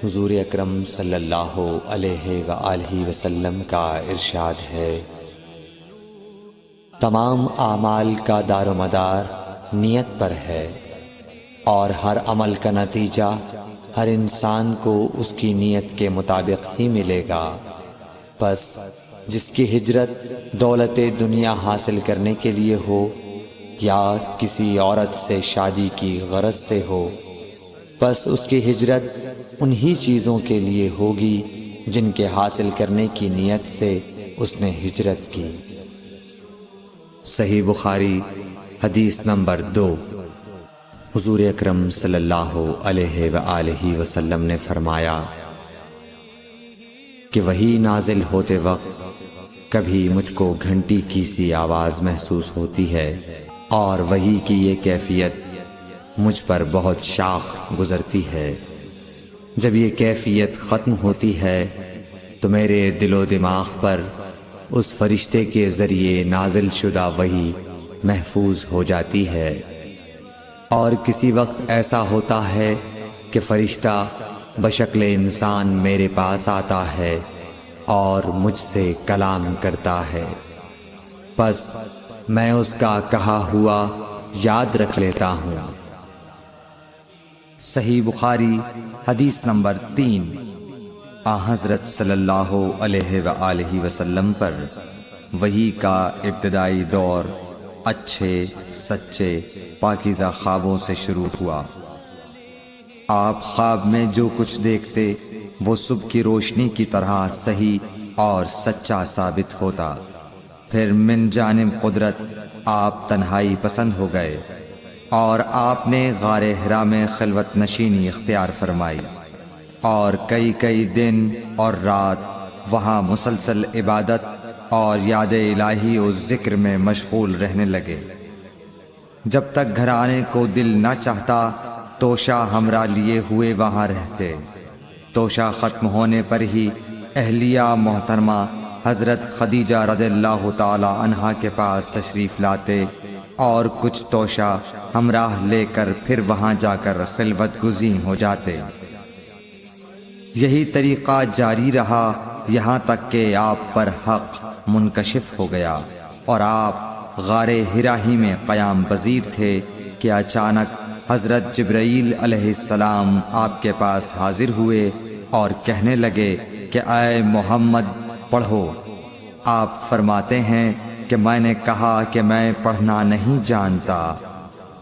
حضور اکرم صلی اللہ علیہ وآلہ وسلم کا ارشاد ہے، تمام اعمال کا دار و مدار نیت پر ہے، اور ہر عمل کا نتیجہ ہر انسان کو اس کی نیت کے مطابق ہی ملے گا۔ پس جس کی ہجرت دولت دنیا حاصل کرنے کے لیے ہو یا کسی عورت سے شادی کی غرض سے ہو، پس اس کی ہجرت انہی چیزوں کے لیے ہوگی جن کے حاصل کرنے کی نیت سے اس نے ہجرت کی۔ صحیح بخاری حدیث نمبر 2۔ حضور اکرم صلی اللہ علیہ وآلہ وسلم نے فرمایا کہ وحی نازل ہوتے وقت کبھی مجھ کو گھنٹی کی سی آواز محسوس ہوتی ہے، اور وحی کی یہ کیفیت مجھ پر بہت شاخ گزرتی ہے۔ جب یہ کیفیت ختم ہوتی ہے تو میرے دل و دماغ پر اس فرشتے کے ذریعے نازل شدہ وحی محفوظ ہو جاتی ہے، اور کسی وقت ایسا ہوتا ہے کہ فرشتہ بشکل انسان میرے پاس آتا ہے اور مجھ سے کلام کرتا ہے، پس میں اس کا کہا ہوا یاد رکھ لیتا ہوں۔ صحیح بخاری حدیث نمبر 3۔ حضرت صلی اللہ علیہ وآلہ وسلم پر وحی کا ابتدائی دور اچھے سچے پاکیزہ خوابوں سے شروع ہوا۔ آپ خواب میں جو کچھ دیکھتے وہ صبح کی روشنی کی طرح صحیح اور سچا ثابت ہوتا۔ پھر من جانب قدرت آپ تنہائی پسند ہو گئے، اور آپ نے غار حرا میں خلوت نشینی اختیار فرمائی، اور کئی دن اور رات وہاں مسلسل عبادت اور یاد الہی و ذکر میں مشغول رہنے لگے۔ جب تک گھر آنے کو دل نہ چاہتا توشہ ہمراہ لیے ہوئے وہاں رہتے۔ توشہ ختم ہونے پر ہی اہلیہ محترمہ حضرت خدیجہ رضی اللہ تعالی عنہا کے پاس تشریف لاتے، اور کچھ توشہ ہمراہ لے کر پھر وہاں جا کر خلوت گزین ہو جاتے۔ یہی طریقہ جاری رہا یہاں تک کہ آپ پر حق منکشف ہو گیا، اور آپ غار حرا ہی میں قیام پذیر تھے کہ اچانک حضرت جبرائیل علیہ السلام آپ کے پاس حاضر ہوئے اور کہنے لگے کہ اے محمد پڑھو۔ آپ فرماتے ہیں کہ میں نے کہا کہ میں پڑھنا نہیں جانتا۔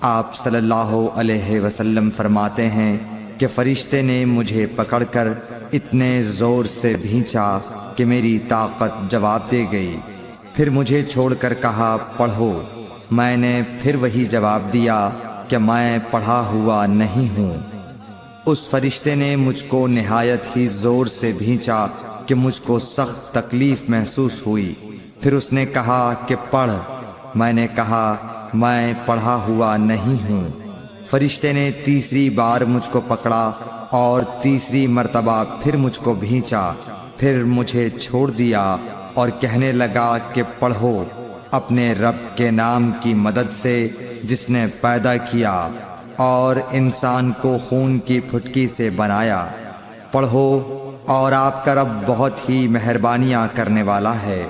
آپ صلی اللہ علیہ وسلم فرماتے ہیں کہ فرشتے نے مجھے پکڑ کر اتنے زور سے بھینچا کہ میری طاقت جواب دے گئی۔ پھر مجھے چھوڑ کر کہا پڑھو۔ میں نے پھر وہی جواب دیا کہ میں پڑھا ہوا نہیں ہوں۔ اس فرشتے نے مجھ کو نہایت ہی زور سے بھینچا کہ مجھ کو سخت تکلیف محسوس ہوئی۔ پھر اس نے کہا کہ پڑھ۔ میں نے کہا میں پڑھا ہوا نہیں ہوں۔ فرشتے نے تیسری بار مجھ کو پکڑا اور تیسری مرتبہ پھر مجھ کو بھینچا، پھر مجھے چھوڑ دیا اور کہنے لگا کہ پڑھو اپنے رب کے نام کی مدد سے جس نے پیدا کیا اور انسان کو خون کی پھٹکی سے بنایا۔ پڑھو اور آپ کا رب بہت ہی مہربانیاں کرنے والا ہے۔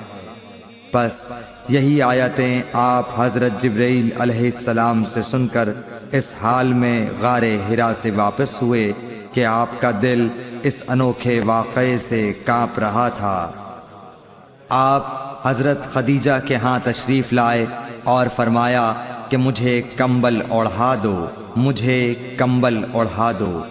بس یہی آیتیں آپ حضرت جبرائیل علیہ السلام سے سن کر اس حال میں غار حرا سے واپس ہوئے کہ آپ کا دل اس انوکھے واقعے سے کانپ رہا تھا۔ آپ حضرت خدیجہ کے ہاں تشریف لائے اور فرمایا کہ مجھے کمبل اوڑھا دو، مجھے کمبل اوڑھا دو۔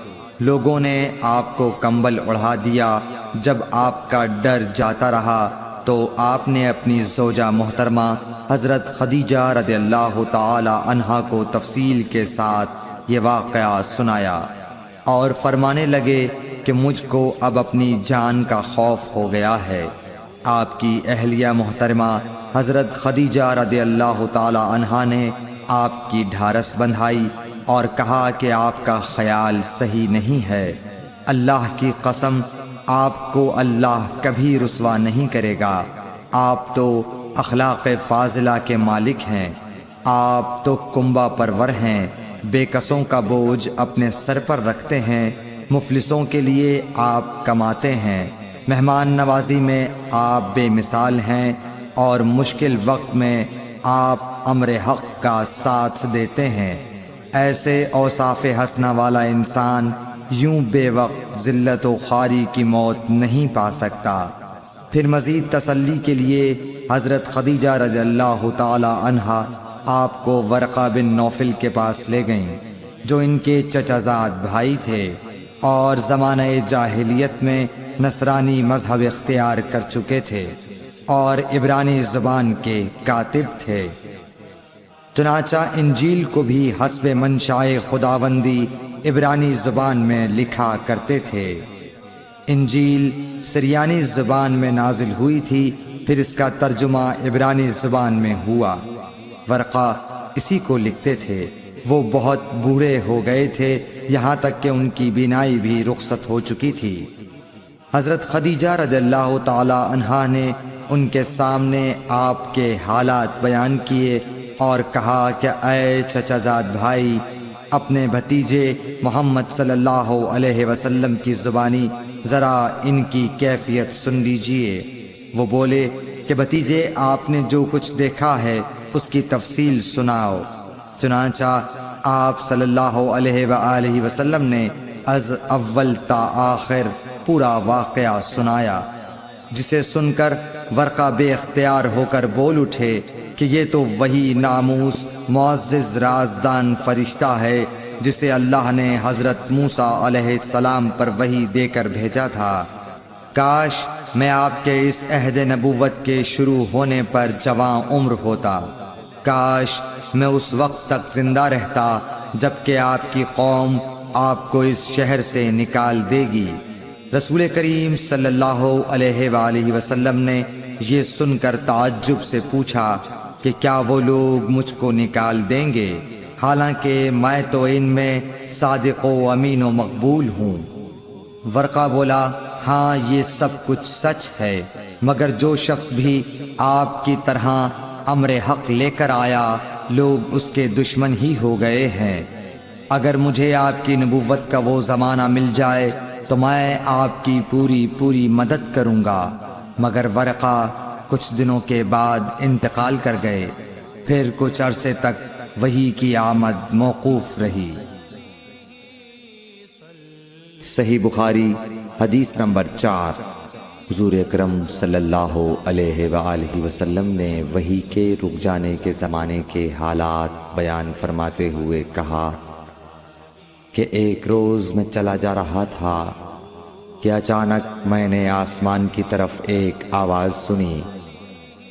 لوگوں نے آپ کو کمبل اوڑھا دیا۔ جب آپ کا ڈر جاتا رہا تو آپ نے اپنی زوجہ محترمہ حضرت خدیجہ رضی اللہ تعالی عنہا کو تفصیل کے ساتھ یہ واقعہ سنایا، اور فرمانے لگے کہ مجھ کو اب اپنی جان کا خوف ہو گیا ہے۔ آپ کی اہلیہ محترمہ حضرت خدیجہ رضی اللہ تعالی عنہا نے آپ کی ڈھارس بندھائی اور کہا کہ آپ کا خیال صحیح نہیں ہے۔ اللہ کی قسم آپ کو اللہ کبھی رسوا نہیں کرے گا۔ آپ تو اخلاق فاضلہ کے مالک ہیں، آپ تو کنبہ پرور ہیں، بے کسوں کا بوجھ اپنے سر پر رکھتے ہیں مفلسوں کے لیے آپ کماتے ہیں، مہمان نوازی میں آپ بے مثال ہیں، اور مشکل وقت میں آپ امر حق کا ساتھ دیتے ہیں۔ ایسے اوصاف حسنہ والا انسان یوں بے وقت ذلت و خواری کی موت نہیں پا سکتا۔ پھر مزید تسلی کے لیے حضرت خدیجہ رضی اللہ تعالی عنہا آپ کو ورقہ بن نوفل کے پاس لے گئیں، جو ان کے چچا زاد بھائی تھے اور زمانہ جاہلیت میں نصرانی مذہب اختیار کر چکے تھے اور عبرانی زبان کے کاتب تھے۔ چنانچہ انجیل کو بھی حسب منشائے خداوندی عبرانی زبان میں لکھا کرتے تھے۔ انجیل سریانی زبان میں نازل ہوئی تھی، پھر اس کا ترجمہ عبرانی زبان میں ہوا۔ ورقہ اسی کو لکھتے تھے۔ وہ بہت بوڑھے ہو گئے تھے، یہاں تک کہ ان کی بینائی بھی رخصت ہو چکی تھی۔ حضرت خدیجہ رضی اللہ تعالی عنہا نے ان کے سامنے آپ کے حالات بیان کیے اور کہا کہ اے چچا زاد بھائی، اپنے بھتیجے محمد صلی اللہ علیہ وسلم کی زبانی ذرا ان کی کیفیت سن لیجئے۔ وہ بولے کہ بھتیجے، آپ نے جو کچھ دیکھا ہے اس کی تفصیل سناؤ۔ چنانچہ آپ صلی اللہ علیہ وآلہ وسلم نے از اول تا آخر پورا واقعہ سنایا، جسے سن کر ورقہ بے اختیار ہو کر بول اٹھے کہ یہ تو وہی ناموس معزز رازدان فرشتہ ہے جسے اللہ نے حضرت موسیٰ علیہ السلام پر وحی دے کر بھیجا تھا۔ کاش میں آپ کے اس عہد نبوت کے شروع ہونے پر جواں عمر ہوتا، کاش میں اس وقت تک زندہ رہتا جب کہ آپ کی قوم آپ کو اس شہر سے نکال دے گی۔ رسول کریم صلی اللہ علیہ وآلہ وسلم نے یہ سن کر تعجب سے پوچھا کہ کیا وہ لوگ مجھ کو نکال دیں گے، حالانکہ میں تو ان میں صادق و امین و مقبول ہوں۔ ورقہ بولا، ہاں یہ سب کچھ سچ ہے، مگر جو شخص بھی آپ کی طرح امر حق لے کر آیا لوگ اس کے دشمن ہی ہو گئے ہیں۔ اگر مجھے آپ کی نبوت کا وہ زمانہ مل جائے تو میں آپ کی پوری مدد کروں گا، مگر ورقہ کچھ دنوں کے بعد انتقال کر گئے۔ پھر کچھ عرصے تک وحی کی آمد موقوف رہی۔ صحیح بخاری حدیث نمبر 4۔ حضور اکرم صلی اللہ علیہ وآلہ وسلم نے وحی کے رک جانے کے زمانے کے حالات بیان فرماتے ہوئے کہا کہ ایک روز میں چلا جا رہا تھا کہ اچانک میں نے آسمان کی طرف ایک آواز سنی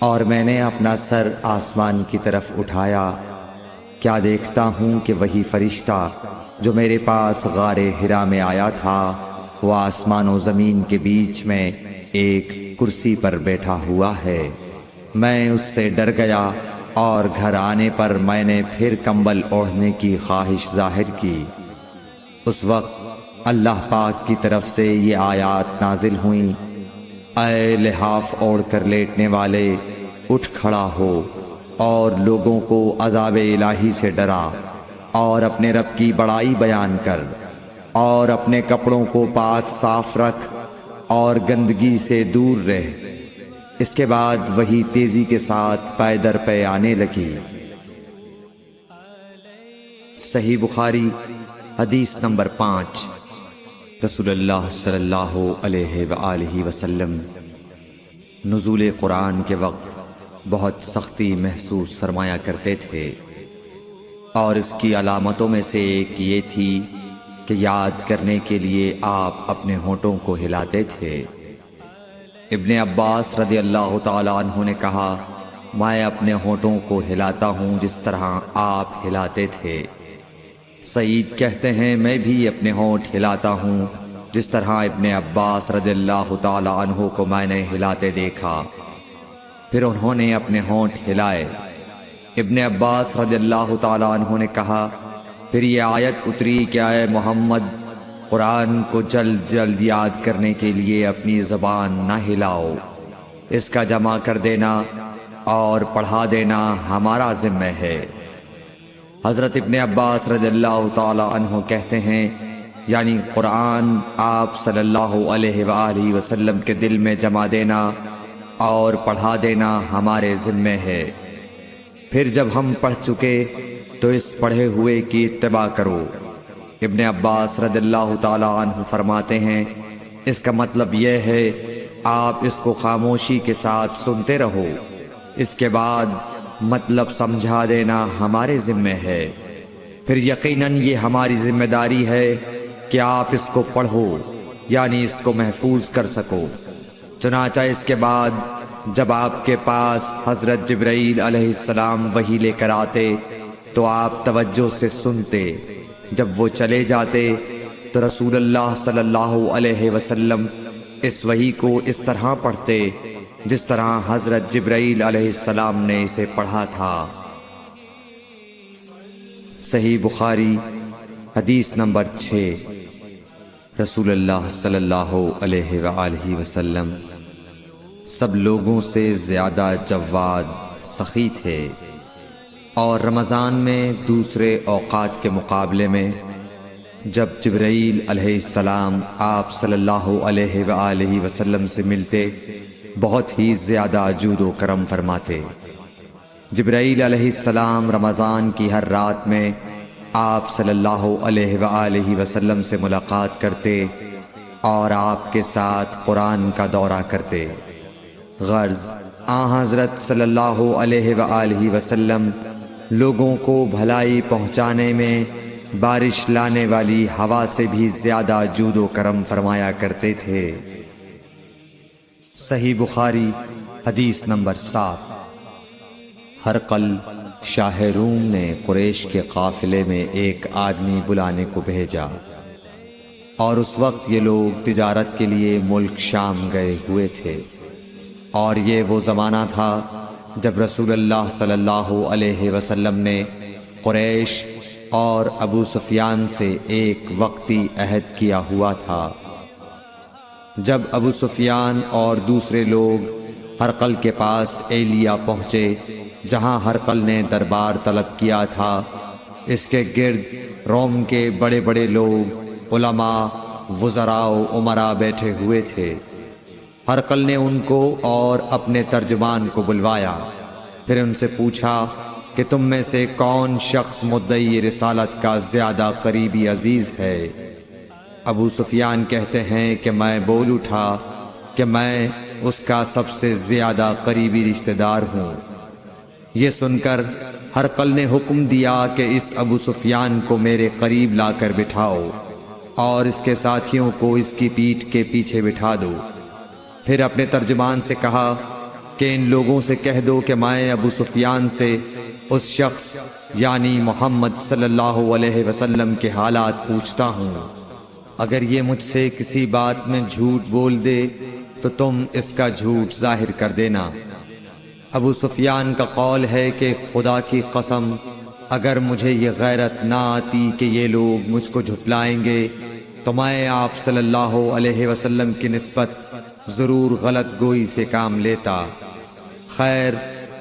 اور میں نے اپنا سر آسمان کی طرف اٹھایا۔ کیا دیکھتا ہوں کہ وہی فرشتہ جو میرے پاس غار حرا میں آیا تھا وہ آسمان و زمین کے بیچ میں ایک کرسی پر بیٹھا ہوا ہے۔ میں اس سے ڈر گیا اور گھر آنے پر میں نے پھر کمبل اوڑھنے کی خواہش ظاہر کی۔ اس وقت اللہ پاک کی طرف سے یہ آیات نازل ہوئیں، اے لحاف اوڑھ کر لیٹنے والے، اٹھ کھڑا ہو اور لوگوں کو عذاب الہی سے ڈرا، اور اپنے رب کی بڑائی بیان کر، اور اپنے کپڑوں کو پاک صاف رکھ اور گندگی سے دور رہ۔ اس کے بعد وہی تیزی کے ساتھ پے در پے آنے لگی۔ صحیح بخاری حدیث نمبر 5۔ رسول اللہ صلی اللہ علیہ وآلہ وسلم نزول قرآن کے وقت بہت سختی محسوس فرمایا کرتے تھے، اور اس کی علامتوں میں سے ایک یہ تھی کہ یاد کرنے کے لیے آپ اپنے ہونٹوں کو ہلاتے تھے۔ ابن عباس رضی اللہ تعالی عنہ نے کہا، میں اپنے ہونٹوں کو ہلاتا ہوں جس طرح آپ ہلاتے تھے۔ سعید کہتے ہیں، میں بھی اپنے ہونٹ ہلاتا ہوں جس طرح ابن عباس رضی اللہ تعالی عنہ کو میں نے ہلاتے دیکھا۔ پھر انہوں نے اپنے ہونٹ ہلائے۔ ابن عباس رضی اللہ تعالی عنہ نے کہا، پھر یہ آیت اتری کہ اے محمد، قرآن کو جلد جلد یاد کرنے کے لیے اپنی زبان نہ ہلاؤ، اس کا جمع کر دینا اور پڑھا دینا ہمارا ذمہ ہے۔ حضرت ابن عباس رضی اللہ تعالی عنہ کہتے ہیں یعنی قرآن آپ صلی اللہ علیہ وآلہ وسلم کے دل میں جما دینا اور پڑھا دینا ہمارے ذمے ہے۔ پھر جب ہم پڑھ چکے تو اس پڑھے ہوئے کی اتباع کرو۔ ابن عباس رضی اللہ تعالی عنہ فرماتے ہیں اس کا مطلب یہ ہے آپ اس کو خاموشی کے ساتھ سنتے رہو، اس کے بعد مطلب سمجھا دینا ہمارے ذمے ہے۔ پھر یقیناً یہ ہماری ذمہ داری ہے کہ آپ اس کو پڑھو، یعنی اس کو محفوظ کر سکو۔ چنانچہ اس کے بعد جب آپ کے پاس حضرت جبرائیل علیہ السلام وحی لے کر آتے تو آپ توجہ سے سنتے، جب وہ چلے جاتے تو رسول اللہ صلی اللہ علیہ وسلم اس وحی کو اس طرح پڑھتے جس طرح حضرت جبرائیل علیہ السلام نے اسے پڑھا تھا۔ صحیح بخاری حدیث نمبر 6۔ رسول اللہ صلی اللہ علیہ وآلہ وسلم سب لوگوں سے زیادہ جواد سخی تھے، اور رمضان میں دوسرے اوقات کے مقابلے میں جب جبرائیل علیہ السلام آپ صلی اللہ علیہ وآلہ وسلم سے ملتے بہت ہی زیادہ جود و کرم فرماتے۔ جبرائیل علیہ السلام رمضان کی ہر رات میں آپ صلی اللہ علیہ وآلہ وسلم سے ملاقات کرتے اور آپ کے ساتھ قرآن کا دورہ کرتے۔ غرض حضرت صلی اللہ علیہ وآلہ وسلم لوگوں کو بھلائی پہنچانے میں بارش لانے والی ہوا سے بھی زیادہ جود و کرم فرمایا کرتے تھے۔ صحیح بخاری حدیث نمبر 7۔ ہرقل شاہ روم نے قریش کے قافلے میں ایک آدمی بلانے کو بھیجا، اور اس وقت یہ لوگ تجارت کے لیے ملک شام گئے ہوئے تھے، اور یہ وہ زمانہ تھا جب رسول اللہ صلی اللہ علیہ وسلم نے قریش اور ابو سفیان سے ایک وقتی عہد کیا ہوا تھا۔ جب ابو سفیان اور دوسرے لوگ ہرقل کے پاس ایلیا پہنچے جہاں ہرقل نے دربار طلب کیا تھا، اس کے گرد روم کے بڑے بڑے لوگ، علماء، وزراء و امراء بیٹھے ہوئے تھے۔ ہرقل نے ان کو اور اپنے ترجمان کو بلوایا، پھر ان سے پوچھا کہ تم میں سے کون شخص مدعی رسالت کا زیادہ قریبی عزیز ہے؟ ابو سفیان کہتے ہیں کہ میں بول اٹھا کہ میں اس کا سب سے زیادہ قریبی رشتہ دار ہوں۔ یہ سن کر ہرقل نے حکم دیا کہ اس ابو سفیان کو میرے قریب لا کر بٹھاؤ اور اس کے ساتھیوں کو اس کی پیٹھ کے پیچھے بٹھا دو۔ پھر اپنے ترجمان سے کہا کہ ان لوگوں سے کہہ دو کہ میں ابو سفیان سے اس شخص یعنی محمد صلی اللہ علیہ وسلم کے حالات پوچھتا ہوں، اگر یہ مجھ سے کسی بات میں جھوٹ بول دے تو تم اس کا جھوٹ ظاہر کر دینا۔ ابو سفیان کا قول ہے کہ خدا کی قسم اگر مجھے یہ غیرت نہ آتی کہ یہ لوگ مجھ کو جھٹلائیں گے تو میں آپ صلی اللہ علیہ وسلم کی نسبت ضرور غلط گوئی سے کام لیتا۔ خیر،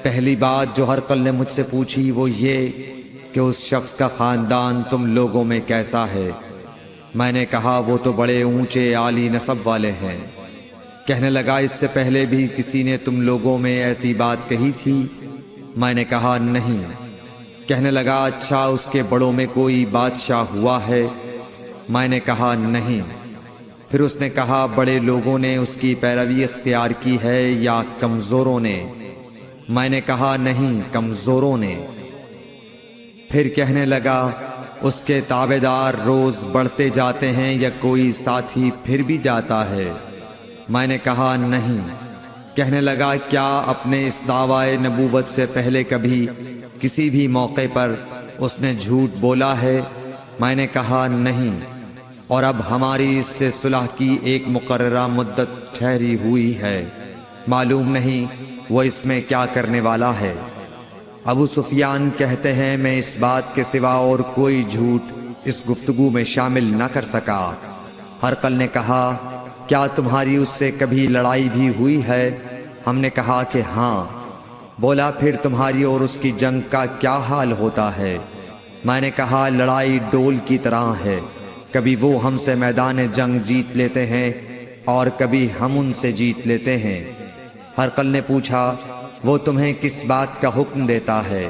پہلی بات جو ہرقل نے مجھ سے پوچھی وہ یہ کہ اس شخص کا خاندان تم لوگوں میں کیسا ہے؟ میں نے کہا وہ تو بڑے اونچے عالی نسب والے ہیں۔ کہنے لگا اس سے پہلے بھی کسی نے تم لوگوں میں ایسی بات کہی تھی؟ میں نے کہا نہیں۔ کہنے لگا اچھا اس کے بڑوں میں کوئی بادشاہ ہوا ہے؟ میں نے کہا نہیں۔ پھر اس نے کہا بڑے لوگوں نے اس کی پیروی اختیار کی ہے یا کمزوروں نے؟ میں نے کہا نہیں، کمزوروں نے۔ پھر کہنے لگا اس کے تابعدار روز بڑھتے جاتے ہیں یا کوئی ساتھی پھر بھی جاتا ہے؟ میں نے کہا نہیں۔ کہنے لگا کیا اپنے اس دعوی نبوت سے پہلے کبھی کسی بھی موقع پر اس نے جھوٹ بولا ہے؟ میں نے کہا نہیں، اور اب ہماری اس سے صلح کی ایک مقررہ مدت ٹھہری ہوئی ہے، معلوم نہیں وہ اس میں کیا کرنے والا ہے۔ ابو سفیان کہتے ہیں میں اس بات کے سوا اور کوئی جھوٹ اس گفتگو میں شامل نہ کر سکا۔ ہرقل نے کہا کیا تمہاری اس سے کبھی لڑائی بھی ہوئی ہے؟ ہم نے کہا کہ ہاں۔ بولا پھر تمہاری اور اس کی جنگ کا کیا حال ہوتا ہے؟ میں نے کہا لڑائی ڈول کی طرح ہے، کبھی وہ ہم سے میدان جنگ جیت لیتے ہیں اور کبھی ہم ان سے جیت لیتے ہیں۔ ہرقل نے پوچھا، وہ تمہیں کس بات کا حکم دیتا ہے؟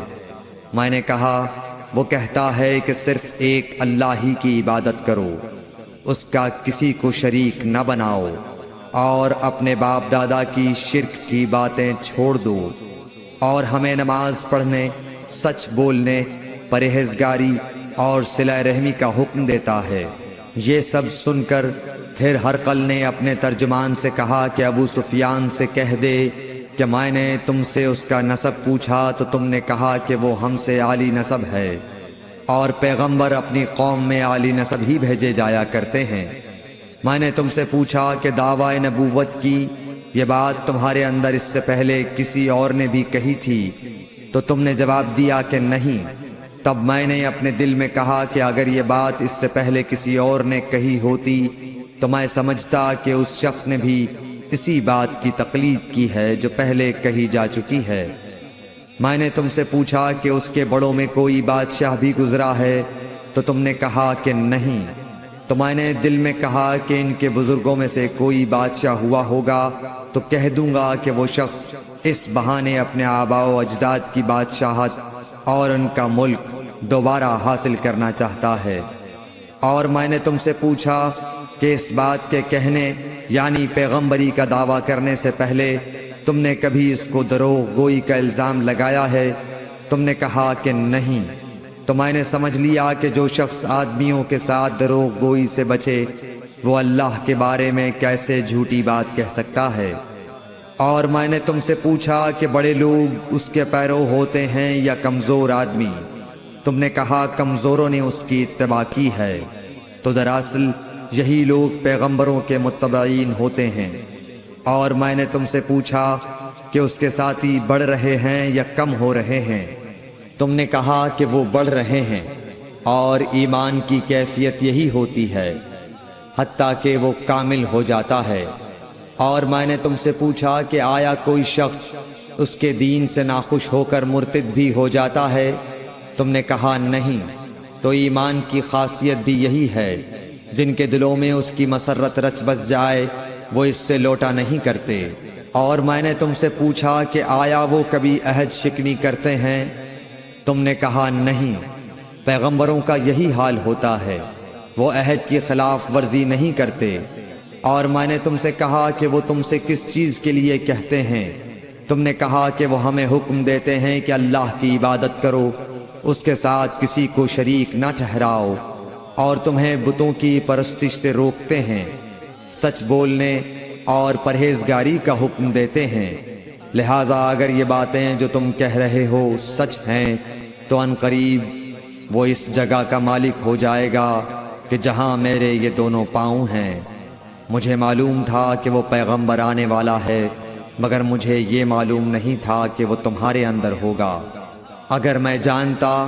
میں نے کہا، وہ کہتا ہے کہ صرف ایک اللہ ہی کی عبادت کرو، اس کا کسی کو شریک نہ بناؤ، اور اپنے باپ دادا کی شرک کی باتیں چھوڑ دو، اور ہمیں نماز پڑھنے، سچ بولنے، پرہیزگاری اور صلہ رحمی کا حکم دیتا ہے۔ یہ سب سن کر پھر ہرقل نے اپنے ترجمان سے کہا کہ ابو سفیان سے کہہ دے کہ میں نے تم سے اس کا نسب پوچھا تو تم نے کہا کہ وہ ہم سے عالی نسب ہے، اور پیغمبر اپنی قوم میں عالی نسب ہی بھیجے جایا کرتے ہیں۔ میں نے تم سے پوچھا کہ دعویٰ نبوت کی یہ بات تمہارے اندر اس سے پہلے کسی اور نے بھی کہی تھی؟ تو تم نے جواب دیا کہ نہیں۔ تب میں نے اپنے دل میں کہا کہ اگر یہ بات اس سے پہلے کسی اور نے کہی ہوتی تو میں سمجھتا کہ اس شخص نے بھی اسی بات کی تقلید کی ہے جو پہلے کہی جا چکی ہے۔ میں نے تم سے پوچھا کہ اس کے بڑوں میں کوئی بادشاہ بھی گزرا ہے تو تم نے کہا کہ نہیں۔ تو میں نے دل میں کہا کہ ان کے بزرگوں میں سے کوئی بادشاہ ہوا ہوگا تو کہہ دوں گا کہ وہ شخص اس بہانے اپنے آباء و اجداد کی بادشاہت اور ان کا ملک دوبارہ حاصل کرنا چاہتا ہے۔ اور میں نے تم سے پوچھا کہ اس بات کے کہنے یعنی پیغمبری کا دعویٰ کرنے سے پہلے تم نے کبھی اس کو دروغ گوئی کا الزام لگایا ہے؟ تم نے کہا کہ نہیں۔ تو میں نے سمجھ لیا کہ جو شخص آدمیوں کے ساتھ دروغ گوئی سے بچے وہ اللہ کے بارے میں کیسے جھوٹی بات کہہ سکتا ہے۔ اور میں نے تم سے پوچھا کہ بڑے لوگ اس کے پیرو ہوتے ہیں یا کمزور آدمی؟ تم نے کہا کمزوروں نے اس کی اتباع کی ہے۔ تو دراصل یہی لوگ پیغمبروں کے متبعین ہوتے ہیں۔ اور میں نے تم سے پوچھا کہ اس کے ساتھی بڑھ رہے ہیں یا کم ہو رہے ہیں؟ تم نے کہا کہ وہ بڑھ رہے ہیں، اور ایمان کی کیفیت یہی ہوتی ہے حتیٰ کہ وہ کامل ہو جاتا ہے۔ اور میں نے تم سے پوچھا کہ آیا کوئی شخص اس کے دین سے ناخوش ہو کر مرتد بھی ہو جاتا ہے؟ تم نے کہا نہیں۔ تو ایمان کی خاصیت بھی یہی ہے، جن کے دلوں میں اس کی مسرت رچ بس جائے وہ اس سے لوٹا نہیں کرتے۔ اور میں نے تم سے پوچھا کہ آیا وہ کبھی عہد شکنی کرتے ہیں؟ تم نے کہا نہیں۔ پیغمبروں کا یہی حال ہوتا ہے، وہ عہد کی خلاف ورزی نہیں کرتے۔ اور میں نے تم سے کہا کہ وہ تم سے کس چیز کے لیے کہتے ہیں؟ تم نے کہا کہ وہ ہمیں حکم دیتے ہیں کہ اللہ کی عبادت کرو، اس کے ساتھ کسی کو شریک نہ ٹھہراؤ، اور تمہیں بتوں کی پرستش سے روکتے ہیں، سچ بولنے اور پرہیزگاری کا حکم دیتے ہیں۔ لہٰذا اگر یہ باتیں جو تم کہہ رہے ہو سچ ہیں تو ان قریب وہ اس جگہ کا مالک ہو جائے گا کہ جہاں میرے یہ دونوں پاؤں ہیں۔ مجھے معلوم تھا کہ وہ پیغمبر آنے والا ہے، مگر مجھے یہ معلوم نہیں تھا کہ وہ تمہارے اندر ہوگا۔ اگر میں جانتا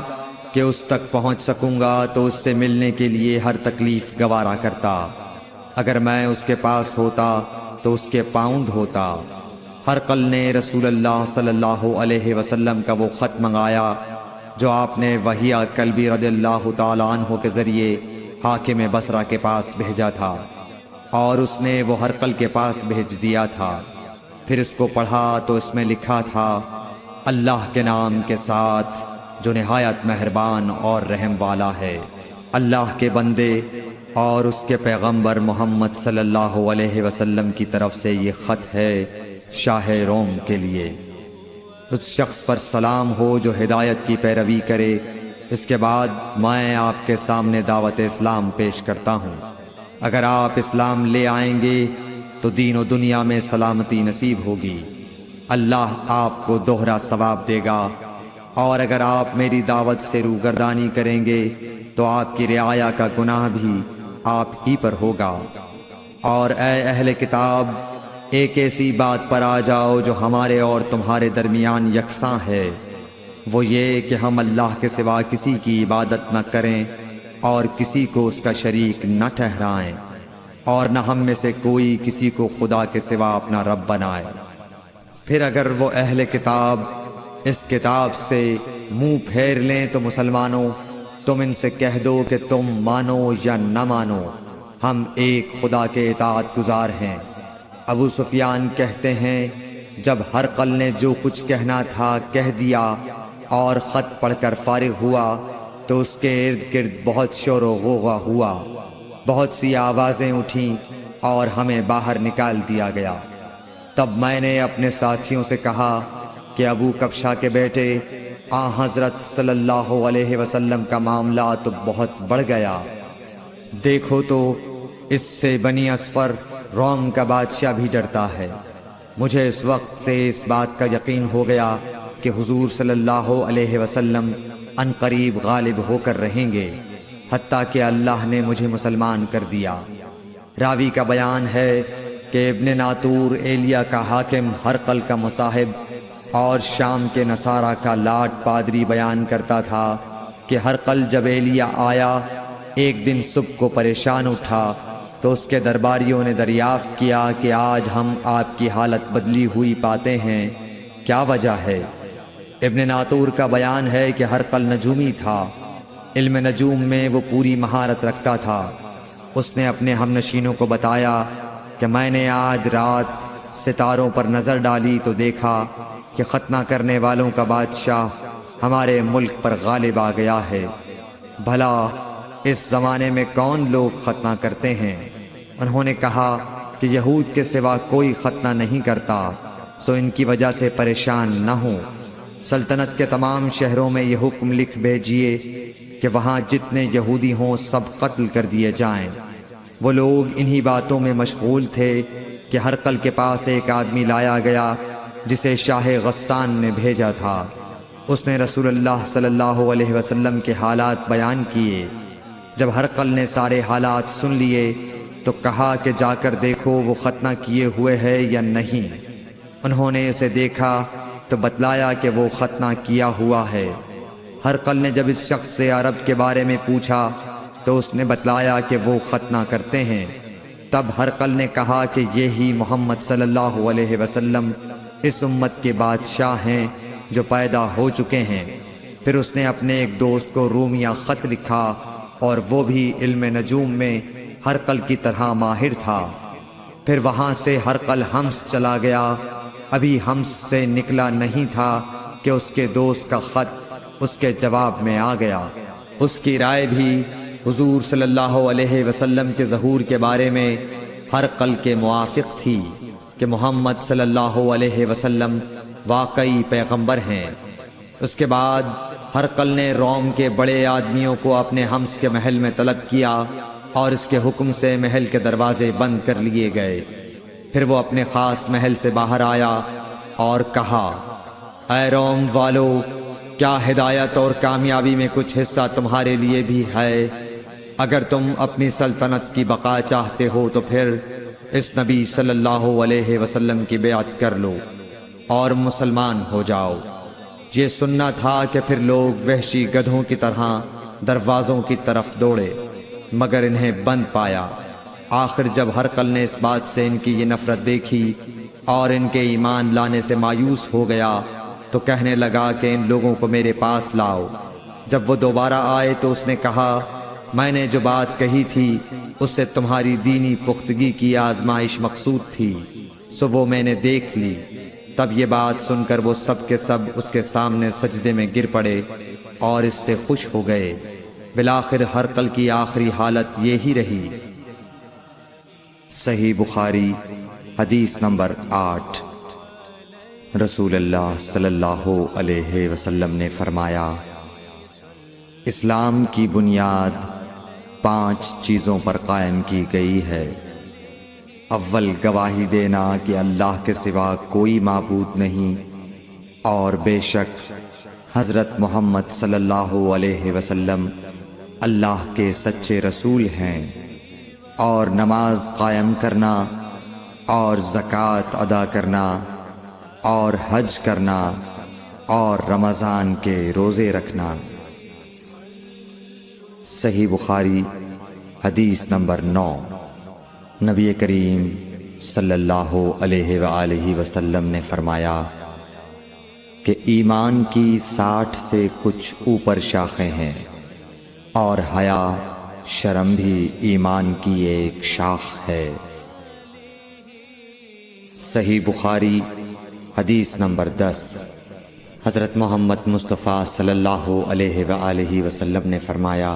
کہ اس تک پہنچ سکوں گا تو اس سے ملنے کے لیے ہر تکلیف گوارا کرتا۔ اگر میں اس کے پاس ہوتا تو اس کے پاؤں دھوتا۔ ہرقل نے رسول اللہ صلی اللہ علیہ وسلم کا وہ خط منگایا جو آپ نے وحیہ کلبی رضی اللہ تعالیٰ عنہ کے ذریعے حاکم بصرہ کے پاس بھیجا تھا، اور اس نے وہ ہرقل کے پاس بھیج دیا تھا۔ پھر اس کو پڑھا تو اس میں لکھا تھا، اللہ کے نام کے ساتھ جو نہایت مہربان اور رحم والا ہے۔ اللہ کے بندے اور اس کے پیغمبر محمد صلی اللہ علیہ وسلم کی طرف سے یہ خط ہے شاہ روم کے لیے۔ اس شخص پر سلام ہو جو ہدایت کی پیروی کرے۔ اس کے بعد میں آپ کے سامنے دعوت اسلام پیش کرتا ہوں۔ اگر آپ اسلام لے آئیں گے تو دین و دنیا میں سلامتی نصیب ہوگی، اللہ آپ کو دوہرا ثواب دے گا، اور اگر آپ میری دعوت سے روگردانی کریں گے تو آپ کی رعایا کا گناہ بھی آپ ہی پر ہوگا۔ اور اے اہل کتاب، ایک ایسی بات پر آ جاؤ جو ہمارے اور تمہارے درمیان یکساں ہے، وہ یہ کہ ہم اللہ کے سوا کسی کی عبادت نہ کریں اور کسی کو اس کا شریک نہ ٹھہرائیں، اور نہ ہم میں سے کوئی کسی کو خدا کے سوا اپنا رب بنائے۔ پھر اگر وہ اہل کتاب اس کتاب سے منہ پھیر لیں تو مسلمانوں، تم ان سے کہہ دو کہ تم مانو یا نہ مانو، ہم ایک خدا کے اطاعت گزار ہیں۔ ابو سفیان کہتے ہیں جب ہرقل نے جو کچھ کہنا تھا کہہ دیا اور خط پڑھ کر فارغ ہوا تو اس کے ارد گرد بہت شور و غوغا ہوا، بہت سی آوازیں اٹھیں اور ہمیں باہر نکال دیا گیا۔ تب میں نے اپنے ساتھیوں سے کہا کہ ابو کبشہ کے بیٹے حضرت صلی اللہ علیہ وسلم کا معاملہ تو بہت بڑھ گیا، دیکھو تو اس سے بنی اصفر روم کا بادشاہ بھی ڈرتا ہے۔ مجھے اس وقت سے اس بات کا یقین ہو گیا کہ حضور صلی اللہ علیہ وسلم ان قریب غالب ہو کر رہیں گے، حتیٰ کہ اللہ نے مجھے مسلمان کر دیا۔ راوی کا بیان ہے کہ ابن ناطور ایلیا کا حاکم ہرقل کا مصاحب اور شام کے نصارہ کا لاٹ پادری بیان کرتا تھا کہ ہرقل جب ایلیا آیا ایک دن صبح کو پریشان اٹھا تو اس کے درباریوں نے دریافت کیا کہ آج ہم آپ کی حالت بدلی ہوئی پاتے ہیں، کیا وجہ ہے؟ ابن ناطور کا بیان ہے کہ ہرقل نجومی تھا، علم نجوم میں وہ پوری مہارت رکھتا تھا۔ اس نے اپنے ہم نشینوں کو بتایا کہ میں نے آج رات ستاروں پر نظر ڈالی تو دیکھا کہ ختنہ کرنے والوں کا بادشاہ ہمارے ملک پر غالب آ گیا ہے۔ بھلا اس زمانے میں کون لوگ ختنہ کرتے ہیں؟ انہوں نے کہا کہ یہود کے سوا کوئی ختنہ نہیں کرتا، سو ان کی وجہ سے پریشان نہ ہوں۔ سلطنت کے تمام شہروں میں یہ حکم لکھ بھیجیے کہ وہاں جتنے یہودی ہوں سب قتل کر دیے جائیں۔ وہ لوگ انہی باتوں میں مشغول تھے کہ ہرقل کے پاس ایک آدمی لایا گیا جسے شاہ غسان نے بھیجا تھا۔ اس نے رسول اللہ صلی اللہ علیہ وسلم کے حالات بیان کیے۔ جب ہرقل نے سارے حالات سن لیے تو کہا کہ جا کر دیکھو وہ ختنہ کیے ہوئے ہے یا نہیں۔ انہوں نے اسے دیکھا تو بتلایا کہ وہ ختنہ کیا ہوا ہے۔ ہرقل نے جب اس شخص سے عرب کے بارے میں پوچھا تو اس نے بتلایا کہ وہ ختنہ کرتے ہیں۔ تب ہرقل نے کہا کہ یہی محمد صلی اللہ علیہ وسلم اس امت کے بادشاہ ہیں جو پیدا ہو چکے ہیں۔ پھر اس نے اپنے ایک دوست کو رومیہ خط لکھا اور وہ بھی علم نجوم میں ہرقل کی طرح ماہر تھا۔ پھر وہاں سے ہرقل حمص چلا گیا۔ ابھی حمص سے نکلا نہیں تھا کہ اس کے دوست کا خط اس کے جواب میں آ گیا۔ اس کی رائے بھی حضور صلی اللہ علیہ وسلم کے ظہور کے بارے میں ہرقل کے موافق تھی کہ محمد صلی اللہ علیہ وسلم واقعی پیغمبر ہیں۔ اس کے بعد ہرقل نے روم کے بڑے آدمیوں کو اپنے حمص کے محل میں طلب کیا اور اس کے حکم سے محل کے دروازے بند کر لیے گئے۔ پھر وہ اپنے خاص محل سے باہر آیا اور کہا، اے روم والو، کیا ہدایت اور کامیابی میں کچھ حصہ تمہارے لیے بھی ہے؟ اگر تم اپنی سلطنت کی بقا چاہتے ہو تو پھر اس نبی صلی اللہ علیہ وسلم کی بیعت کر لو اور مسلمان ہو جاؤ۔ یہ سننا تھا کہ پھر لوگ وحشی گدھوں کی طرح دروازوں کی طرف دوڑے مگر انہیں بند پایا۔ آخر جب ہرقل نے اس بات سے ان کی یہ نفرت دیکھی اور ان کے ایمان لانے سے مایوس ہو گیا تو کہنے لگا کہ ان لوگوں کو میرے پاس لاؤ۔ جب وہ دوبارہ آئے تو اس نے کہا، میں نے جو بات کہی تھی اس سے تمہاری دینی پختگی کی آزمائش مقصود تھی، سو وہ میں نے دیکھ لی۔ تب یہ بات سن کر وہ سب کے سب اس کے سامنے سجدے میں گر پڑے اور اس سے خوش ہو گئے۔ بالآخر ہرقل کی آخری حالت یہی رہی۔ صحیح بخاری حدیث نمبر 8۔ رسول اللہ صلی اللہ علیہ وسلم نے فرمایا، اسلام کی بنیاد 5 چیزوں پر قائم کی گئی ہے۔ اول گواہی دینا کہ اللہ کے سوا کوئی معبود نہیں اور بے شک حضرت محمد صلی اللہ علیہ وسلم اللہ کے سچے رسول ہیں، اور نماز قائم کرنا اور زکوٰۃ ادا کرنا اور حج کرنا اور رمضان کے روزے رکھنا۔ صحیح بخاری حدیث نمبر 9۔ نبی کریم صلی اللہ علیہ وآلہ وسلم نے فرمایا کہ ایمان کی 60 سے کچھ اوپر شاخیں ہیں۔ اور حیا شرم بھی ایمان کی ایک شاخ ہے۔ صحیح بخاری حدیث نمبر 10۔ حضرت محمد مصطفیٰ صلی اللہ علیہ وآلہ وسلم نے فرمایا،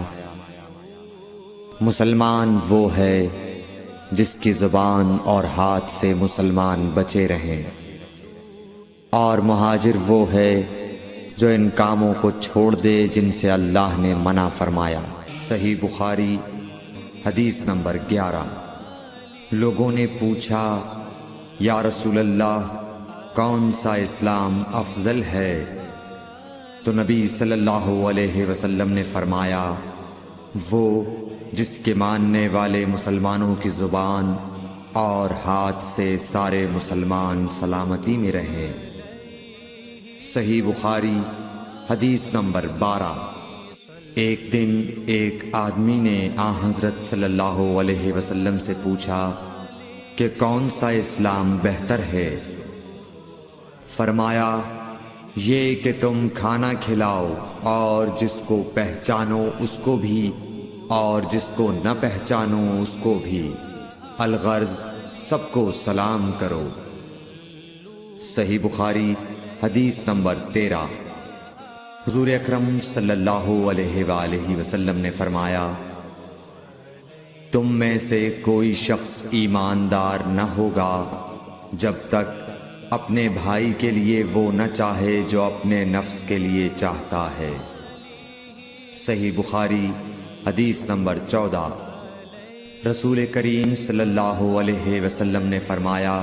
مسلمان وہ ہے جس کی زبان اور ہاتھ سے مسلمان بچے رہیں، اور مہاجر وہ ہے جو ان کاموں کو چھوڑ دے جن سے اللہ نے منع فرمایا۔ صحیح بخاری حدیث نمبر 11۔ لوگوں نے پوچھا، یا رسول اللہ، کون سا اسلام افضل ہے؟ تو نبی صلی اللہ علیہ وسلم نے فرمایا، وہ جس کے ماننے والے مسلمانوں کی زبان اور ہاتھ سے سارے مسلمان سلامتی میں رہیں۔ صحیح بخاری حدیث نمبر 12۔ ایک دن ایک آدمی نے حضرت صلی اللہ علیہ وسلم سے پوچھا کہ کون سا اسلام بہتر ہے؟ فرمایا، یہ کہ تم کھانا کھلاؤ اور جس کو پہچانو اس کو بھی اور جس کو نہ پہچانو اس کو بھی، الغرض سب کو سلام کرو۔ صحیح بخاری حدیث نمبر 13۔ حضور اکرم صلی اللہ علیہ وآلہ وسلم نے فرمایا، تم میں سے کوئی شخص ایماندار نہ ہوگا جب تک اپنے بھائی کے لیے وہ نہ چاہے جو اپنے نفس کے لیے چاہتا ہے۔ صحیح بخاری حدیث نمبر 14۔ رسول کریم صلی اللہ علیہ وسلم نے فرمایا،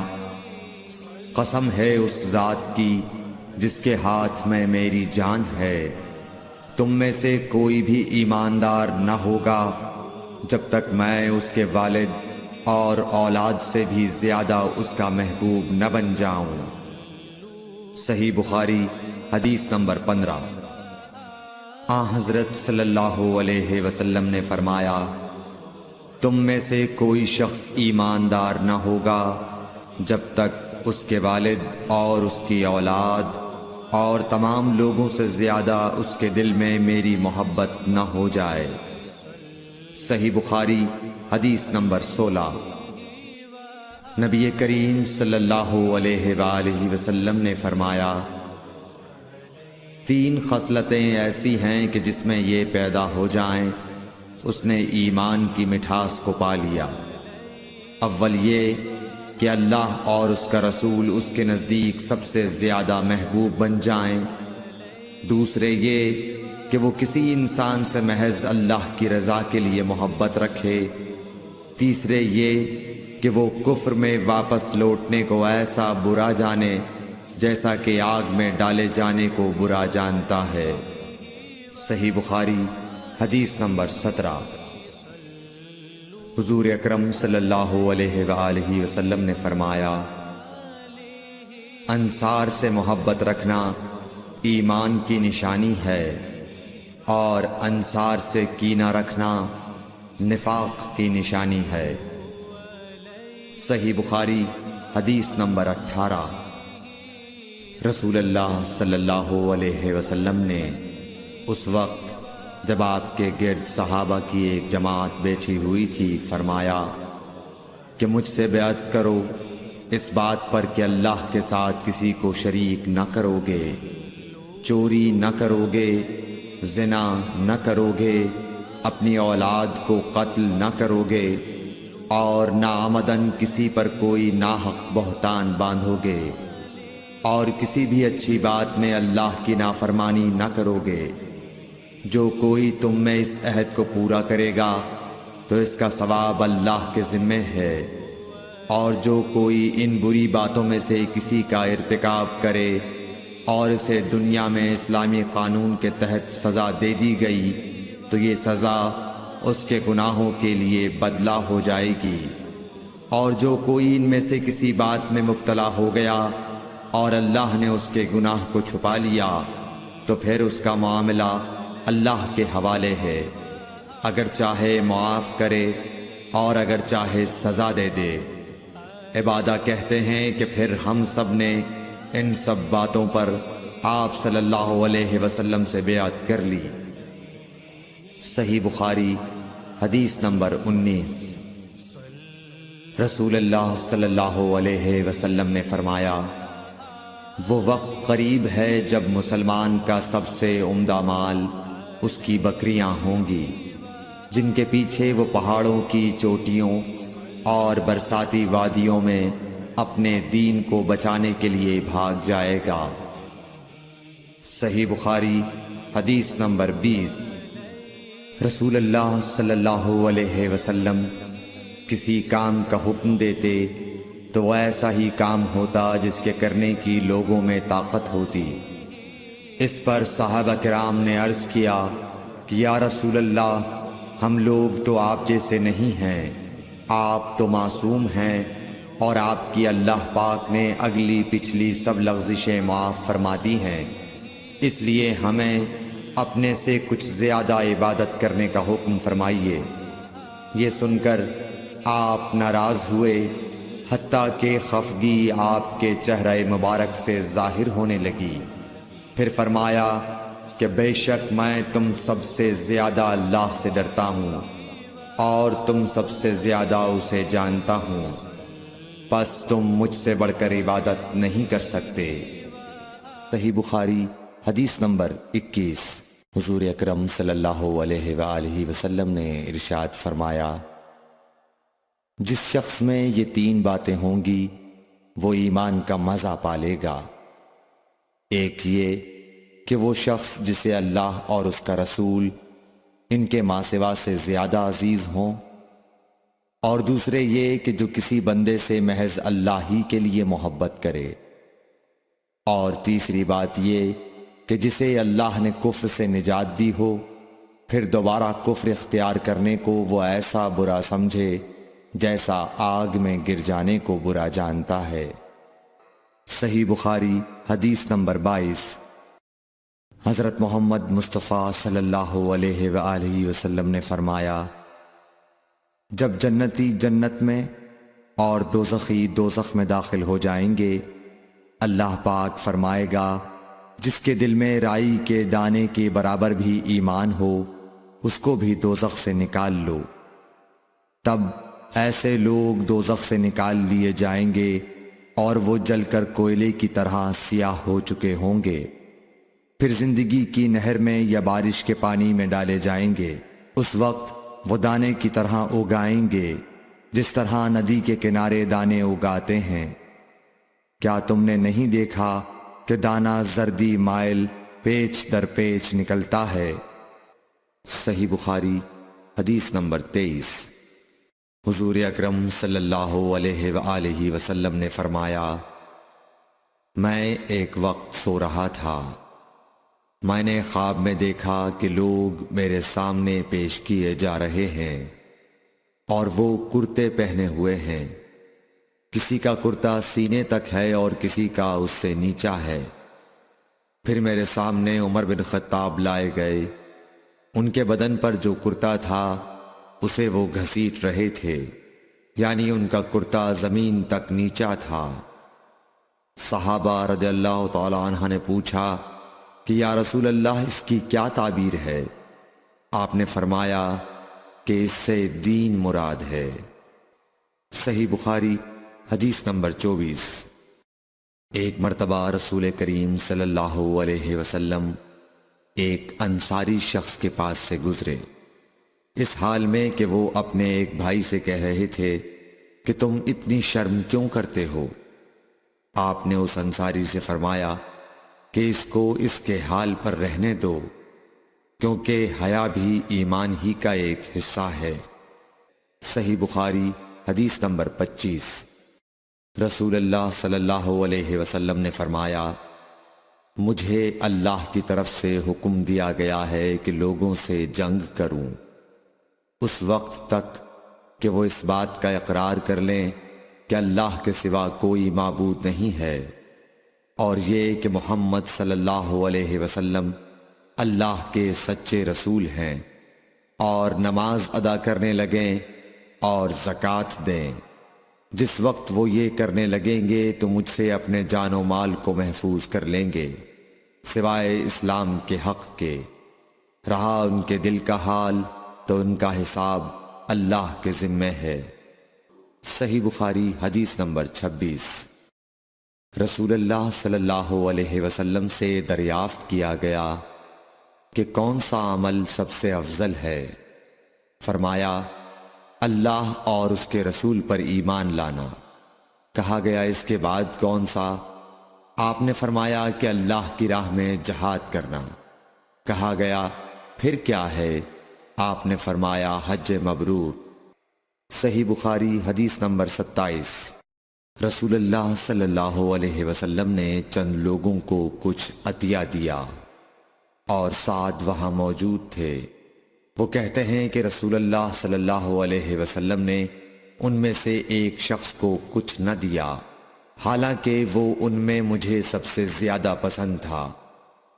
قسم ہے اس ذات کی جس کے ہاتھ میں میری جان ہے، تم میں سے کوئی بھی ایماندار نہ ہوگا جب تک میں اس کے والد اور اولاد سے بھی زیادہ اس کا محبوب نہ بن جاؤں۔ صحیح بخاری حدیث نمبر 15۔ حضرت صلی اللہ علیہ وسلم نے فرمایا، تم میں سے کوئی شخص ایماندار نہ ہوگا جب تک اس کے والد اور اس کی اولاد اور تمام لوگوں سے زیادہ اس کے دل میں میری محبت نہ ہو جائے۔ صحیح بخاری حدیث نمبر 16۔ نبی کریم صلی اللہ علیہ وآلہ وسلم نے فرمایا، 3 خصلتیں ایسی ہیں کہ جس میں یہ پیدا ہو جائیں اس نے ایمان کی مٹھاس کو پا لیا۔ اول یہ کہ اللہ اور اس کا رسول اس کے نزدیک سب سے زیادہ محبوب بن جائیں۔ دوسرے یہ کہ وہ کسی انسان سے محض اللہ کی رضا کے لیے محبت رکھے۔ تیسرے یہ کہ وہ کفر میں واپس لوٹنے کو ایسا برا جانے جیسا کہ آگ میں ڈالے جانے کو برا جانتا ہے۔ صحیح بخاری حدیث نمبر 17۔ حضور اکرم صلی اللہ علیہ وآلہ وسلم نے فرمایا، انصار سے محبت رکھنا ایمان کی نشانی ہے، اور انصار سے کینہ رکھنا نفاق کی نشانی ہے۔ صحیح بخاری حدیث نمبر 18۔ رسول اللہ صلی اللہ علیہ وسلم نے اس وقت جب آپ کے گرد صحابہ کی ایک جماعت بیٹھی ہوئی تھی فرمایا کہ مجھ سے بیعت کرو اس بات پر کہ اللہ کے ساتھ کسی کو شریک نہ کرو گے، چوری نہ کرو گے، زنا نہ کرو گے، اپنی اولاد کو قتل نہ کرو گے، اور ناعمدن کسی پر کوئی ناحق بہتان باندھو گے، اور کسی بھی اچھی بات میں اللہ کی نافرمانی نہ کرو گے۔ جو کوئی تم میں اس عہد کو پورا کرے گا تو اس کا ثواب اللہ کے ذمے ہے، اور جو کوئی ان بری باتوں میں سے کسی کا ارتکاب کرے اور اسے دنیا میں اسلامی قانون کے تحت سزا دے دی گئی تو یہ سزا اس کے گناہوں کے لیے بدلہ ہو جائے گی، اور جو کوئی ان میں سے کسی بات میں مبتلا ہو گیا اور اللہ نے اس کے گناہ کو چھپا لیا تو پھر اس کا معاملہ اللہ کے حوالے ہے، اگر چاہے معاف کرے اور اگر چاہے سزا دے دے۔ عبادہ کہتے ہیں کہ پھر ہم سب نے ان سب باتوں پر آپ صلی اللہ علیہ وسلم سے بیعت کر لی۔ صحیح بخاری حدیث نمبر 19۔ رسول اللہ صلی اللہ علیہ وسلم نے فرمایا، وہ وقت قریب ہے جب مسلمان کا سب سے عمدہ مال اس کی بکریاں ہوں گی، جن کے پیچھے وہ پہاڑوں کی چوٹیوں اور برساتی وادیوں میں اپنے دین کو بچانے کے لیے بھاگ جائے گا۔ صحیح بخاری حدیث نمبر 20۔ رسول اللہ صلی اللہ علیہ وسلم کسی کام کا حکم دیتے تو وہ ایسا ہی کام ہوتا جس کے کرنے کی لوگوں میں طاقت ہوتی۔ اس پر صحابہ کرام نے عرض کیا کہ یا رسول اللہ، ہم لوگ تو آپ جیسے نہیں ہیں، آپ تو معصوم ہیں اور آپ کی اللہ پاک نے اگلی پچھلی سب لغزشیں معاف فرما دی ہیں، اس لیے ہمیں اپنے سے کچھ زیادہ عبادت کرنے کا حکم فرمائیے۔ یہ سن کر آپ ناراض ہوئے، حتیٰ کہ خفگی آپ کے چہرہ مبارک سے ظاہر ہونے لگی۔ پھر فرمایا کہ بے شک میں تم سب سے زیادہ اللہ سے ڈرتا ہوں اور تم سب سے زیادہ اسے جانتا ہوں، پس تم مجھ سے بڑھ کر عبادت نہیں کر سکتے۔ صحیح بخاری حدیث نمبر 21۔ حضور اکرم صلی اللہ علیہ وآلہ وسلم نے ارشاد فرمایا، جس شخص میں یہ 3 باتیں ہوں گی وہ ایمان کا مزہ پالے گا۔ ایک یہ کہ وہ شخص جسے اللہ اور اس کا رسول ان کے ماں سوا سے زیادہ عزیز ہوں، اور دوسرے یہ کہ جو کسی بندے سے محض اللہ ہی کے لیے محبت کرے، اور تیسری بات یہ کہ جسے اللہ نے کفر سے نجات دی ہو، پھر دوبارہ کفر اختیار کرنے کو وہ ایسا برا سمجھے جیسا آگ میں گر جانے کو برا جانتا ہے۔ صحیح بخاری حدیث نمبر 22۔ حضرت محمد مصطفیٰ صلی اللہ علیہ وآلہ وسلم نے فرمایا، جب جنتی جنت میں اور دوزخی دوزخ میں داخل ہو جائیں گے، اللہ پاک فرمائے گا، جس کے دل میں رائی کے دانے کے برابر بھی ایمان ہو، اس کو بھی دوزخ سے نکال لو۔ تب ایسے لوگ دوزخ سے نکال لیے جائیں گے اور وہ جل کر کوئلے کی طرح سیاہ ہو چکے ہوں گے، پھر زندگی کی نہر میں یا بارش کے پانی میں ڈالے جائیں گے۔ اس وقت وہ دانے کی طرح اگائیں گے جس طرح ندی کے کنارے دانے اگاتے ہیں۔ کیا تم نے نہیں دیکھا کہ دانہ زردی مائل پیچ در پیچ نکلتا ہے؟ صحیح بخاری حدیث نمبر 23۔ حضور اکرم صلی اللہ علیہ وآلہ وسلم نے فرمایا، میں ایک وقت سو رہا تھا، میں نے خواب میں دیکھا کہ لوگ میرے سامنے پیش کیے جا رہے ہیں اور وہ کرتے پہنے ہوئے ہیں، کسی کا کرتا سینے تک ہے اور کسی کا اس سے نیچا ہے۔ پھر میرے سامنے عمر بن خطاب لائے گئے، ان کے بدن پر جو کرتا تھا اسے وہ گھسیٹ رہے تھے، یعنی ان کا کرتا زمین تک نیچا تھا۔ صحابہ رضی اللہ تعالی عنہ نے پوچھا کہ یا رسول اللہ، اس کی کیا تعبیر ہے؟ آپ نے فرمایا کہ اس سے دین مراد ہے۔ صحیح بخاری حدیث نمبر 24۔ ایک مرتبہ رسول کریم صلی اللہ علیہ وسلم ایک انصاری شخص کے پاس سے گزرے، اس حال میں کہ وہ اپنے ایک بھائی سے کہہ رہے تھے کہ تم اتنی شرم کیوں کرتے ہو؟ آپ نے اس انصاری سے فرمایا کہ اس کو اس کے حال پر رہنے دو، کیونکہ حیا بھی ایمان ہی کا ایک حصہ ہے۔ صحیح بخاری حدیث نمبر 25۔ رسول اللہ صلی اللہ علیہ وسلم نے فرمایا، مجھے اللہ کی طرف سے حکم دیا گیا ہے کہ لوگوں سے جنگ کروں اس وقت تک کہ وہ اس بات کا اقرار کر لیں کہ اللہ کے سوا کوئی معبود نہیں ہے، اور یہ کہ محمد صلی اللہ علیہ وسلم اللہ کے سچے رسول ہیں، اور نماز ادا کرنے لگیں اور زکوٰۃ دیں۔ جس وقت وہ یہ کرنے لگیں گے تو مجھ سے اپنے جان و مال کو محفوظ کر لیں گے، سوائے اسلام کے حق کے۔ رہا ان کے دل کا حال تو ان کا حساب اللہ کے ذمے ہے۔ صحیح بخاری حدیث نمبر 26۔ رسول اللہ صلی اللہ علیہ وسلم سے دریافت کیا گیا کہ کون سا عمل سب سے افضل ہے؟ فرمایا اللہ اور اس کے رسول پر ایمان لانا۔ کہا گیا اس کے بعد کون سا؟ آپ نے فرمایا کہ اللہ کی راہ میں جہاد کرنا۔ کہا گیا پھر کیا ہے؟ آپ نے فرمایا حج مبرور۔ صحیح بخاری حدیث نمبر 27۔ رسول اللہ صلی اللہ علیہ وسلم نے چند لوگوں کو کچھ عطیہ دیا اور سعد وہاں موجود تھے۔ وہ کہتے ہیں کہ رسول اللہ صلی اللہ علیہ وسلم نے ان میں سے ایک شخص کو کچھ نہ دیا، حالانکہ وہ ان میں مجھے سب سے زیادہ پسند تھا۔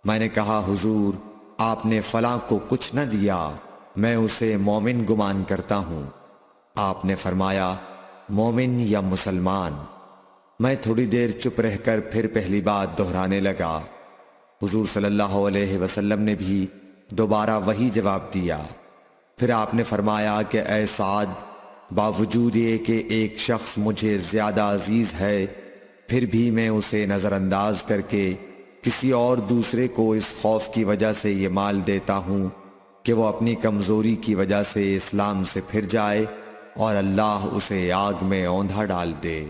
میں نے کہا حضور آپ نے فلاں کو کچھ نہ دیا، میں اسے مومن گمان کرتا ہوں۔ آپ نے فرمایا مومن یا مسلمان؟ میں تھوڑی دیر چپ رہ کر پھر پہلی بات دہرانے لگا۔ حضور صلی اللہ علیہ وسلم نے بھی دوبارہ وہی جواب دیا۔ پھر آپ نے فرمایا کہ اے سعد، باوجود یہ کہ ایک شخص مجھے زیادہ عزیز ہے، پھر بھی میں اسے نظر انداز کر کے کسی اور دوسرے کو اس خوف کی وجہ سے یہ مال دیتا ہوں کہ وہ اپنی کمزوری کی وجہ سے اسلام سے پھر جائے اور اللہ اسے آگ میں اوندھا ڈال دے۔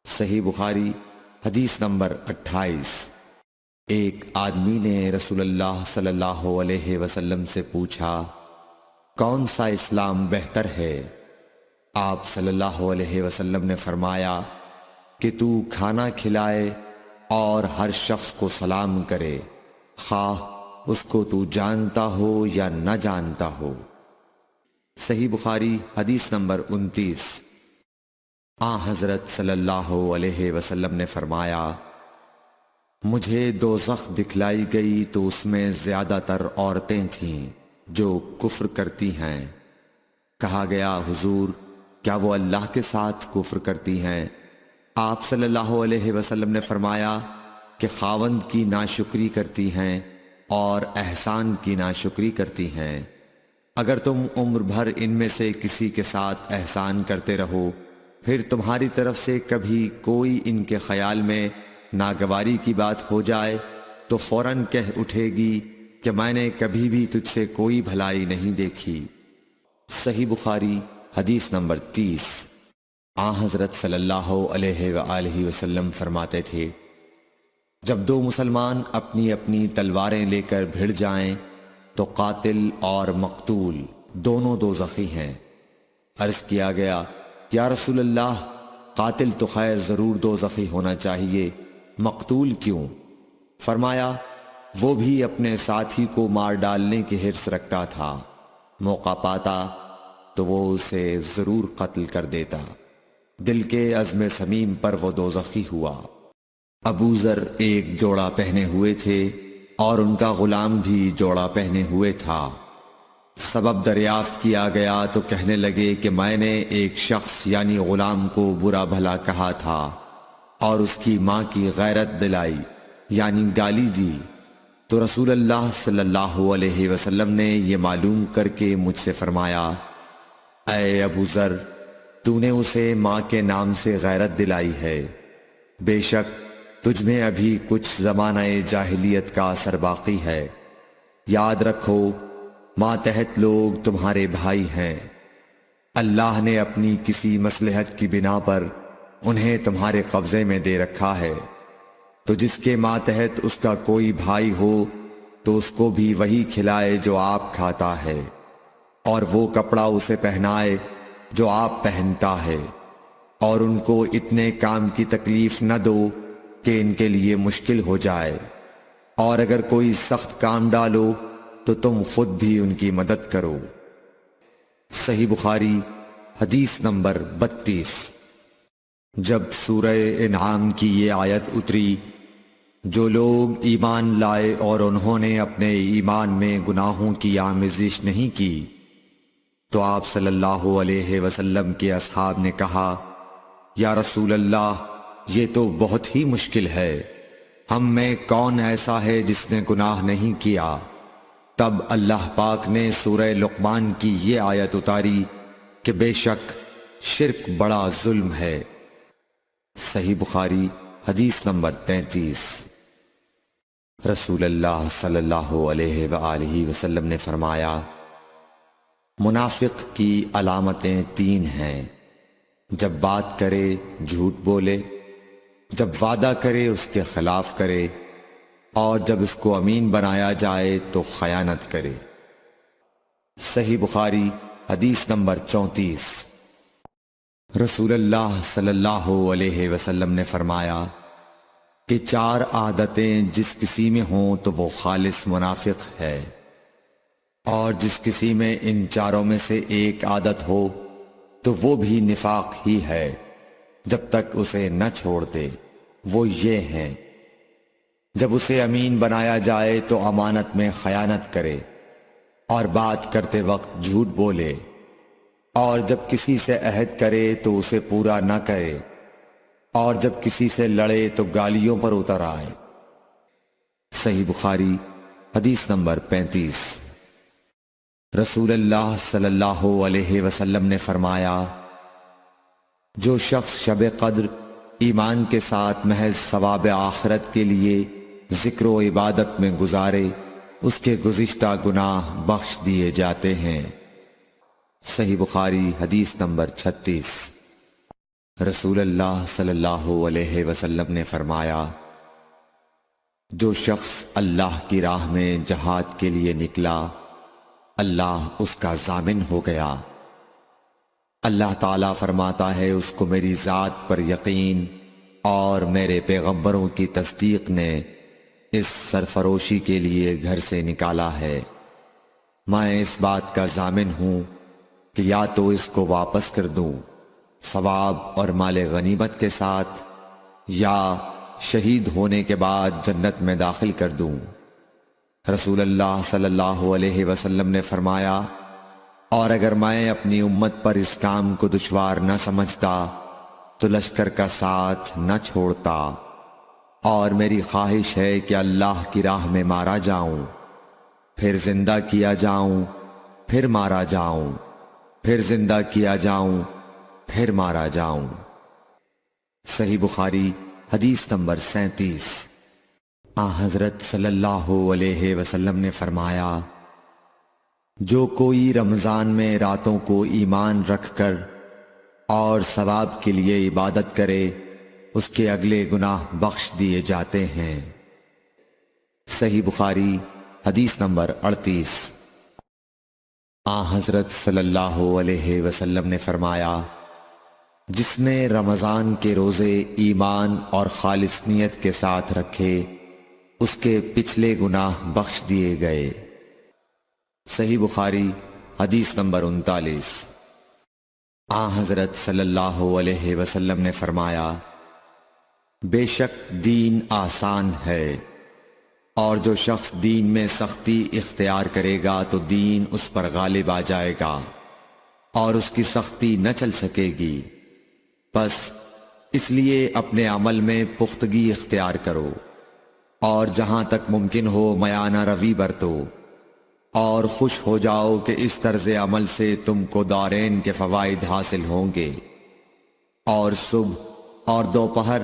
صحیح بخاری حدیث نمبر 28۔ ایک آدمی نے رسول اللہ صلی اللہ علیہ وسلم سے پوچھا کون سا اسلام بہتر ہے؟ آپ صلی اللہ علیہ وسلم نے فرمایا کہ تو کھانا کھلائے اور ہر شخص کو سلام کرے، خواہ اس کو تو جانتا ہو یا نہ جانتا ہو۔ صحیح بخاری حدیث نمبر 29۔ حضرت صلی اللہ علیہ وسلم نے فرمایا مجھے دوزخ دکھلائی گئی تو اس میں زیادہ تر عورتیں تھیں جو کفر کرتی ہیں۔ کہا گیا حضور کیا وہ اللہ کے ساتھ کفر کرتی ہیں؟ آپ صلی اللہ علیہ وسلم نے فرمایا کہ خاوند کی ناشکری کرتی ہیں اور احسان کی ناشکری کرتی ہیں۔ اگر تم عمر بھر ان میں سے کسی کے ساتھ احسان کرتے رہو، پھر تمہاری طرف سے کبھی کوئی ان کے خیال میں ناگواری کی بات ہو جائے تو فوراً کہہ اٹھے گی کہ میں نے کبھی بھی تجھ سے کوئی بھلائی نہیں دیکھی۔ صحیح بخاری حدیث نمبر 30۔ حضرت صلی اللہ علیہ وآلہ وسلم فرماتے تھے جب دو مسلمان اپنی اپنی تلواریں لے کر بھڑ جائیں تو قاتل اور مقتول دونوں دوزخی ہیں۔ عرض کیا گیا یا رسول اللہ قاتل تو خیر ضرور دوزخی ہونا چاہیے، مقتول کیوں؟ فرمایا وہ بھی اپنے ساتھی کو مار ڈالنے کی حرص رکھتا تھا، موقع پاتا تو وہ اسے ضرور قتل کر دیتا، دل کے عزم صمیم پر وہ دوزخی ہوا۔ ابو ذر ایک جوڑا پہنے ہوئے تھے اور ان کا غلام بھی جوڑا پہنے ہوئے تھا۔ سبب دریافت کیا گیا تو کہنے لگے کہ میں نے ایک شخص یعنی غلام کو برا بھلا کہا تھا اور اس کی ماں کی غیرت دلائی یعنی گالی دی، تو رسول اللہ صلی اللہ علیہ وسلم نے یہ معلوم کر کے مجھ سے فرمایا اے ابو ذر، تو نے اسے ماں کے نام سے غیرت دلائی ہے، بے شک تجھ میں ابھی کچھ زمانہ جاہلیت کا اثر باقی ہے، یاد رکھو ماتحت لوگ تمہارے بھائی ہیں، اللہ نے اپنی کسی مصلحت کی بنا پر انہیں تمہارے قبضے میں دے رکھا ہے، تو جس کے ماتحت اس کا کوئی بھائی ہو تو اس کو بھی وہی کھلائے جو آپ کھاتا ہے، اور وہ کپڑا اسے پہنائے جو آپ پہنتا ہے، اور ان کو اتنے کام کی تکلیف نہ دو کہ ان کے لیے مشکل ہو جائے، اور اگر کوئی سخت کام ڈالو تو تم خود بھی ان کی مدد کرو۔ صحیح بخاری حدیث نمبر 32۔ جب سورہ انعام کی یہ آیت اتری جو لوگ ایمان لائے اور انہوں نے اپنے ایمان میں گناہوں کی آمیزش نہیں کی، تو آپ صلی اللہ علیہ وسلم کے اصحاب نے کہا یا رسول اللہ یہ تو بہت ہی مشکل ہے، ہم میں کون ایسا ہے جس نے گناہ نہیں کیا؟ تب اللہ پاک نے سورہ لقمان کی یہ آیت اتاری کہ بے شک شرک بڑا ظلم ہے۔ صحیح بخاری حدیث نمبر 33۔ رسول اللہ صلی اللہ علیہ وآلہ وسلم نے فرمایا، منافق کی علامتیں 3 ہیں: جب بات کرے جھوٹ بولے، جب وعدہ کرے اس کے خلاف کرے، اور جب اس کو امین بنایا جائے تو خیانت کرے۔ صحیح بخاری حدیث نمبر 34۔ رسول اللہ صلی اللہ علیہ وسلم نے فرمایا کہ 4 عادتیں جس کسی میں ہوں تو وہ خالص منافق ہے، اور جس کسی میں ان 4 میں سے ایک عادت ہو تو وہ بھی نفاق ہی ہے جب تک اسے نہ چھوڑ دے۔ وہ یہ ہیں: جب اسے امین بنایا جائے تو امانت میں خیانت کرے، اور بات کرتے وقت جھوٹ بولے، اور جب کسی سے عہد کرے تو اسے پورا نہ کرے، اور جب کسی سے لڑے تو گالیوں پر اتر آئے۔ صحیح بخاری حدیث نمبر 35۔ رسول اللہ صلی اللہ علیہ وسلم نے فرمایا، جو شخص شب قدر ایمان کے ساتھ محض ثواب آخرت کے لیے ذکر و عبادت میں گزارے، اس کے گزشتہ گناہ بخش دیے جاتے ہیں۔ صحیح بخاری حدیث نمبر 36۔ رسول اللہ صلی اللہ علیہ وسلم نے فرمایا، جو شخص اللہ کی راہ میں جہاد کے لیے نکلا، اللہ اس کا ضامن ہو گیا۔ اللہ تعالیٰ فرماتا ہے، اس کو میری ذات پر یقین اور میرے پیغمبروں کی تصدیق نے اس سرفروشی کے لیے گھر سے نکالا ہے۔ میں اس بات کا ضامن ہوں کہ یا تو اس کو واپس کر دوں ثواب اور مال غنیمت کے ساتھ، یا شہید ہونے کے بعد جنت میں داخل کر دوں۔ رسول اللہ صلی اللہ علیہ وسلم نے فرمایا، اور اگر میں اپنی امت پر اس کام کو دشوار نہ سمجھتا تو لشکر کا ساتھ نہ چھوڑتا، اور میری خواہش ہے کہ اللہ کی راہ میں مارا جاؤں، پھر زندہ کیا جاؤں، پھر مارا جاؤں، پھر زندہ کیا جاؤں، پھر مارا جاؤں۔ صحیح بخاری حدیث نمبر 37۔ حضرت صلی اللہ علیہ وسلم نے فرمایا، جو کوئی رمضان میں راتوں کو ایمان رکھ کر اور ثواب کے لیے عبادت کرے، اس کے اگلے گناہ بخش دیے جاتے ہیں۔ صحیح بخاری حدیث نمبر 38۔ حضرت صلی اللہ علیہ وسلم نے فرمایا، جس نے رمضان کے روزے ایمان اور خالص نیت کے ساتھ رکھے، اس کے پچھلے گناہ بخش دیے گئے۔ صحیح بخاری حدیث نمبر 39۔ حضرت صلی اللہ علیہ وسلم نے فرمایا، بے شک دین آسان ہے، اور جو شخص دین میں سختی اختیار کرے گا تو دین اس پر غالب آ جائے گا اور اس کی سختی نہ چل سکے گی۔ بس اس لیے اپنے عمل میں پختگی اختیار کرو، اور جہاں تک ممکن ہو میانہ روی برتو، اور خوش ہو جاؤ کہ اس طرز عمل سے تم کو دارین کے فوائد حاصل ہوں گے، اور صبح اور دوپہر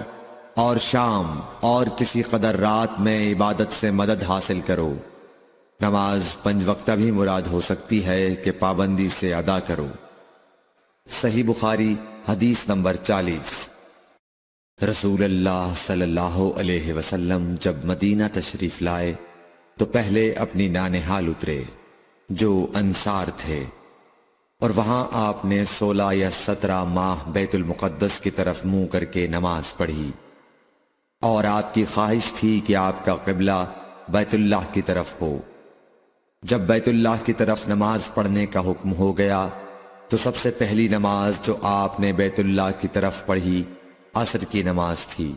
اور شام اور کسی قدر رات میں عبادت سے مدد حاصل کرو۔ نماز 5 وقتہ بھی مراد ہو سکتی ہے کہ پابندی سے ادا کرو۔ صحیح بخاری حدیث نمبر 40۔ رسول اللہ صلی اللہ علیہ وسلم جب مدینہ تشریف لائے تو پہلے اپنی نانہال اترے جو انصار تھے، اور وہاں آپ نے 16 یا 17 ماہ بیت المقدس کی طرف منہ کر کے نماز پڑھی، اور آپ کی خواہش تھی کہ آپ کا قبلہ بیت اللہ کی طرف ہو۔ جب بیت اللہ کی طرف نماز پڑھنے کا حکم ہو گیا تو سب سے پہلی نماز جو آپ نے بیت اللہ کی طرف پڑھی عصر کی نماز تھی۔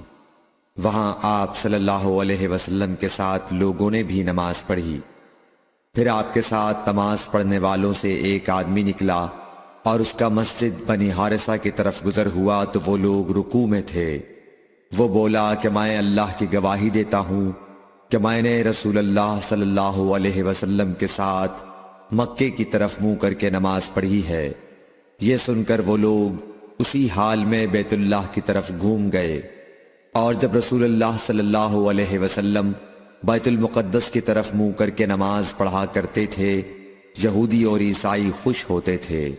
وہاں آپ صلی اللہ علیہ وسلم کے ساتھ لوگوں نے بھی نماز پڑھی۔ پھر آپ کے ساتھ نماز پڑھنے والوں سے ایک آدمی نکلا اور اس کا مسجد بنی حارثہ کی طرف گزر ہوا تو وہ لوگ رکوع میں تھے۔ وہ بولا کہ میں اللہ کی گواہی دیتا ہوں کہ میں نے رسول اللہ صلی اللہ علیہ وسلم کے ساتھ مکے کی طرف منہ کر کے نماز پڑھی ہے۔ یہ سن کر وہ لوگ اسی حال میں بیت اللہ کی طرف گھوم گئے، اور جب رسول اللہ صلی اللہ علیہ وسلم بیت المقدس کی طرف منہ کر کے نماز پڑھا کرتے تھے، یہودی اور عیسائی خوش ہوتے تھے،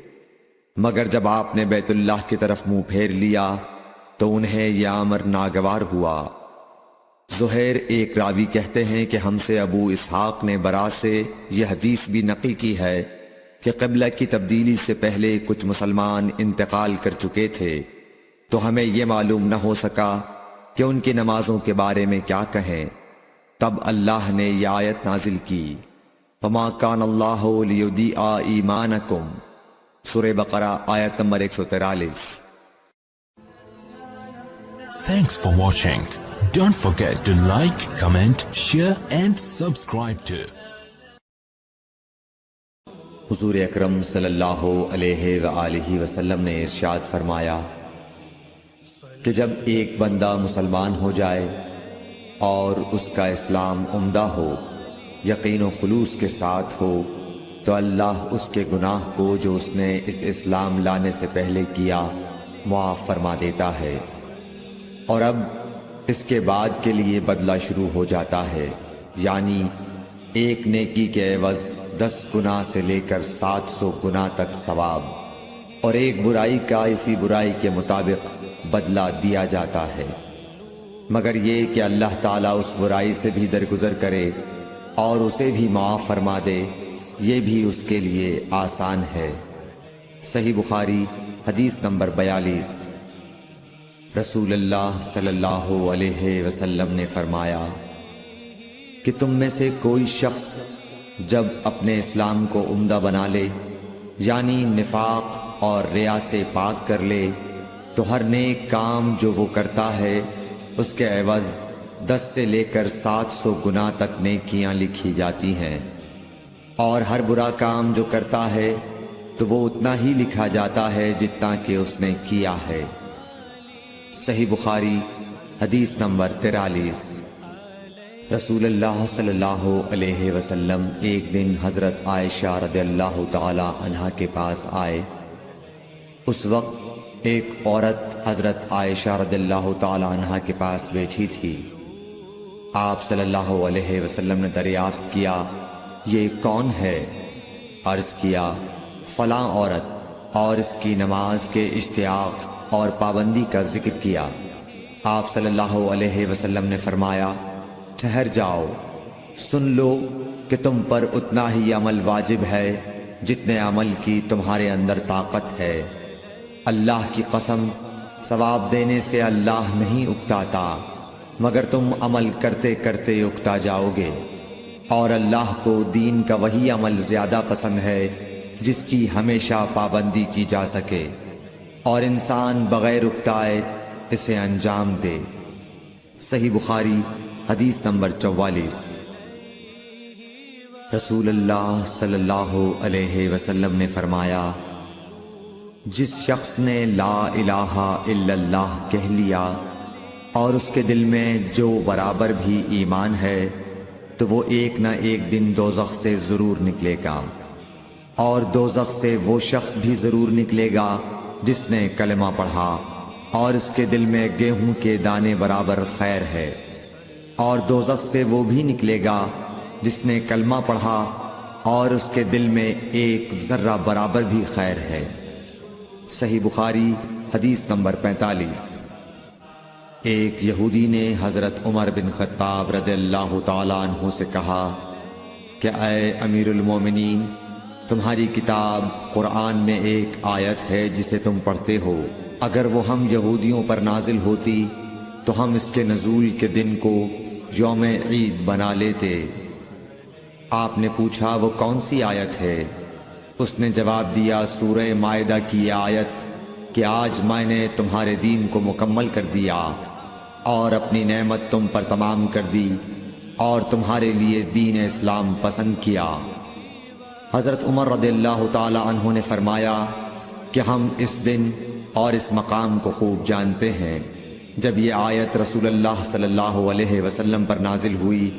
مگر جب آپ نے بیت اللہ کی طرف منہ پھیر لیا تو انہیں یہ امر ناگوار ہوا۔ زہیر ایک راوی کہتے ہیں کہ ہم سے ابو اسحاق نے برا سے یہ حدیث بھی نقل کی ہے کہ قبلہ کی تبدیلی سے پہلے کچھ مسلمان انتقال کر چکے تھے، تو ہمیں یہ معلوم نہ ہو سکا کہ ان کی نمازوں کے بارے میں کیا کہیں۔ تب اللہ نے یہ آیت نازل کی، وَمَا كَانَ اللَّهُ لِيُضِيعَ إِيمَانَكُمْ، سورہ بقرہ آیت number 143۔ Thanks for watching. Don't forget to like, comment, share and subscribe to حضور اکرم صلی اللہ علیہ وآلہ وسلم نے ارشاد فرمایا کہ جب ایک بندہ مسلمان ہو جائے اور اس کا اسلام عمدہ ہو، یقین و خلوص کے ساتھ ہو، تو اللہ اس کے گناہ کو جو اس نے اس اسلام لانے سے پہلے کیا معاف فرما دیتا ہے، اور اب اس کے بعد کے لیے بدلہ شروع ہو جاتا ہے، یعنی ایک نیکی کے عوض 10 گناہ سے لے کر 700 گناہ تک ثواب، اور ایک برائی کا اسی برائی کے مطابق بدلہ دیا جاتا ہے، مگر یہ کہ اللہ تعالیٰ اس برائی سے بھی درگزر کرے اور اسے بھی معاف فرما دے، یہ بھی اس کے لیے آسان ہے۔ صحیح بخاری حدیث نمبر 42۔ رسول اللہ صلی اللہ علیہ وسلم نے فرمایا کہ تم میں سے کوئی شخص جب اپنے اسلام کو عمدہ بنا لے، یعنی نفاق اور ریا سے پاک کر لے، تو ہر نیک کام جو وہ کرتا ہے اس کے عوض 10 سے لے کر 700 گناہ تک نیکیاں لکھی جاتی ہیں، اور ہر برا کام جو کرتا ہے تو وہ اتنا ہی لکھا جاتا ہے جتنا کہ اس نے کیا ہے۔ صحیح بخاری حدیث نمبر 43۔ رسول اللہ صلی اللہ علیہ وسلم ایک دن حضرت عائشہ رضی اللہ تعالی عنہا کے پاس آئے۔ اس وقت ایک عورت حضرت عائشہ رضی اللہ تعالی عنہا کے پاس بیٹھی تھی۔ آپ صلی اللہ علیہ وسلم نے دریافت کیا، یہ کون ہے؟ عرض کیا، فلاں عورت، اور اس کی نماز کے اشتیاق اور پابندی کا ذکر کیا۔ آپ صلی اللہ علیہ وسلم نے فرمایا، ٹھہر جاؤ، سن لو کہ تم پر اتنا ہی عمل واجب ہے جتنے عمل کی تمہارے اندر طاقت ہے۔ اللہ کی قسم، ثواب دینے سے اللہ نہیں اکتاتا، مگر تم عمل کرتے کرتے اکتا جاؤ گے، اور اللہ کو دین کا وہی عمل زیادہ پسند ہے جس کی ہمیشہ پابندی کی جا سکے، اور انسان بغیر اکتائے اسے انجام دے۔ صحیح بخاری حدیث نمبر 44۔ رسول اللہ صلی اللہ علیہ وسلم نے فرمایا، جس شخص نے لا الہ الا اللہ کہہ لیا اور اس کے دل میں جو برابر بھی ایمان ہے، تو وہ ایک نہ ایک دن دوزخ سے ضرور نکلے گا، اور دوزخ سے وہ شخص بھی ضرور نکلے گا جس نے کلمہ پڑھا اور اس کے دل میں گیہوں کے دانے برابر خیر ہے، اور دوزخ سے وہ بھی نکلے گا جس نے کلمہ پڑھا اور اس کے دل میں ایک ذرہ برابر بھی خیر ہے۔ صحیح بخاری حدیث نمبر 45۔ ایک یہودی نے حضرت عمر بن خطاب رضی اللہ تعالیٰ عنہ سے کہا کہ اے امیر المومنین، تمہاری کتاب قرآن میں ایک آیت ہے جسے تم پڑھتے ہو، اگر وہ ہم یہودیوں پر نازل ہوتی تو ہم اس کے نزول کے دن کو یوم عید بنا لیتے۔ آپ نے پوچھا، وہ کون سی آیت ہے؟ اس نے جواب دیا، سورہ مائدہ کی یہ آیت کہ آج میں نے تمہارے دین کو مکمل کر دیا اور اپنی نعمت تم پر تمام کر دی اور تمہارے لیے دین اسلام پسند کیا۔ حضرت عمر رضی اللہ تعالی عنہ نے فرمایا کہ ہم اس دن اور اس مقام کو خوب جانتے ہیں۔ جب یہ آیت رسول اللہ صلی اللہ علیہ وسلم پر نازل ہوئی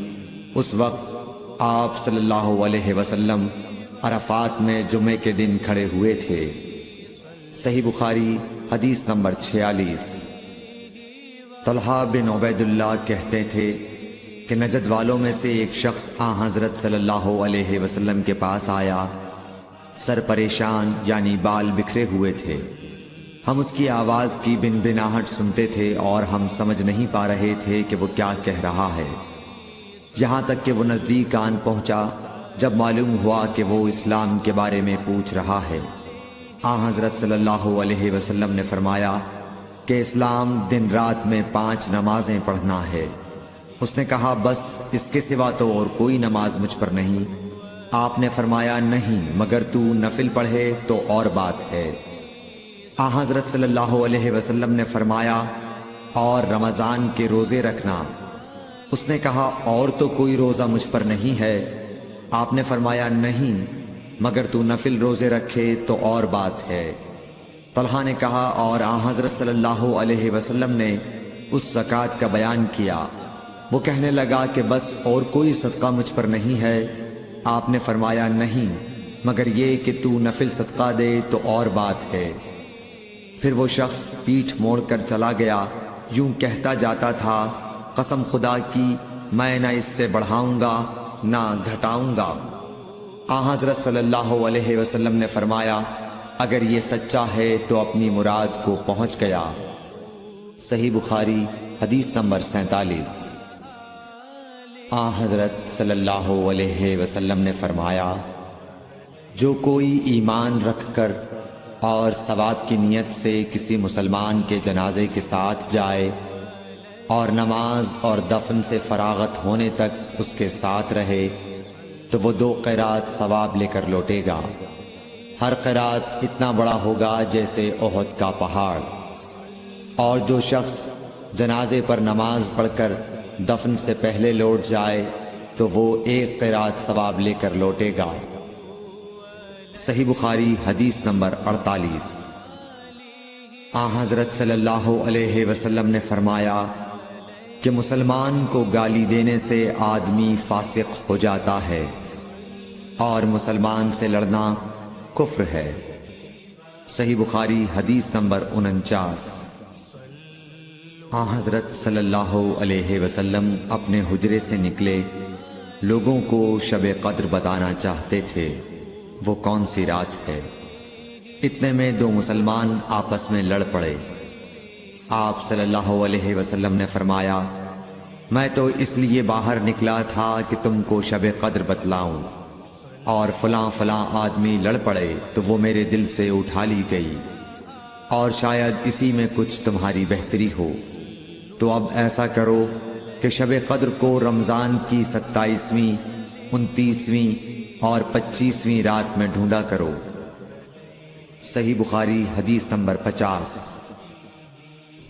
اس وقت آپ صلی اللہ علیہ وسلم عرفات میں جمعے کے دن کھڑے ہوئے تھے۔ صحیح بخاری حدیث نمبر 46۔ طلحہ بن عبید اللہ کہتے تھے کہ نجد والوں میں سے ایک شخص حضرت صلی اللہ علیہ وسلم کے پاس آیا، سر پریشان یعنی بال بکھرے ہوئے تھے۔ ہم اس کی آواز کی بن بناہٹ سنتے تھے اور ہم سمجھ نہیں پا رہے تھے کہ وہ کیا کہہ رہا ہے، یہاں تک کہ وہ نزدیک آن پہنچا جب معلوم ہوا کہ وہ اسلام کے بارے میں پوچھ رہا ہے۔ حضرت صلی اللہ علیہ وسلم نے فرمایا کہ اسلام دن رات میں 5 نمازیں پڑھنا ہے۔ اس نے کہا بس اس کے سوا تو اور کوئی نماز مجھ پر نہیں۔ آپ نے فرمایا نہیں، مگر تو نفل پڑھے تو اور بات ہے۔ حضرت صلی اللہ علیہ وسلم نے فرمایا اور رمضان کے روزے رکھنا۔ اس نے کہا اور تو کوئی روزہ مجھ پر نہیں ہے۔ آپ نے فرمایا نہیں، مگر تو نفل روزے رکھے تو اور بات ہے۔ طلحہ نے کہا اور حضرت صلی اللہ علیہ وسلم نے اس زکوٰۃ کا بیان کیا۔ وہ کہنے لگا کہ بس اور کوئی صدقہ مجھ پر نہیں ہے۔ آپ نے فرمایا نہیں، مگر یہ کہ تو نفل صدقہ دے تو اور بات ہے۔ پھر وہ شخص پیٹھ موڑ کر چلا گیا، یوں کہتا جاتا تھا قسم خدا کی میں نہ اس سے بڑھاؤں گا نہ گھٹاؤں گا۔ حضرت صلی اللہ علیہ وسلم نے فرمایا اگر یہ سچا ہے تو اپنی مراد کو پہنچ گیا۔ صحیح بخاری حدیث نمبر 47۔ حضرت صلی اللہ علیہ وسلم نے فرمایا جو کوئی ایمان رکھ کر اور ثواب کی نیت سے کسی مسلمان کے جنازے کے ساتھ جائے اور نماز اور دفن سے فراغت ہونے تک اس کے ساتھ رہے تو وہ 2 قیرات ثواب لے کر لوٹے گا۔ ہر قیرات اتنا بڑا ہوگا جیسے احد کا پہاڑ۔ اور جو شخص جنازے پر نماز پڑھ کر دفن سے پہلے لوٹ جائے تو وہ 1 قیرات ثواب لے کر لوٹے گا۔ صحیح بخاری حدیث نمبر 48۔ حضرت صلی اللہ علیہ وسلم نے فرمایا کہ مسلمان کو گالی دینے سے آدمی فاسق ہو جاتا ہے اور مسلمان سے لڑنا کفر ہے۔ صحیح بخاری حدیث نمبر 49۔ حضرت صلی اللہ علیہ وسلم اپنے حجرے سے نکلے، لوگوں کو شب قدر بتانا چاہتے تھے وہ کون سی رات ہے۔ اتنے میں 2 مسلمان آپس میں لڑ پڑے۔ آپ صلی اللہ علیہ وسلم نے فرمایا میں تو اس لیے باہر نکلا تھا کہ تم کو شب قدر بتلاؤں، اور فلاں فلاں آدمی لڑ پڑے تو وہ میرے دل سے اٹھا لی گئی، اور شاید اسی میں کچھ تمہاری بہتری ہو۔ تو اب ایسا کرو کہ شب قدر کو رمضان کی 27ویں، 29ویں اور 25ویں رات میں ڈھونڈا کرو۔ صحیح بخاری حدیث نمبر 50۔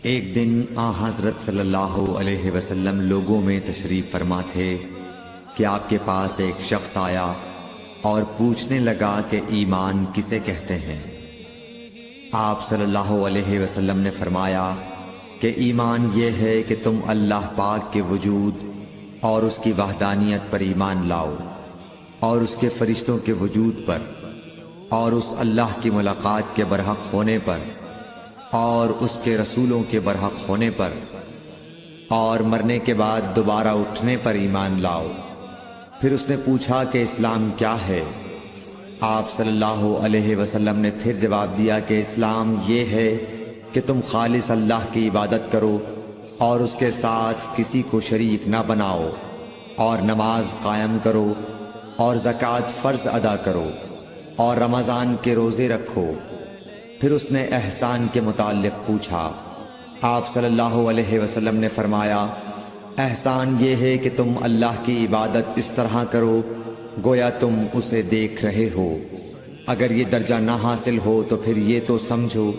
ایک دن حضرت صلی اللہ علیہ وسلم لوگوں میں تشریف فرما تھے کہ آپ کے پاس ایک شخص آیا اور پوچھنے لگا کہ ایمان کسے کہتے ہیں۔ آپ صلی اللہ علیہ وسلم نے فرمایا کہ ایمان یہ ہے کہ تم اللہ پاک کے وجود اور اس کی وحدانیت پر ایمان لاؤ، اور اس کے فرشتوں کے وجود پر، اور اس اللہ کی ملاقات کے برحق ہونے پر، اور اس کے رسولوں کے برحق ہونے پر، اور مرنے کے بعد دوبارہ اٹھنے پر ایمان لاؤ۔ پھر اس نے پوچھا کہ اسلام کیا ہے؟ آپ صلی اللہ علیہ وسلم نے پھر جواب دیا کہ اسلام یہ ہے کہ تم خالص اللہ کی عبادت کرو اور اس کے ساتھ کسی کو شریک نہ بناؤ، اور نماز قائم کرو، اور زکوٰۃ فرض ادا کرو، اور رمضان کے روزے رکھو۔ پھر اس نے احسان کے متعلق پوچھا۔ آپ صلی اللہ علیہ وسلم نے فرمایا احسان یہ ہے کہ تم اللہ کی عبادت اس طرح کرو گویا تم اسے دیکھ رہے ہو۔ اگر یہ درجہ نہ حاصل ہو تو پھر یہ تو سمجھو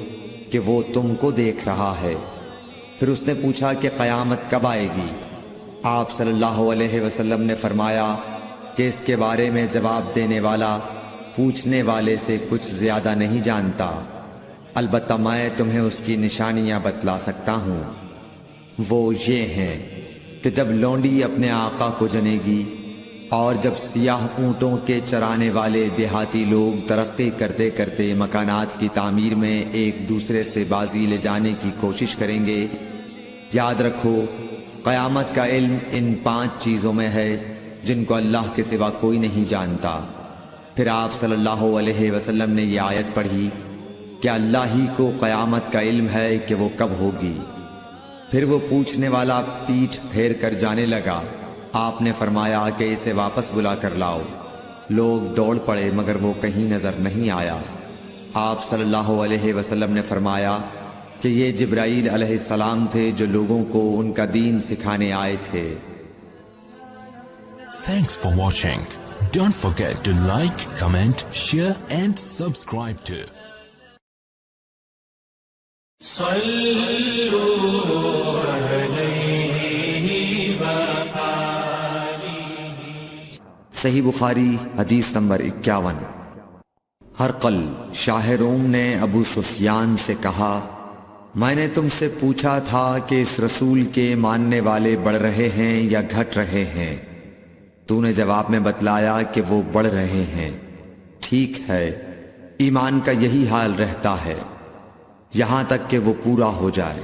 کہ وہ تم کو دیکھ رہا ہے۔ پھر اس نے پوچھا کہ قیامت کب آئے گی؟ آپ صلی اللہ علیہ وسلم نے فرمایا کہ اس کے بارے میں جواب دینے والا پوچھنے والے سے کچھ زیادہ نہیں جانتا، البتہ میں تمہیں اس کی نشانیاں بتلا سکتا ہوں۔ وہ یہ ہیں کہ جب لونڈی اپنے آقا کو جنے گی اور جب سیاہ اونٹوں کے چرانے والے دیہاتی لوگ ترقی کرتے کرتے مکانات کی تعمیر میں ایک دوسرے سے بازی لے جانے کی کوشش کریں گے، یاد رکھو قیامت کا علم ان 5 چیزوں میں ہے جن کو اللہ کے سوا کوئی نہیں جانتا۔ پھر آپ صلی اللہ علیہ وسلم نے یہ آیت پڑھی کہ اللہ ہی کو قیامت کا علم ہے کہ وہ کب ہوگی۔ پھر وہ پوچھنے والا پیٹھ پھیر کر جانے لگا۔ آپ نے فرمایا کہ اسے واپس بلا کر لاؤ۔ لوگ دوڑ پڑے مگر وہ کہیں نظر نہیں آیا۔ آپ صلی اللہ علیہ وسلم نے فرمایا کہ یہ جبرائیل علیہ السلام تھے جو لوگوں کو ان کا دین سکھانے آئے تھے۔ Thanks for watching. Don't forget to like, comment, share and subscribe to صحیح بخاری حدیث نمبر 51۔ ہرقل شاہ روم نے ابو سفیان سے کہا، میں نے تم سے پوچھا تھا کہ اس رسول کے ماننے والے بڑھ رہے ہیں یا گھٹ رہے ہیں؟ تو نے جواب میں بتلایا کہ وہ بڑھ رہے ہیں۔ ٹھیک ہے، ایمان کا یہی حال رہتا ہے یہاں تک کہ وہ پورا ہو جائے۔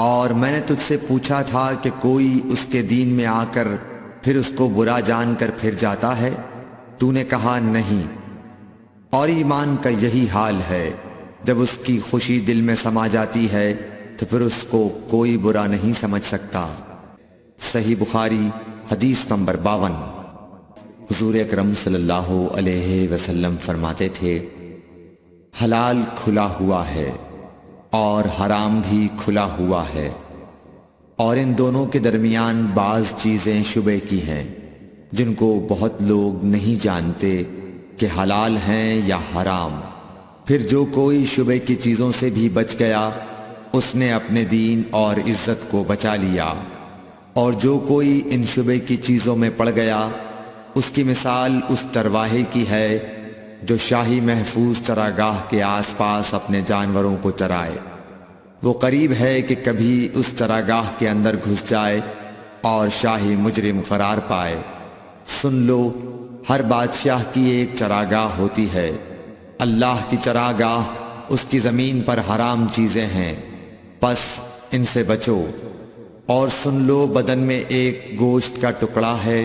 اور میں نے تجھ سے پوچھا تھا کہ کوئی اس کے دین میں آ کر پھر اس کو برا جان کر پھر جاتا ہے؟ تو نے کہا نہیں۔ اور ایمان کا یہی حال ہے، جب اس کی خوشی دل میں سما جاتی ہے تو پھر اس کو کوئی برا نہیں سمجھ سکتا۔ صحیح بخاری حدیث نمبر 52۔ حضور اکرم صلی اللہ علیہ وسلم فرماتے تھے، حلال کھلا ہوا ہے اور حرام بھی کھلا ہوا ہے، اور ان دونوں کے درمیان بعض چیزیں شبے کی ہیں جن کو بہت لوگ نہیں جانتے کہ حلال ہیں یا حرام۔ پھر جو کوئی شبے کی چیزوں سے بھی بچ گیا اس نے اپنے دین اور عزت کو بچا لیا، اور جو کوئی ان شبے کی چیزوں میں پڑ گیا اس کی مثال اس چرواہے کی ہے جو شاہی محفوظ چراگاہ کے آس پاس اپنے جانوروں کو چرائے۔ وہ قریب ہے کہ کبھی اس چراگاہ کے اندر گھس جائے اور شاہی مجرم قرار پائے۔ سن لو، ہر بادشاہ کی ایک چراگاہ ہوتی ہے، اللہ کی چراگاہ اس کی زمین پر حرام چیزیں ہیں، پس ان سے بچو۔ اور سن لو، بدن میں ایک گوشت کا ٹکڑا ہے،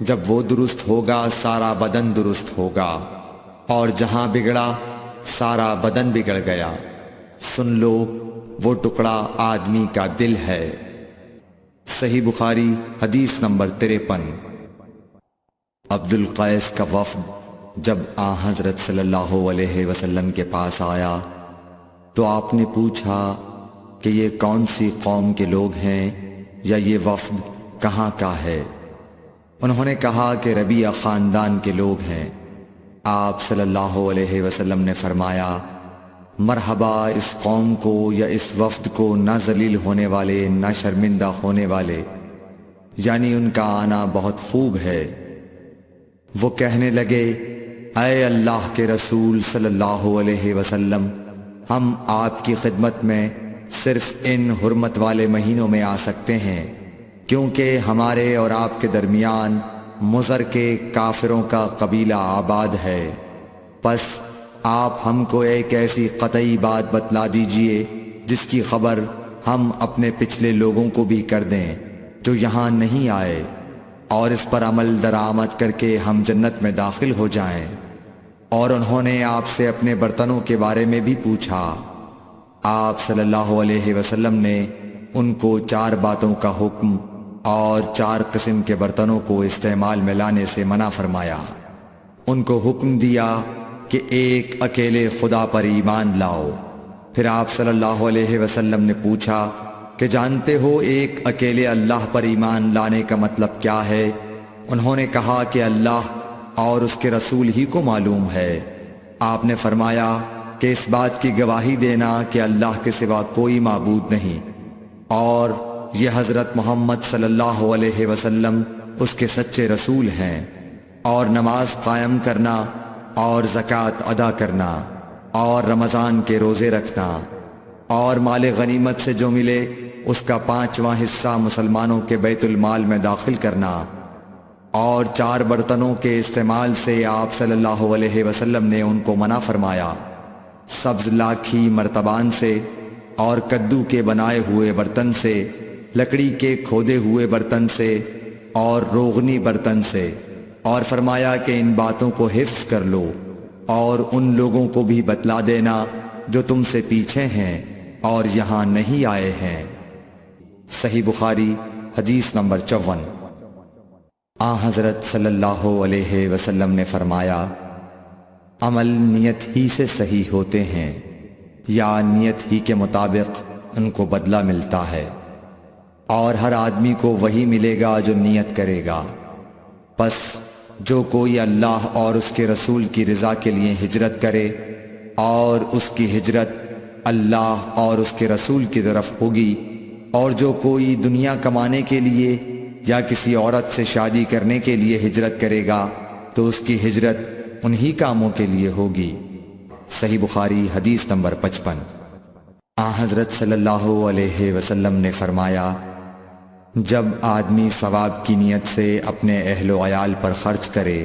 جب وہ درست ہوگا سارا بدن درست ہوگا، اور جہاں بگڑا سارا بدن بگڑ گیا۔ سن لو، وہ ٹکڑا آدمی کا دل ہے۔ صحیح بخاری حدیث نمبر 53۔ عبد القیس کا وفد جب حضرت صلی اللہ علیہ وسلم کے پاس آیا تو آپ نے پوچھا کہ یہ کون سی قوم کے لوگ ہیں یا یہ وفد کہاں کا ہے؟ انہوں نے کہا کہ ربیعہ خاندان کے لوگ ہیں۔ آپ صلی اللہ علیہ وسلم نے فرمایا، مرحبا اس قوم کو یا اس وفد کو، نہ ذلیل ہونے والے نہ شرمندہ ہونے والے، یعنی ان کا آنا بہت خوب ہے۔ وہ کہنے لگے، اے اللہ کے رسول صلی اللہ علیہ وسلم، ہم آپ کی خدمت میں صرف ان حرمت والے مہینوں میں آ سکتے ہیں، کیونکہ ہمارے اور آپ کے درمیان مضر کے کافروں کا قبیلہ آباد ہے۔ پس آپ ہم کو ایک ایسی قطعی بات بتلا دیجئے جس کی خبر ہم اپنے پچھلے لوگوں کو بھی کر دیں جو یہاں نہیں آئے، اور اس پر عمل درآمد کر کے ہم جنت میں داخل ہو جائیں۔ اور انہوں نے آپ سے اپنے برتنوں کے بارے میں بھی پوچھا۔ آپ صلی اللہ علیہ وسلم نے ان کو 4 باتوں کا حکم اور 4 قسم کے برتنوں کو استعمال میں لانے سے منع فرمایا۔ ان کو حکم دیا کہ ایک اکیلے خدا پر ایمان لاؤ۔ پھر آپ صلی اللہ علیہ وسلم نے پوچھا کہ جانتے ہو ایک اکیلے اللہ پر ایمان لانے کا مطلب کیا ہے؟ انہوں نے کہا کہ اللہ اور اس کے رسول ہی کو معلوم ہے۔ آپ نے فرمایا کہ اس بات کی گواہی دینا کہ اللہ کے سوا کوئی معبود نہیں، اور یہ حضرت محمد صلی اللہ علیہ وسلم اس کے سچے رسول ہیں، اور نماز قائم کرنا اور زکوٰۃ ادا کرنا اور رمضان کے روزے رکھنا اور مال غنیمت سے جو ملے اس کا 5واں حصہ مسلمانوں کے بیت المال میں داخل کرنا، اور 4 برتنوں کے استعمال سے آپ صلی اللہ علیہ وسلم نے ان کو منع فرمایا، سبز لاکھی مرتبان سے اور کدو کے بنائے ہوئے برتن سے، لکڑی کے کھودے ہوئے برتن سے اور روغنی برتن سے، اور فرمایا کہ ان باتوں کو حفظ کر لو اور ان لوگوں کو بھی بتلا دینا جو تم سے پیچھے ہیں اور یہاں نہیں آئے ہیں۔ صحیح بخاری حدیث نمبر 54۔ حضرت صلی اللہ علیہ وسلم نے فرمایا، عمل نیت ہی سے صحیح ہوتے ہیں یا نیت ہی کے مطابق ان کو بدلہ ملتا ہے، اور ہر آدمی کو وہی ملے گا جو نیت کرے گا۔ پس جو کوئی اللہ اور اس کے رسول کی رضا کے لیے ہجرت کرے اور اس کی ہجرت اللہ اور اس کے رسول کی طرف ہوگی، اور جو کوئی دنیا کمانے کے لیے یا کسی عورت سے شادی کرنے کے لیے ہجرت کرے گا تو اس کی ہجرت انہی کاموں کے لیے ہوگی۔ صحیح بخاری حدیث نمبر 55۔ حضرت صلی اللہ علیہ وسلم نے فرمایا، جب آدمی ثواب کی نیت سے اپنے اہل و عیال پر خرچ کرے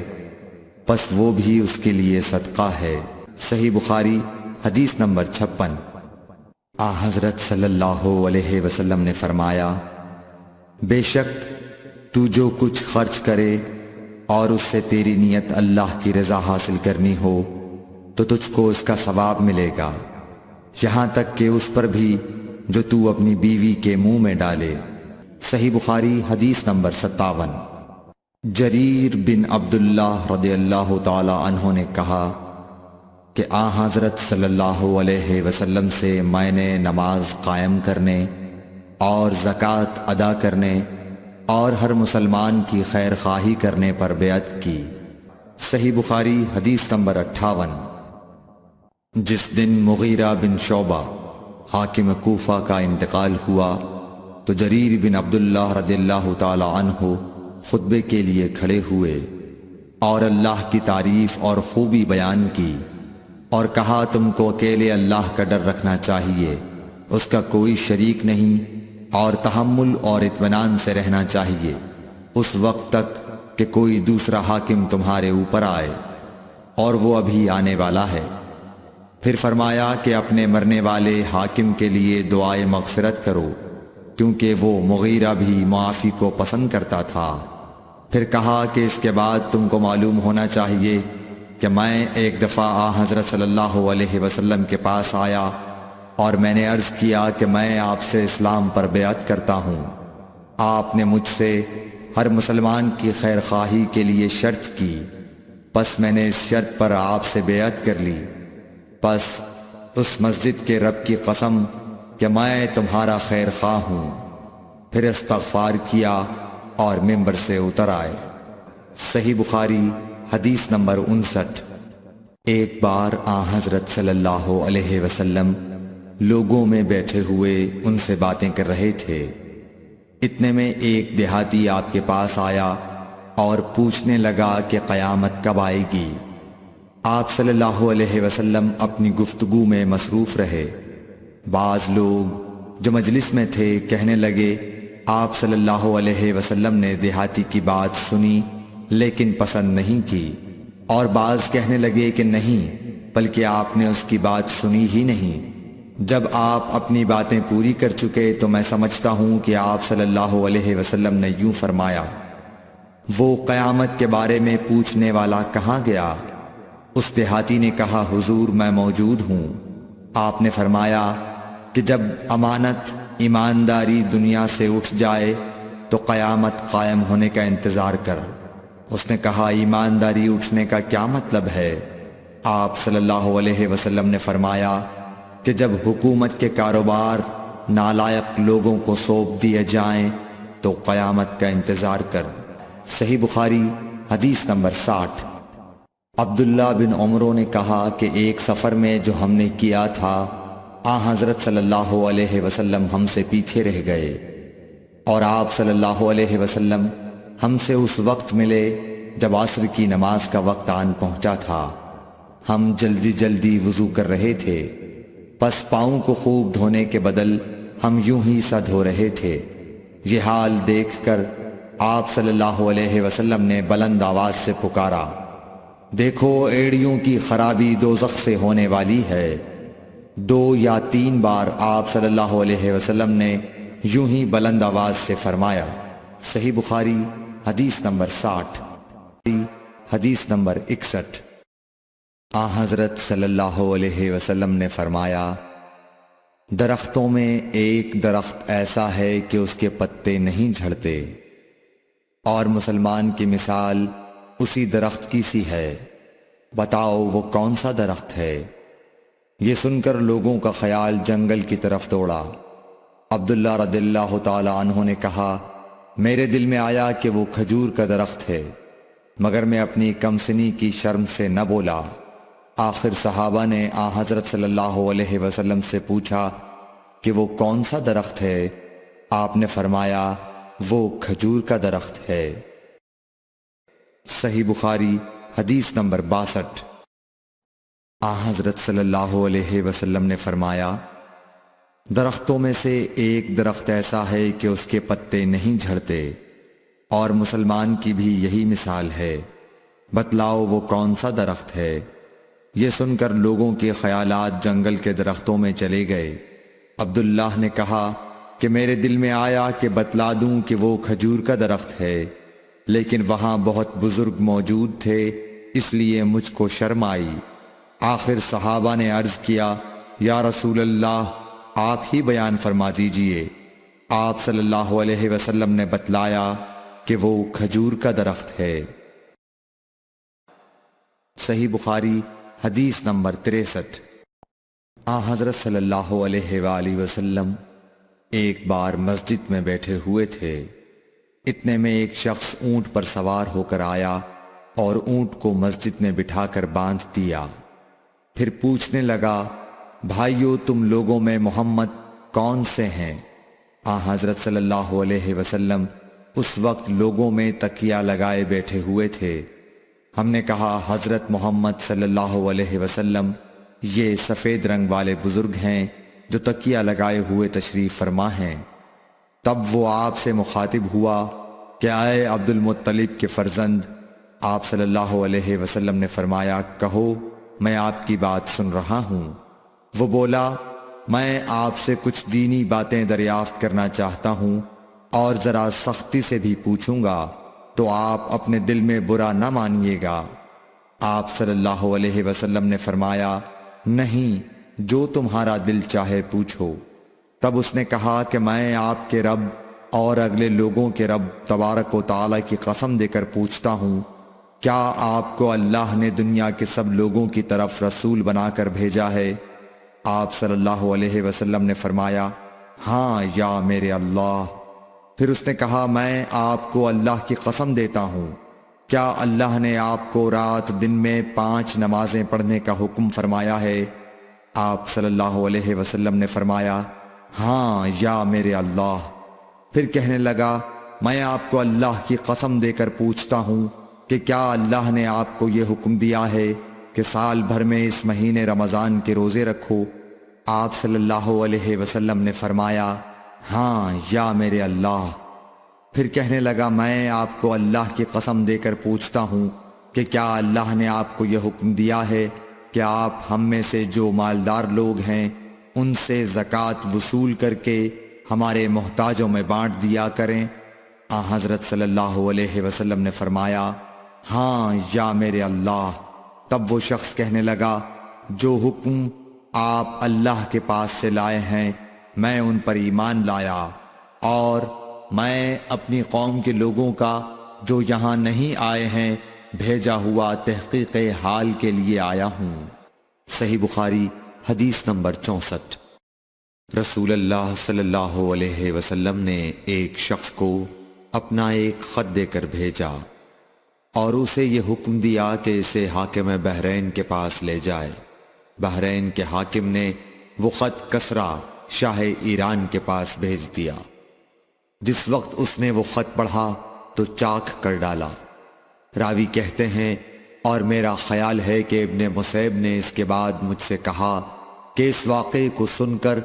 پس وہ بھی اس کے لیے صدقہ ہے۔ صحیح بخاری حدیث نمبر 56۔ حضرت صلی اللہ علیہ وسلم نے فرمایا، بے شک تو جو کچھ خرچ کرے اور اس سے تیری نیت اللہ کی رضا حاصل کرنی ہو تو تجھ کو اس کا ثواب ملے گا، یہاں تک کہ اس پر بھی جو تو اپنی بیوی کے منہ میں ڈالے۔ صحیح بخاری حدیث نمبر 57۔ جریر بن عبداللہ رضی اللہ تعالی عنہ نے کہا کہ حضرت صلی اللہ علیہ وسلم سے میں نے نماز قائم کرنے اور زکوٰۃ ادا کرنے اور ہر مسلمان کی خیر خواہی کرنے پر بیعت کی۔ صحیح بخاری حدیث نمبر 58۔ جس دن مغیرہ بن شعبہ حاکم کوفہ کا انتقال ہوا تو جریر بن عبداللہ رضی اللہ تعالی عنہ خطبے کے لیے کھڑے ہوئے اور اللہ کی تعریف اور خوبی بیان کی اور کہا، تم کو اکیلے اللہ کا ڈر رکھنا چاہیے، اس کا کوئی شریک نہیں، اور تحمل اور اطمینان سے رہنا چاہیے اس وقت تک کہ کوئی دوسرا حاکم تمہارے اوپر آئے، اور وہ ابھی آنے والا ہے۔ پھر فرمایا کہ اپنے مرنے والے حاکم کے لیے دعائے مغفرت کرو، کیونکہ وہ مغیرہ بھی معافی کو پسند کرتا تھا۔ پھر کہا کہ اس کے بعد تم کو معلوم ہونا چاہیے کہ میں ایک دفعہ حضرت صلی اللہ علیہ وسلم کے پاس آیا اور میں نے عرض کیا کہ میں آپ سے اسلام پر بیعت کرتا ہوں۔ آپ نے مجھ سے ہر مسلمان کی خیر خواہی کے لیے شرط کی، پس میں نے اس شرط پر آپ سے بیعت کر لی۔ پس اس مسجد کے رب کی قسم کہ میں تمہارا خیر خواہ ہوں۔ پھر استغفار کیا اور ممبر سے اتر آئے۔ صحیح بخاری حدیث نمبر 59۔ ایک بار حضرت صلی اللہ علیہ وسلم لوگوں میں بیٹھے ہوئے ان سے باتیں کر رہے تھے، اتنے میں ایک دیہاتی آپ کے پاس آیا اور پوچھنے لگا کہ قیامت کب آئے گی۔ آپ صلی اللہ علیہ وسلم اپنی گفتگو میں مصروف رہے۔ بعض لوگ جو مجلس میں تھے کہنے لگے، آپ صلی اللہ علیہ وسلم نے دیہاتی کی بات سنی لیکن پسند نہیں کی، اور بعض کہنے لگے کہ نہیں بلکہ آپ نے اس کی بات سنی ہی نہیں۔ جب آپ اپنی باتیں پوری کر چکے تو میں سمجھتا ہوں کہ آپ صلی اللہ علیہ وسلم نے یوں فرمایا، وہ قیامت کے بارے میں پوچھنے والا کہاں گیا؟ اس دیہاتی نے کہا، حضور میں موجود ہوں۔ آپ نے فرمایا کہ جب امانت ایمانداری دنیا سے اٹھ جائے تو قیامت قائم ہونے کا انتظار کر۔ اس نے کہا، ایمانداری اٹھنے کا کیا مطلب ہے؟ آپ صلی اللہ علیہ وسلم نے فرمایا کہ جب حکومت کے کاروبار نالائق لوگوں کو سونپ دیے جائیں تو قیامت کا انتظار کر۔ صحیح بخاری حدیث نمبر 60۔ عبداللہ بن عمرو نے کہا کہ ایک سفر میں جو ہم نے کیا تھا حضرت صلی اللہ علیہ وسلم ہم سے پیچھے رہ گئے، اور آپ صلی اللہ علیہ وسلم ہم سے اس وقت ملے جب عصر کی نماز کا وقت آن پہنچا تھا۔ ہم جلدی جلدی وضو کر رہے تھے، پس پاؤں کو خوب دھونے کے بدل ہم یوں ہی سا دھو رہے تھے۔ یہ حال دیکھ کر آپ صلی اللہ علیہ وسلم نے بلند آواز سے پکارا، دیکھو ایڑیوں کی خرابی دوزخ سے ہونے والی ہے۔ 2 یا 3 بار آپ صلی اللہ علیہ وسلم نے یوں ہی بلند آواز سے فرمایا۔ صحیح بخاری حدیث نمبر 60، حدیث نمبر 61۔ حضرت صلی اللہ علیہ وسلم نے فرمایا، درختوں میں ایک درخت ایسا ہے کہ اس کے پتے نہیں جھڑتے، اور مسلمان کی مثال اسی درخت کی سی ہے، بتاؤ وہ کون سا درخت ہے؟ یہ سن کر لوگوں کا خیال جنگل کی طرف دوڑا۔ عبداللہ رضی اللہ تعالی عنہ نے کہا، میرے دل میں آیا کہ وہ کھجور کا درخت ہے، مگر میں اپنی کمسنی کی شرم سے نہ بولا۔ آخر صحابہ نے حضرت صلی اللہ علیہ وسلم سے پوچھا کہ وہ کون سا درخت ہے؟ آپ نے فرمایا، وہ کھجور کا درخت ہے۔ صحیح بخاری حدیث نمبر 62۔ حضرت صلی اللہ علیہ وسلم نے فرمایا، درختوں میں سے ایک درخت ایسا ہے کہ اس کے پتے نہیں جھڑتے، اور مسلمان کی بھی یہی مثال ہے، بتلاؤ وہ کون سا درخت ہے؟ یہ سن کر لوگوں کے خیالات جنگل کے درختوں میں چلے گئے۔ عبداللہ نے کہا کہ میرے دل میں آیا کہ بتلا دوں کہ وہ کھجور کا درخت ہے، لیکن وہاں بہت بزرگ موجود تھے، اس لیے مجھ کو شرم آئی۔ آخر صحابہ نے عرض کیا، یا رسول اللہ، آپ ہی بیان فرما دیجئے۔ آپ صلی اللہ علیہ وسلم نے بتلایا کہ وہ کھجور کا درخت ہے۔ صحیح بخاری حدیث نمبر 63۔ حضرت صلی اللہ علیہ وآلہ وسلم ایک بار مسجد میں بیٹھے ہوئے تھے، اتنے میں ایک شخص اونٹ پر سوار ہو کر آیا اور اونٹ کو مسجد میں بٹھا کر باندھ دیا۔ پھر پوچھنے لگا، بھائیو تم لوگوں میں محمد کون سے ہیں؟ حضرت صلی اللہ علیہ وسلم اس وقت لوگوں میں تکیہ لگائے بیٹھے ہوئے تھے۔ ہم نے کہا، حضرت محمد صلی اللہ علیہ وسلم یہ سفید رنگ والے بزرگ ہیں جو تکیہ لگائے ہوئے تشریف فرما ہیں۔ تب وہ آپ سے مخاطب ہوا کہ اے عبد المطلب کے فرزند، آپ صلی اللہ علیہ وسلم نے فرمایا، کہو میں آپ کی بات سن رہا ہوں۔ وہ بولا، میں آپ سے کچھ دینی باتیں دریافت کرنا چاہتا ہوں، اور ذرا سختی سے بھی پوچھوں گا تو آپ اپنے دل میں برا نہ مانیے گا۔ آپ صلی اللہ علیہ وسلم نے فرمایا، نہیں، جو تمہارا دل چاہے پوچھو۔ تب اس نے کہا کہ میں آپ کے رب اور اگلے لوگوں کے رب تبارک و تعالی کی قسم دے کر پوچھتا ہوں، کیا آپ کو اللہ نے دنیا کے سب لوگوں کی طرف رسول بنا کر بھیجا ہے؟ آپ صلی اللہ علیہ وسلم نے فرمایا، ہاں یا میرے اللہ۔ پھر اس نے کہا، میں آپ کو اللہ کی قسم دیتا ہوں، کیا اللہ نے آپ کو رات دن میں 5 نمازیں پڑھنے کا حکم فرمایا ہے؟ آپ صلی اللہ علیہ وسلم نے فرمایا، ہاں یا میرے اللہ۔ پھر کہنے لگا، میں آپ کو اللہ کی قسم دے کر پوچھتا ہوں کہ کیا اللہ نے آپ کو یہ حکم دیا ہے کہ سال بھر میں اس مہینے رمضان کے روزے رکھو؟ آپ صلی اللہ علیہ وسلم نے فرمایا، ہاں یا میرے اللہ۔ پھر کہنے لگا، میں آپ کو اللہ کی قسم دے کر پوچھتا ہوں کہ کیا اللہ نے آپ کو یہ حکم دیا ہے کہ آپ ہم میں سے جو مالدار لوگ ہیں ان سے زکوٰۃ وصول کر کے ہمارے محتاجوں میں بانٹ دیا کریں؟ حضرت صلی اللہ علیہ وسلم نے فرمایا، ہاں یا میرے اللہ۔ تب وہ شخص کہنے لگا، جو حکم آپ اللہ کے پاس سے لائے ہیں میں ان پر ایمان لایا، اور میں اپنی قوم کے لوگوں کا جو یہاں نہیں آئے ہیں بھیجا ہوا تحقیق حال کے لیے آیا ہوں۔ صحیح بخاری حدیث نمبر 64۔ رسول اللہ صلی اللہ علیہ وسلم نے ایک شخص کو اپنا ایک خط دے کر بھیجا اور اسے یہ حکم دیا کہ اسے حاکم بحرین کے پاس لے جائے۔ بحرین کے حاکم نے وہ خط کسریٰ شاہ ایران کے پاس بھیج دیا۔ جس وقت اس نے وہ خط پڑھا تو چاک کر ڈالا۔ راوی کہتے ہیں، اور میرا خیال ہے کہ ابن مسیب نے اس کے بعد مجھ سے کہا کہ اس واقعے کو سن کر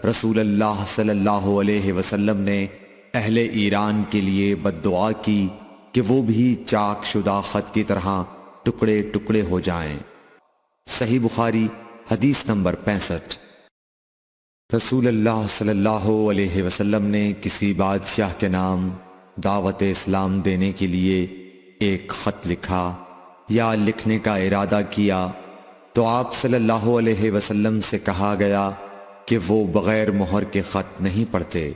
رسول اللہ صلی اللہ علیہ وسلم نے اہل ایران کے لیے بد دعا کی کہ وہ بھی چاک شدہ خط کی طرح ٹکڑے ٹکڑے ہو جائیں۔ صحیح بخاری حدیث نمبر 65۔ رسول اللہ صلی اللہ علیہ وسلم نے کسی بادشاہ کے نام دعوت اسلام دینے کے لیے ایک خط لکھا یا لکھنے کا ارادہ کیا تو آپ صلی اللہ علیہ وسلم سے کہا گیا کہ وہ بغیر مہر کے خط نہیں پڑھتے،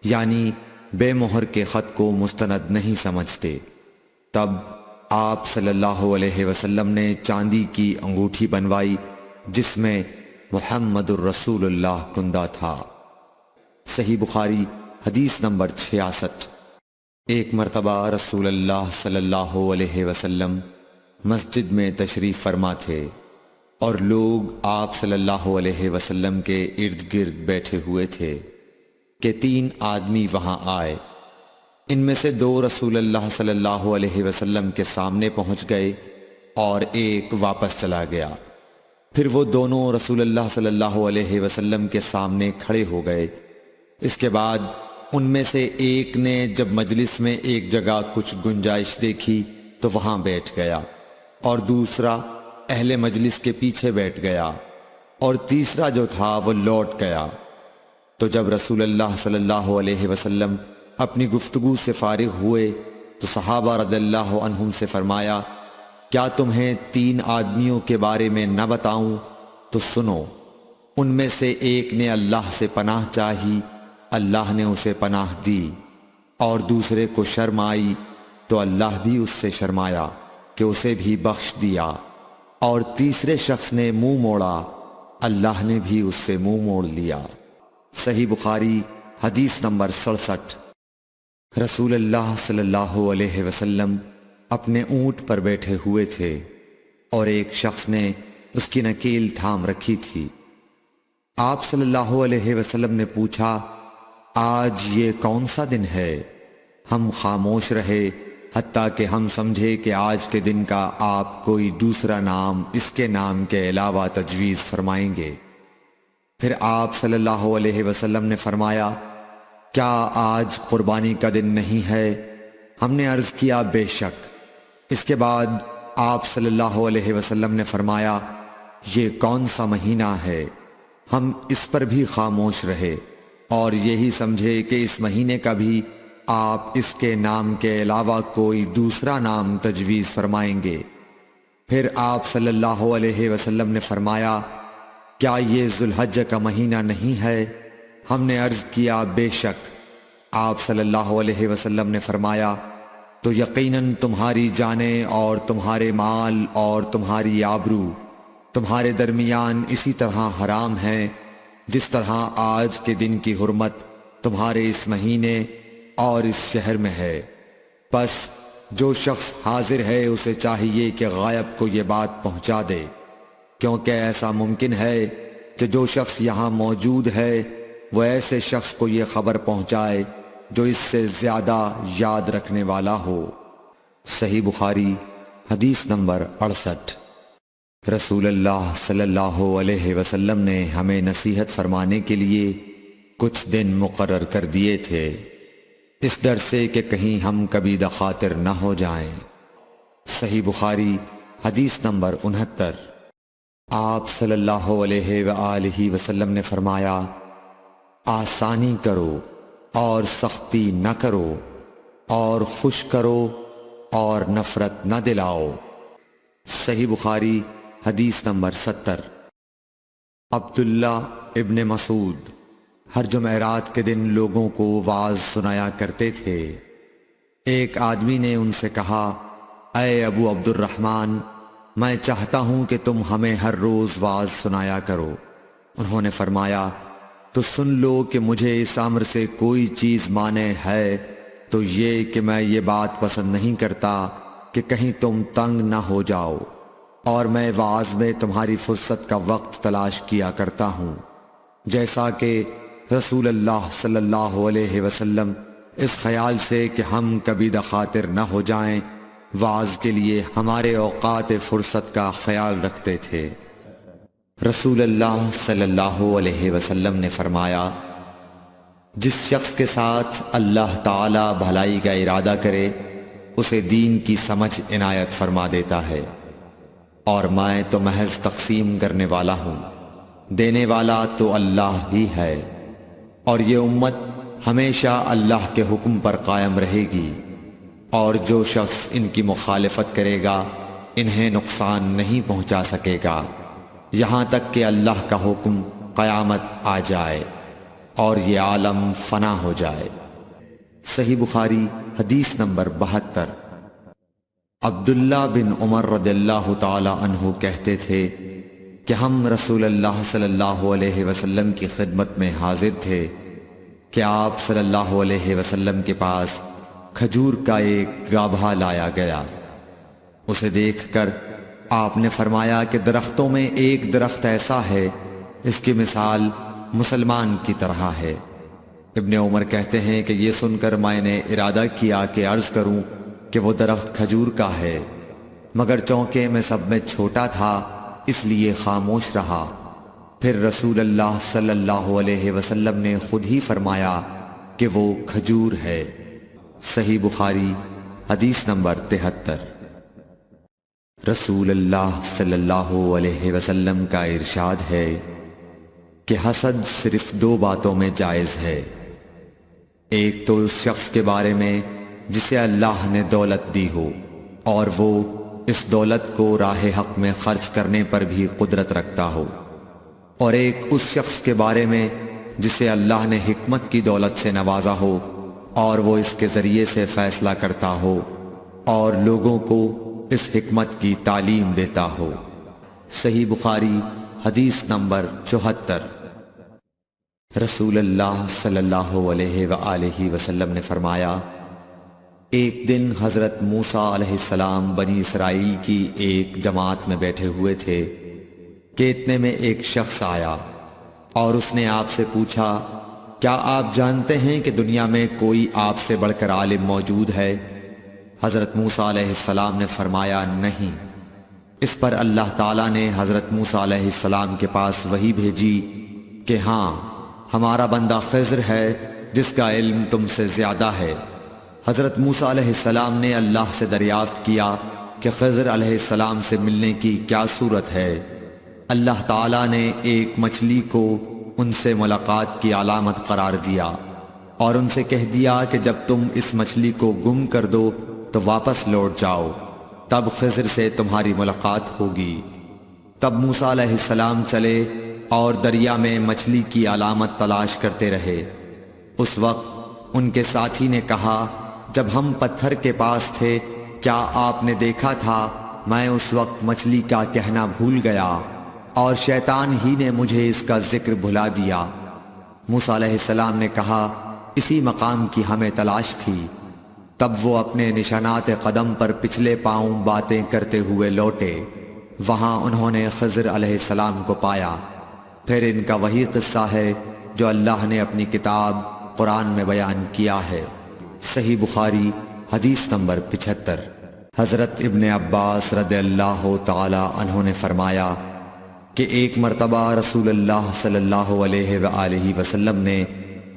یعنی بے مہر کے خط کو مستند نہیں سمجھتے۔ تب آپ صلی اللہ علیہ وسلم نے چاندی کی انگوٹھی بنوائی جس میں محمد الرسول اللہ کندہ تھا۔ صحیح بخاری حدیث نمبر 66۔ ایک مرتبہ رسول اللہ صلی اللہ علیہ وسلم مسجد میں تشریف فرما تھے اور لوگ آپ صلی اللہ علیہ وسلم کے ارد گرد بیٹھے ہوئے تھے کہ 3 آدمی وہاں آئے۔ ان میں سے 2 رسول اللہ صلی اللہ علیہ وسلم کے سامنے پہنچ گئے اور ایک واپس چلا گیا۔ پھر وہ دونوں رسول اللہ صلی اللہ علیہ وسلم کے سامنے کھڑے ہو گئے۔ اس کے بعد ان میں سے ایک نے جب مجلس میں ایک جگہ کچھ گنجائش دیکھی تو وہاں بیٹھ گیا، اور دوسرا اہل مجلس کے پیچھے بیٹھ گیا، اور تیسرا جو تھا وہ لوٹ گیا۔ تو جب رسول اللہ صلی اللہ علیہ وسلم اپنی گفتگو سے فارغ ہوئے تو صحابہ رضی اللہ عنہم سے فرمایا، کیا تمہیں 3 آدمیوں کے بارے میں نہ بتاؤں؟ تو سنو۔ ان میں سے ایک نے اللہ سے پناہ چاہی، اللہ نے اسے پناہ دی، اور دوسرے کو شرم آئی تو اللہ بھی اس سے شرمایا کہ اسے بھی بخش دیا، اور تیسرے شخص نے منہ موڑا، اللہ نے بھی اس سے منہ موڑ لیا۔ صحیح بخاری حدیث نمبر 67۔ رسول اللہ صلی اللہ علیہ وسلم اپنے اونٹ پر بیٹھے ہوئے تھے اور ایک شخص نے اس کی نکیل تھام رکھی تھی۔ آپ صلی اللہ علیہ وسلم نے پوچھا، آج یہ کون سا دن ہے؟ ہم خاموش رہے حتیٰ کہ ہم سمجھے کہ آج کے دن کا آپ کوئی دوسرا نام اس کے نام کے علاوہ تجویز فرمائیں گے۔ پھر آپ صلی اللہ علیہ وسلم نے فرمایا، کیا آج قربانی کا دن نہیں ہے؟ ہم نے عرض کیا، بے شک۔ اس کے بعد آپ صلی اللہ علیہ وسلم نے فرمایا، یہ کون سا مہینہ ہے؟ ہم اس پر بھی خاموش رہے اور یہی سمجھے کہ اس مہینے کا بھی آپ اس کے نام کے علاوہ کوئی دوسرا نام تجویز فرمائیں گے۔ پھر آپ صلی اللہ علیہ وسلم نے فرمایا، کیا یہ ذوالحجہ کا مہینہ نہیں ہے؟ ہم نے عرض کیا، بے شک۔ آپ صلی اللہ علیہ وسلم نے فرمایا، تو یقیناً تمہاری جانیں اور تمہارے مال اور تمہاری آبرو تمہارے درمیان اسی طرح حرام ہیں جس طرح آج کے دن کی حرمت تمہارے اس مہینے اور اس شہر میں ہے۔ پس جو شخص حاضر ہے اسے چاہیے کہ غائب کو یہ بات پہنچا دے، کیونکہ ایسا ممکن ہے کہ جو شخص یہاں موجود ہے وہ ایسے شخص کو یہ خبر پہنچائے جو اس سے زیادہ یاد رکھنے والا ہو۔ صحیح بخاری حدیث نمبر 68۔ رسول اللہ صلی اللہ علیہ وسلم نے ہمیں نصیحت فرمانے کے لیے کچھ دن مقرر کر دیے تھے، اس ڈر سے کہ کہیں ہم کبھی دخاطر نہ ہو جائیں۔ صحیح بخاری حدیث نمبر 69۔ آپ صلی اللہ علیہ وآلہ وسلم نے فرمایا، آسانی کرو اور سختی نہ کرو، اور خوش کرو اور نفرت نہ دلاؤ۔ صحیح بخاری حدیث نمبر 70۔ عبداللہ ابن مسعود ہر جمعرات کے دن لوگوں کو وعظ سنایا کرتے تھے۔ ایک آدمی نے ان سے کہا، اے ابو عبد الرحمن، میں چاہتا ہوں کہ تم ہمیں ہر روز وعظ سنایا کرو۔ انہوں نے فرمایا، تو سن لو کہ مجھے اس امر سے کوئی چیز مانع ہے تو یہ کہ میں یہ بات پسند نہیں کرتا کہ کہیں تم تنگ نہ ہو جاؤ، اور میں وعظ میں تمہاری فرصت کا وقت تلاش کیا کرتا ہوں، جیسا کہ رسول اللہ صلی اللہ علیہ وسلم اس خیال سے کہ ہم کبھی دخاطر نہ ہو جائیں وعظ کے لیے ہمارے اوقات فرصت کا خیال رکھتے تھے۔ رسول اللہ صلی اللہ علیہ وسلم نے فرمایا، جس شخص کے ساتھ اللہ تعالی بھلائی کا ارادہ کرے اسے دین کی سمجھ عنایت فرما دیتا ہے، اور میں تو محض تقسیم کرنے والا ہوں، دینے والا تو اللہ ہی ہے، اور یہ امت ہمیشہ اللہ کے حکم پر قائم رہے گی، اور جو شخص ان کی مخالفت کرے گا انہیں نقصان نہیں پہنچا سکے گا یہاں تک کہ اللہ کا حکم قیامت آ جائے اور یہ عالم فنا ہو جائے۔ صحیح بخاری حدیث نمبر 72۔ عبداللہ بن عمر رضی اللہ تعالی عنہ کہتے تھے کہ ہم رسول اللہ صلی اللہ علیہ وسلم کی خدمت میں حاضر تھے کہ آپ صلی اللہ علیہ وسلم کے پاس کھجور کا ایک گابھا لایا گیا۔ اسے دیکھ کر آپ نے فرمایا کہ درختوں میں ایک درخت ایسا ہے اس کی مثال مسلمان کی طرح ہے۔ ابن عمر کہتے ہیں کہ یہ سن کر میں نے ارادہ کیا کہ عرض کروں کہ وہ درخت کھجور کا ہے، مگر چونکہ میں سب میں چھوٹا تھا اس لیے خاموش رہا۔ پھر رسول اللہ صلی اللہ علیہ وسلم نے خود ہی فرمایا کہ وہ کھجور ہے۔ صحیح بخاری حدیث نمبر 73۔ رسول اللہ صلی اللہ علیہ وسلم کا ارشاد ہے کہ حسد صرف 2 باتوں میں جائز ہے، ایک تو اس شخص کے بارے میں جسے اللہ نے دولت دی ہو اور وہ اس دولت کو راہ حق میں خرچ کرنے پر بھی قدرت رکھتا ہو، اور ایک اس شخص کے بارے میں جسے اللہ نے حکمت کی دولت سے نوازا ہو اور وہ اس کے ذریعے سے فیصلہ کرتا ہو اور لوگوں کو اس حکمت کی تعلیم دیتا ہو۔ صحیح بخاری حدیث نمبر 74۔ رسول اللہ صلی اللہ علیہ وآلہ وسلم نے فرمایا، ایک دن حضرت موسیٰ علیہ السلام بنی اسرائیل کی ایک جماعت میں بیٹھے ہوئے تھے کہ اتنے میں ایک شخص آیا اور اس نے آپ سے پوچھا، کیا آپ جانتے ہیں کہ دنیا میں کوئی آپ سے بڑھ کر عالم موجود ہے؟ حضرت موسیٰ علیہ السلام نے فرمایا، نہیں۔ اس پر اللہ تعالیٰ نے حضرت موسیٰ علیہ السلام کے پاس وحی بھیجی کہ ہاں، ہمارا بندہ خضر ہے جس کا علم تم سے زیادہ ہے۔ حضرت موسیٰ علیہ السلام نے اللہ سے دریافت کیا کہ خضر علیہ السلام سے ملنے کی کیا صورت ہے؟ اللہ تعالیٰ نے ایک مچھلی کو ان سے ملاقات کی علامت قرار دیا اور ان سے کہہ دیا کہ جب تم اس مچھلی کو گم کر دو تو واپس لوٹ جاؤ، تب خضر سے تمہاری ملاقات ہوگی۔ تب موسیٰ علیہ السلام چلے اور دریا میں مچھلی کی علامت تلاش کرتے رہے۔ اس وقت ان کے ساتھی نے کہا، جب ہم پتھر کے پاس تھے کیا آپ نے دیکھا تھا؟ میں اس وقت مچھلی کا کہنا بھول گیا اور شیطان ہی نے مجھے اس کا ذکر بھلا دیا۔ موسیٰ علیہ السلام نے کہا، اسی مقام کی ہمیں تلاش تھی۔ تب وہ اپنے نشانات قدم پر پچھلے پاؤں باتیں کرتے ہوئے لوٹے۔ وہاں انہوں نے خضر علیہ السلام کو پایا۔ پھر ان کا وہی قصہ ہے جو اللہ نے اپنی کتاب قرآن میں بیان کیا ہے۔ صحیح بخاری حدیث نمبر 75۔ حضرت ابن عباس رضی اللہ تعالی عنہ نے فرمایا کہ ایک مرتبہ رسول اللہ صلی اللہ علیہ وآلہ وسلم نے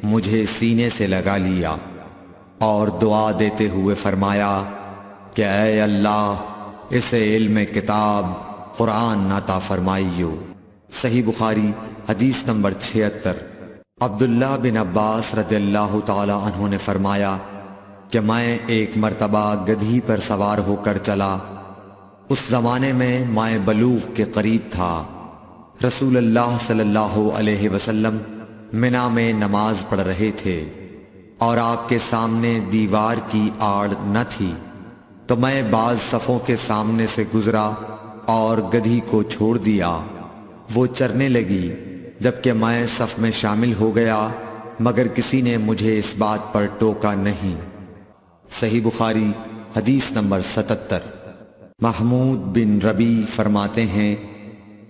مجھے سینے سے لگا لیا اور دعا دیتے ہوئے فرمایا کہ اے اللہ اسے علم کتاب قرآن عطا فرمائیو۔ صحیح بخاری حدیث نمبر 76۔ عبداللہ بن عباس رضی اللہ تعالی عنہ نے فرمایا کہ میں ایک مرتبہ گدھی پر سوار ہو کر چلا۔ اس زمانے میں بلوغ کے قریب تھا۔ رسول اللہ صلی اللہ علیہ وسلم منی میں نماز پڑھ رہے تھے اور آپ کے سامنے دیوار کی آڑ نہ تھی، تو میں بعض صفوں کے سامنے سے گزرا اور گدھی کو چھوڑ دیا۔ وہ چرنے لگی، جبکہ میں صف میں شامل ہو گیا، مگر کسی نے مجھے اس بات پر ٹوکا نہیں۔ صحیح بخاری حدیث نمبر 77۔ محمود بن ربی فرماتے ہیں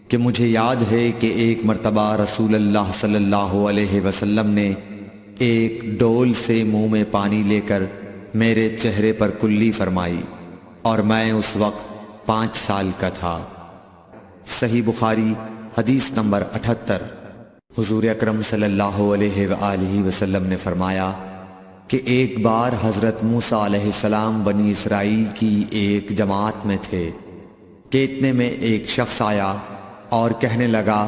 کہ مجھے یاد ہے کہ ایک مرتبہ رسول اللہ صلی اللہ علیہ وسلم نے ایک ڈول سے منہ میں پانی لے کر میرے چہرے پر کلی فرمائی اور میں اس وقت 5 سال کا تھا۔ صحیح بخاری حدیث نمبر 78۔ حضور اکرم صلی اللہ علیہ وآلہ وسلم نے فرمایا کہ ایک بار حضرت موسیٰ علیہ السلام بنی اسرائیل کی ایک جماعت میں تھے کہ اتنے میں ایک شخص آیا اور کہنے لگا،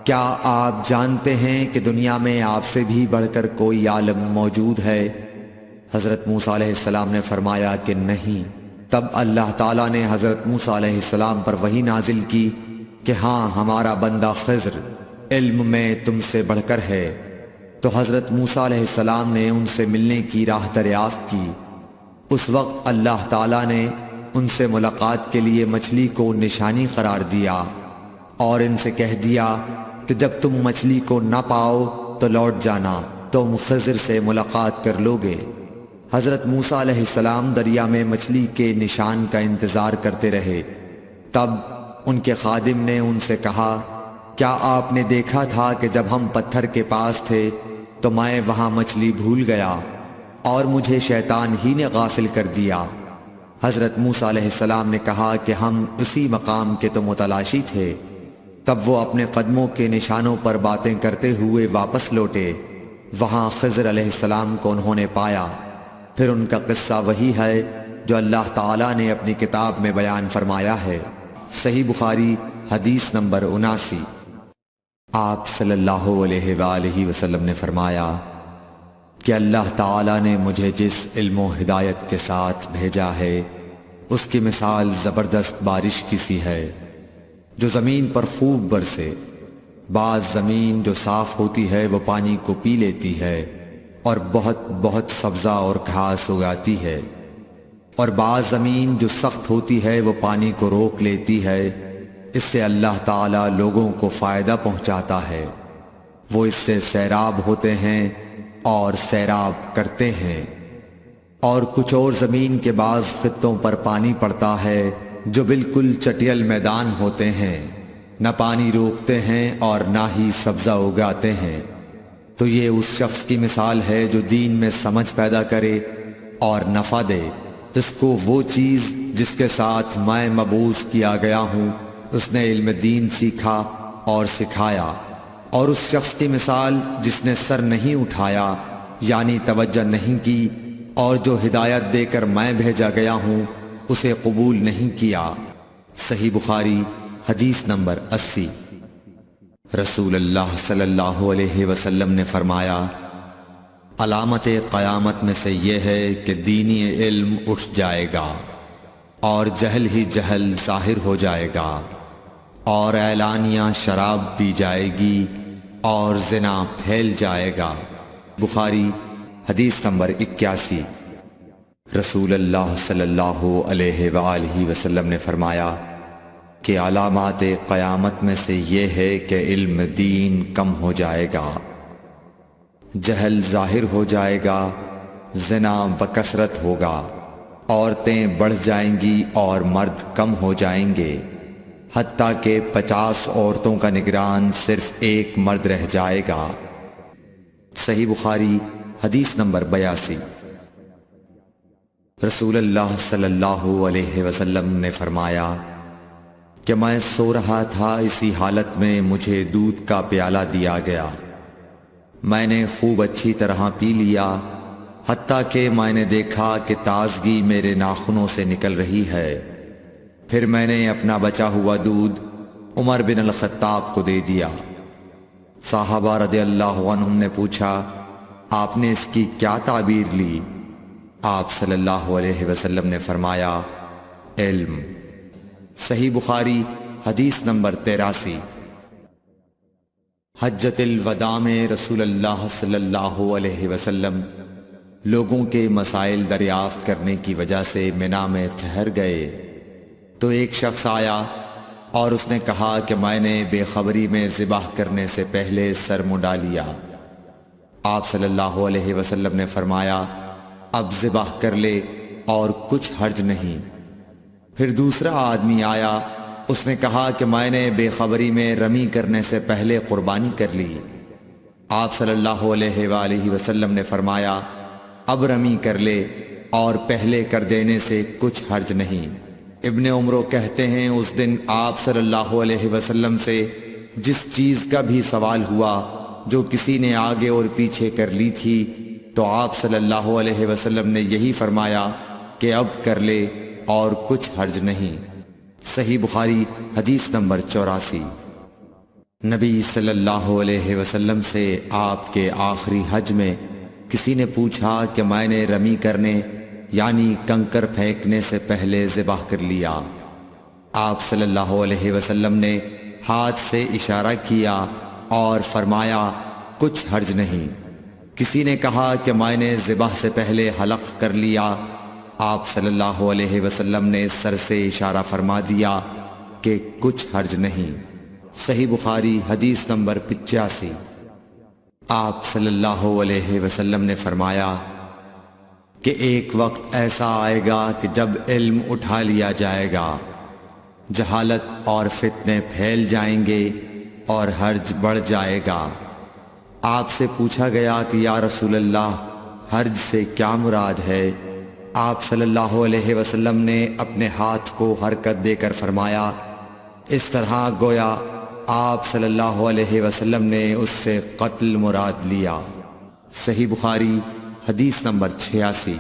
کیا آپ جانتے ہیں کہ دنیا میں آپ سے بھی بڑھ کر کوئی عالم موجود ہے؟ حضرت موسیٰ علیہ السلام نے فرمایا کہ نہیں۔ تب اللہ تعالیٰ نے حضرت موسیٰ علیہ السلام پر وحی نازل کی کہ ہاں، ہمارا بندہ خضر علم میں تم سے بڑھ کر ہے۔ تو حضرت موسیٰ علیہ السلام نے ان سے ملنے کی راہ دریافت کی۔ اس وقت اللہ تعالیٰ نے ان سے ملاقات کے لیے مچھلی کو نشانی قرار دیا اور ان سے کہہ دیا کہ جب تم مچھلی کو نہ پاؤ تو لوٹ جانا، تم خضر سے ملاقات کر لوگے۔ حضرت موسیٰ علیہ السلام دریا میں مچھلی کے نشان کا انتظار کرتے رہے۔ تب ان کے خادم نے ان سے کہا، کیا آپ نے دیکھا تھا کہ جب ہم پتھر کے پاس تھے تو میں وہاں مچھلی بھول گیا اور مجھے شیطان ہی نے غافل کر دیا؟ حضرت موسیٰ علیہ السلام نے کہا کہ ہم اسی مقام کے تو متلاشی تھے۔ تب وہ اپنے قدموں کے نشانوں پر باتیں کرتے ہوئے واپس لوٹے۔ وہاں خضر علیہ السلام کو انہوں نے پایا۔ پھر ان کا قصہ وہی ہے جو اللہ تعالیٰ نے اپنی کتاب میں بیان فرمایا ہے۔ صحیح بخاری حدیث نمبر 79۔ آپ صلی اللہ علیہ وآلہ وسلم نے فرمایا کہ اللہ تعالیٰ نے مجھے جس علم و ہدایت کے ساتھ بھیجا ہے اس کی مثال زبردست بارش کی سی ہے جو زمین پر خوب برسے۔ بعض زمین جو صاف ہوتی ہے وہ پانی کو پی لیتی ہے اور بہت بہت سبزہ اور گھاس اگاتی ہے، اور بعض زمین جو سخت ہوتی ہے وہ پانی کو روک لیتی ہے۔ اس سے اللہ تعالیٰ لوگوں کو فائدہ پہنچاتا ہے، وہ اس سے سیراب ہوتے ہیں اور سیراب کرتے ہیں۔ اور کچھ اور زمین کے بعض خطوں پر پانی پڑتا ہے جو بالکل چٹیل میدان ہوتے ہیں، نہ پانی روکتے ہیں اور نہ ہی سبزہ اگاتے ہیں۔ تو یہ اس شخص کی مثال ہے جو دین میں سمجھ پیدا کرے اور نفع دے، اس کو وہ چیز جس کے ساتھ میں مبعوث کیا گیا ہوں اس نے علم دین سیکھا اور سکھایا۔ اور اس شخص کی مثال جس نے سر نہیں اٹھایا یعنی توجہ نہیں کی اور جو ہدایت دے کر میں بھیجا گیا ہوں اسے قبول نہیں کیا۔ صحیح بخاری حدیث نمبر 80۔ رسول اللہ صلی اللہ علیہ وسلم نے فرمایا، علامت قیامت میں سے یہ ہے کہ دینی علم اٹھ جائے گا اور جہل ہی جہل ظاہر ہو جائے گا، اور اعلانیہ شراب پی جائے گی اور زنا پھیل جائے گا۔ بخاری حدیث نمبر 81۔ رسول اللہ صلی اللہ علیہ وآلہ وسلم نے فرمایا کہ علامات قیامت میں سے یہ ہے کہ علم دین کم ہو جائے گا، جہل ظاہر ہو جائے گا، زنا بکثرت ہوگا، عورتیں بڑھ جائیں گی اور مرد کم ہو جائیں گے، حتیٰ کہ 50 عورتوں کا نگران صرف ایک مرد رہ جائے گا۔ صحیح بخاری حدیث نمبر 82۔ رسول اللہ صلی اللہ علیہ وسلم نے فرمایا کہ میں سو رہا تھا، اسی حالت میں مجھے دودھ کا پیالہ دیا گیا، میں نے خوب اچھی طرح پی لیا، حتیٰ کہ میں نے دیکھا کہ تازگی میرے ناخنوں سے نکل رہی ہے۔ پھر میں نے اپنا بچا ہوا دودھ عمر بن الخطاب کو دے دیا۔ صحابہ رضی اللہ عنہم نے پوچھا، آپ نے اس کی کیا تعبیر لی؟ آپ صلی اللہ علیہ وسلم نے فرمایا، علم۔ صحیح بخاری حدیث نمبر 83۔ حجۃ الوداع میں رسول اللہ صلی اللہ علیہ وسلم لوگوں کے مسائل دریافت کرنے کی وجہ سے منا میں ٹھہر گئے تو ایک شخص آیا اور اس نے کہا کہ میں نے بے خبری میں ذبح کرنے سے پہلے سر منڈا لیا۔ آپ صلی اللہ علیہ وسلم نے فرمایا، اب ذبح کر لے اور کچھ حرج نہیں۔ پھر دوسرا آدمی آیا، اس نے کہا کہ میں نے بے خبری میں رمی کرنے سے پہلے قربانی کر لی۔ آپ صلی اللہ علیہ وآلہ وسلم نے فرمایا، اب رمی کر لے اور پہلے کر دینے سے کچھ حرج نہیں۔ ابن عمرو کہتے ہیں اس دن آپ صلی اللہ علیہ وسلم سے جس چیز کا بھی سوال ہوا جو کسی نے آگے اور پیچھے کر لی تھی تو آپ صلی اللہ علیہ وسلم نے یہی فرمایا کہ اب کر لے اور کچھ حرج نہیں۔ صحیح بخاری حدیث نمبر 84۔ نبی صلی اللہ علیہ وسلم سے آپ کے آخری حج میں کسی نے پوچھا کہ میں نے رمی کرنے یعنی کنکر پھینکنے سے پہلے ذبح کر لیا۔ آپ صلی اللہ علیہ وسلم نے ہاتھ سے اشارہ کیا اور فرمایا کچھ حرج نہیں۔ کسی نے کہا کہ میں نے ذبح سے پہلے حلق کر لیا۔ آپ صلی اللہ علیہ وسلم نے سر سے اشارہ فرما دیا کہ کچھ حرج نہیں۔ صحیح بخاری حدیث نمبر 85۔ آپ صلی اللہ علیہ وسلم نے فرمایا کہ ایک وقت ایسا آئے گا کہ جب علم اٹھا لیا جائے گا، جہالت اور فتنے پھیل جائیں گے اور حرج بڑھ جائے گا۔ آپ سے پوچھا گیا کہ یا رسول اللہ حرج سے کیا مراد ہے؟ آپ صلی اللہ علیہ وسلم نے اپنے ہاتھ کو حرکت دے کر فرمایا، اس طرح گویا آپ صلی اللہ علیہ وسلم نے اس سے قتل مراد لیا۔ صحیح بخاری حدیث نمبر 86۔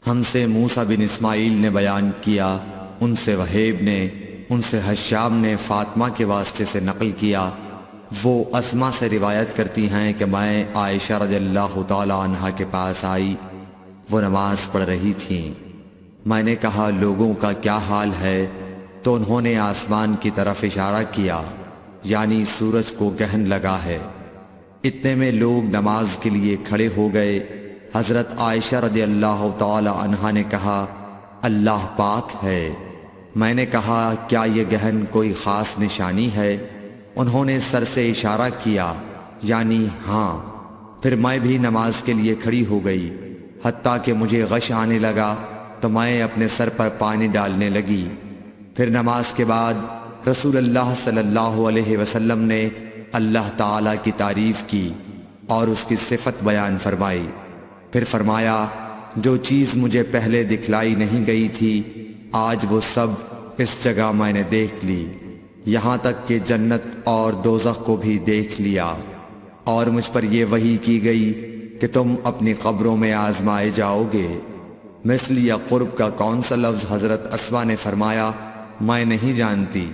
ہم سے موسیٰ بن اسماعیل نے بیان کیا، ان سے وہیب نے، ان سے حشام نے فاطمہ کے واسطے سے نقل کیا، وہ اسما سے روایت کرتی ہیں کہ میں عائشہ رضی اللہ تعالی عنہا کے پاس آئی، وہ نماز پڑھ رہی تھیں۔ میں نے کہا لوگوں کا کیا حال ہے؟ تو انہوں نے آسمان کی طرف اشارہ کیا، یعنی سورج کو گہن لگا ہے۔ اتنے میں لوگ نماز کے لیے کھڑے ہو گئے۔ حضرت عائشہ رضی اللہ تعالی عنہا نے کہا اللہ پاک ہے۔ میں نے کہا کیا یہ گہن کوئی خاص نشانی ہے؟ انہوں نے سر سے اشارہ کیا، یعنی ہاں۔ پھر میں بھی نماز کے لیے کھڑی ہو گئی، حتیٰ کہ مجھے غش آنے لگا تو میں اپنے سر پر پانی ڈالنے لگی۔ پھر نماز کے بعد رسول اللہ صلی اللہ علیہ وسلم نے اللہ تعالیٰ کی تعریف کی اور اس کی صفت بیان فرمائی۔ پھر فرمایا جو چیز مجھے پہلے دکھلائی نہیں گئی تھی آج وہ سب اس جگہ میں نے دیکھ لی، یہاں تک کہ جنت اور دوزخ کو بھی دیکھ لیا، اور مجھ پر یہ وحی کی گئی کہ تم اپنی قبروں میں آزمائے جاؤ گے۔ مثل یا قرب کا کون سا لفظ؟ حضرت اسما نے فرمایا میں نہیں جانتی۔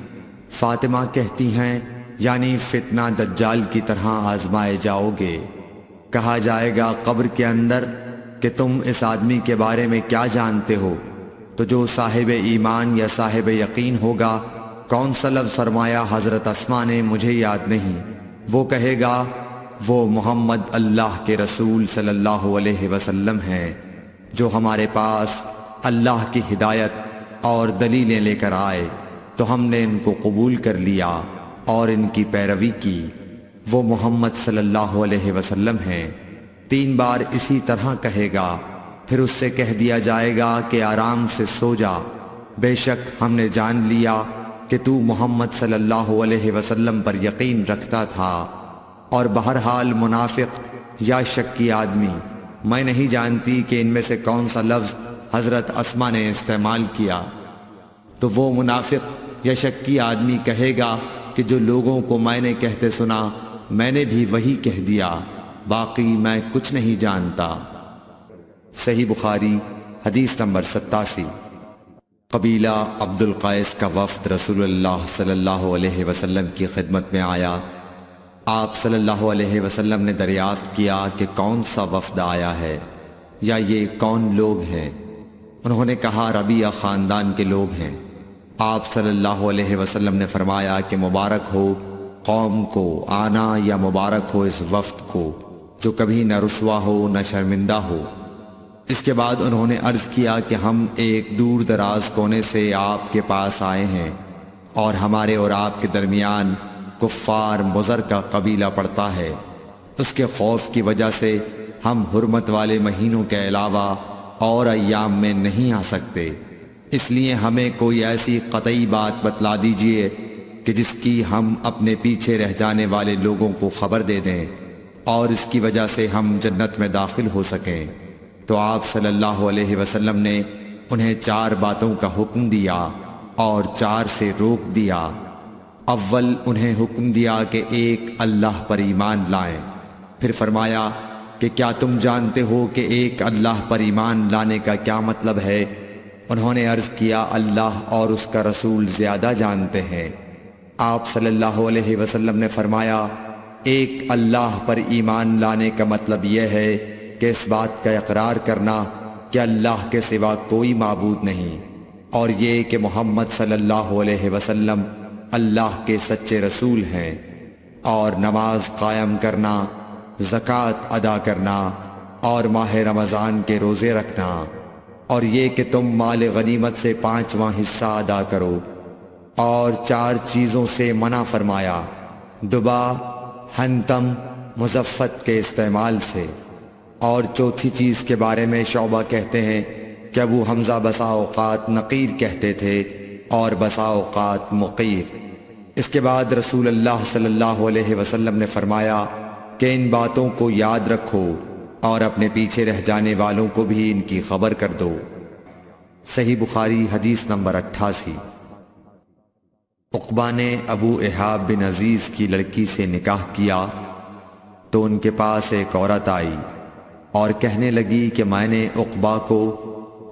فاطمہ کہتی ہیں یعنی فتنہ دجال کی طرح آزمائے جاؤ گے۔ کہا جائے گا قبر کے اندر کہ تم اس آدمی کے بارے میں کیا جانتے ہو؟ تو جو صاحب ایمان یا صاحب یقین ہوگا۔ کون سا لفظ فرمایا؟ حضرت اسما نے مجھے یاد نہیں۔ وہ کہے گا وہ محمد اللہ کے رسول صلی اللہ علیہ وسلم ہیں جو ہمارے پاس اللہ کی ہدایت اور دلیلیں لے کر آئے تو ہم نے ان کو قبول کر لیا اور ان کی پیروی کی۔ وہ محمد صلی اللہ علیہ وسلم ہیں۔ 3 بار اسی طرح کہے گا، پھر اس سے کہہ دیا جائے گا کہ آرام سے سو جا، بے شک ہم نے جان لیا کہ تو محمد صلی اللہ علیہ وسلم پر یقین رکھتا تھا۔ اور بہرحال منافق یا شکی آدمی، میں نہیں جانتی کہ ان میں سے کون سا لفظ حضرت اسما نے استعمال کیا۔ تو وہ منافق یا شکی آدمی کہے گا کہ جو لوگوں کو میں نے کہتے سنا میں نے بھی وہی کہہ دیا، باقی میں کچھ نہیں جانتا۔ صحیح بخاری حدیث نمبر 87۔ قبیلہ عبد القیس کا وفد رسول اللہ صلی اللہ علیہ وسلم کی خدمت میں آیا۔ آپ صلی اللہ علیہ وسلم نے دریافت کیا کہ کون سا وفد آیا ہے یا یہ کون لوگ ہیں؟ انہوں نے کہا ربیعہ خاندان کے لوگ ہیں۔ آپ صلی اللہ علیہ وسلم نے فرمایا کہ مبارک ہو قوم کو آنا یا مبارک ہو اس وفد کو جو کبھی نہ رسوا ہو نہ شرمندہ ہو۔ اس کے بعد انہوں نے عرض کیا کہ ہم ایک دور دراز کونے سے آپ کے پاس آئے ہیں اور ہمارے اور آپ کے درمیان کفار مضر کا قبیلہ پڑتا ہے، اس کے خوف کی وجہ سے ہم حرمت والے مہینوں کے علاوہ اور ایام میں نہیں آ سکتے، اس لیے ہمیں کوئی ایسی قطعی بات بتلا دیجئے کہ جس کی ہم اپنے پیچھے رہ جانے والے لوگوں کو خبر دے دیں اور اس کی وجہ سے ہم جنت میں داخل ہو سکیں۔ تو آپ صلی اللہ علیہ وسلم نے انہیں 4 باتوں کا حکم دیا اور 4 سے روک دیا۔ اول انہیں حکم دیا کہ ایک اللہ پر ایمان لائیں، پھر فرمایا کہ کیا تم جانتے ہو کہ ایک اللہ پر ایمان لانے کا کیا مطلب ہے؟ انہوں نے عرض کیا اللہ اور اس کا رسول زیادہ جانتے ہیں۔ آپ صلی اللہ علیہ وسلم نے فرمایا ایک اللہ پر ایمان لانے کا مطلب یہ ہے کہ اس بات کا اقرار کرنا کہ اللہ کے سوا کوئی معبود نہیں، اور یہ کہ محمد صلی اللہ علیہ وسلم اللہ کے سچے رسول ہیں، اور نماز قائم کرنا، زکوٰۃ ادا کرنا اور ماہ رمضان کے روزے رکھنا، اور یہ کہ تم مال غنیمت سے 5واں حصہ ادا کرو، اور 4 چیزوں سے منع فرمایا، دبا، حنتم، مزفت کے استعمال سے، اور چوتھی چیز کے بارے میں شعبہ کہتے ہیں کہ ابو حمزہ بسا اوقات نقیر کہتے تھے اور بسا اوقات مقیر۔ اس کے بعد رسول اللہ صلی اللہ علیہ وسلم نے فرمایا کہ ان باتوں کو یاد رکھو اور اپنے پیچھے رہ جانے والوں کو بھی ان کی خبر کر دو۔ صحیح بخاری حدیث نمبر 88۔ عقبہ نے ابو احاب بن عزیز کی لڑکی سے نکاح کیا تو ان کے پاس ایک عورت آئی اور کہنے لگی کہ میں نے عقبہ کو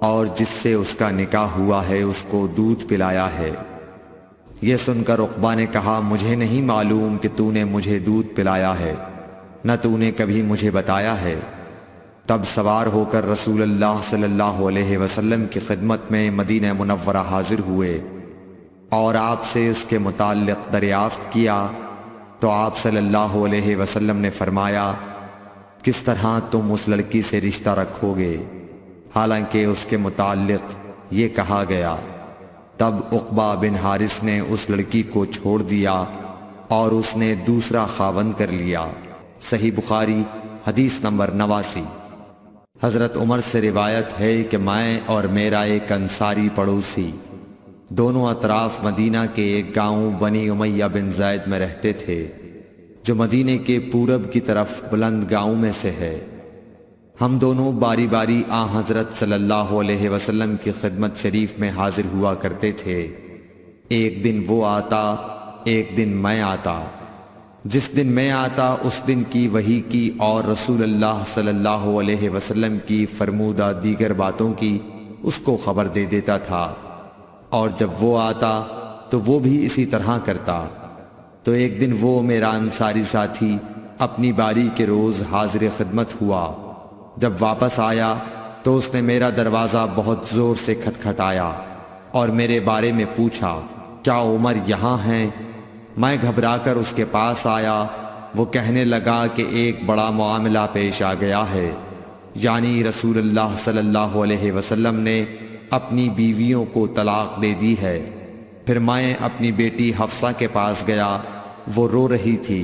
اور جس سے اس کا نکاح ہوا ہے اس کو دودھ پلایا ہے۔ یہ سن کر عقبہ نے کہا مجھے نہیں معلوم کہ تو نے مجھے دودھ پلایا ہے، نہ تو نے کبھی مجھے بتایا ہے۔ تب سوار ہو کر رسول اللہ صلی اللہ علیہ وسلم کی خدمت میں مدینہ منورہ حاضر ہوئے اور آپ سے اس کے متعلق دریافت کیا تو آپ صلی اللہ علیہ وسلم نے فرمایا کس طرح تم اس لڑکی سے رشتہ رکھو گے، حالانکہ اس کے متعلق یہ کہا گیا۔ تب عقبہ بن حارث نے اس لڑکی کو چھوڑ دیا اور اس نے دوسرا خاوند کر لیا۔ صحیح بخاری حدیث نمبر 89۔ حضرت عمر سے روایت ہے کہ میں اور میرا ایک انصاری پڑوسی دونوں اطراف مدینہ کے ایک گاؤں بنی امیہ بن زید میں رہتے تھے، جو مدینے کے پورب کی طرف بلند گاؤں میں سے ہے۔ ہم دونوں باری باری حضرت صلی اللہ علیہ وسلم کی خدمت شریف میں حاضر ہوا کرتے تھے۔ ایک دن وہ آتا، ایک دن میں آتا۔ جس دن میں آتا اس دن کی وحی کی اور رسول اللہ صلی اللہ علیہ وسلم کی فرمودہ دیگر باتوں کی اس کو خبر دے دیتا تھا، اور جب وہ آتا تو وہ بھی اسی طرح کرتا۔ تو ایک دن وہ میرا انصاری ساتھی اپنی باری کے روز حاضر خدمت ہوا۔ جب واپس آیا تو اس نے میرا دروازہ بہت زور سے کھٹکھٹایا اور میرے بارے میں پوچھا کیا عمر یہاں ہیں؟ میں گھبرا کر اس کے پاس آیا۔ وہ کہنے لگا کہ ایک بڑا معاملہ پیش آ گیا ہے، یعنی رسول اللہ صلی اللہ علیہ وسلم نے اپنی بیویوں کو طلاق دے دی ہے۔ پھر میں اپنی بیٹی حفصہ کے پاس گیا، وہ رو رہی تھی۔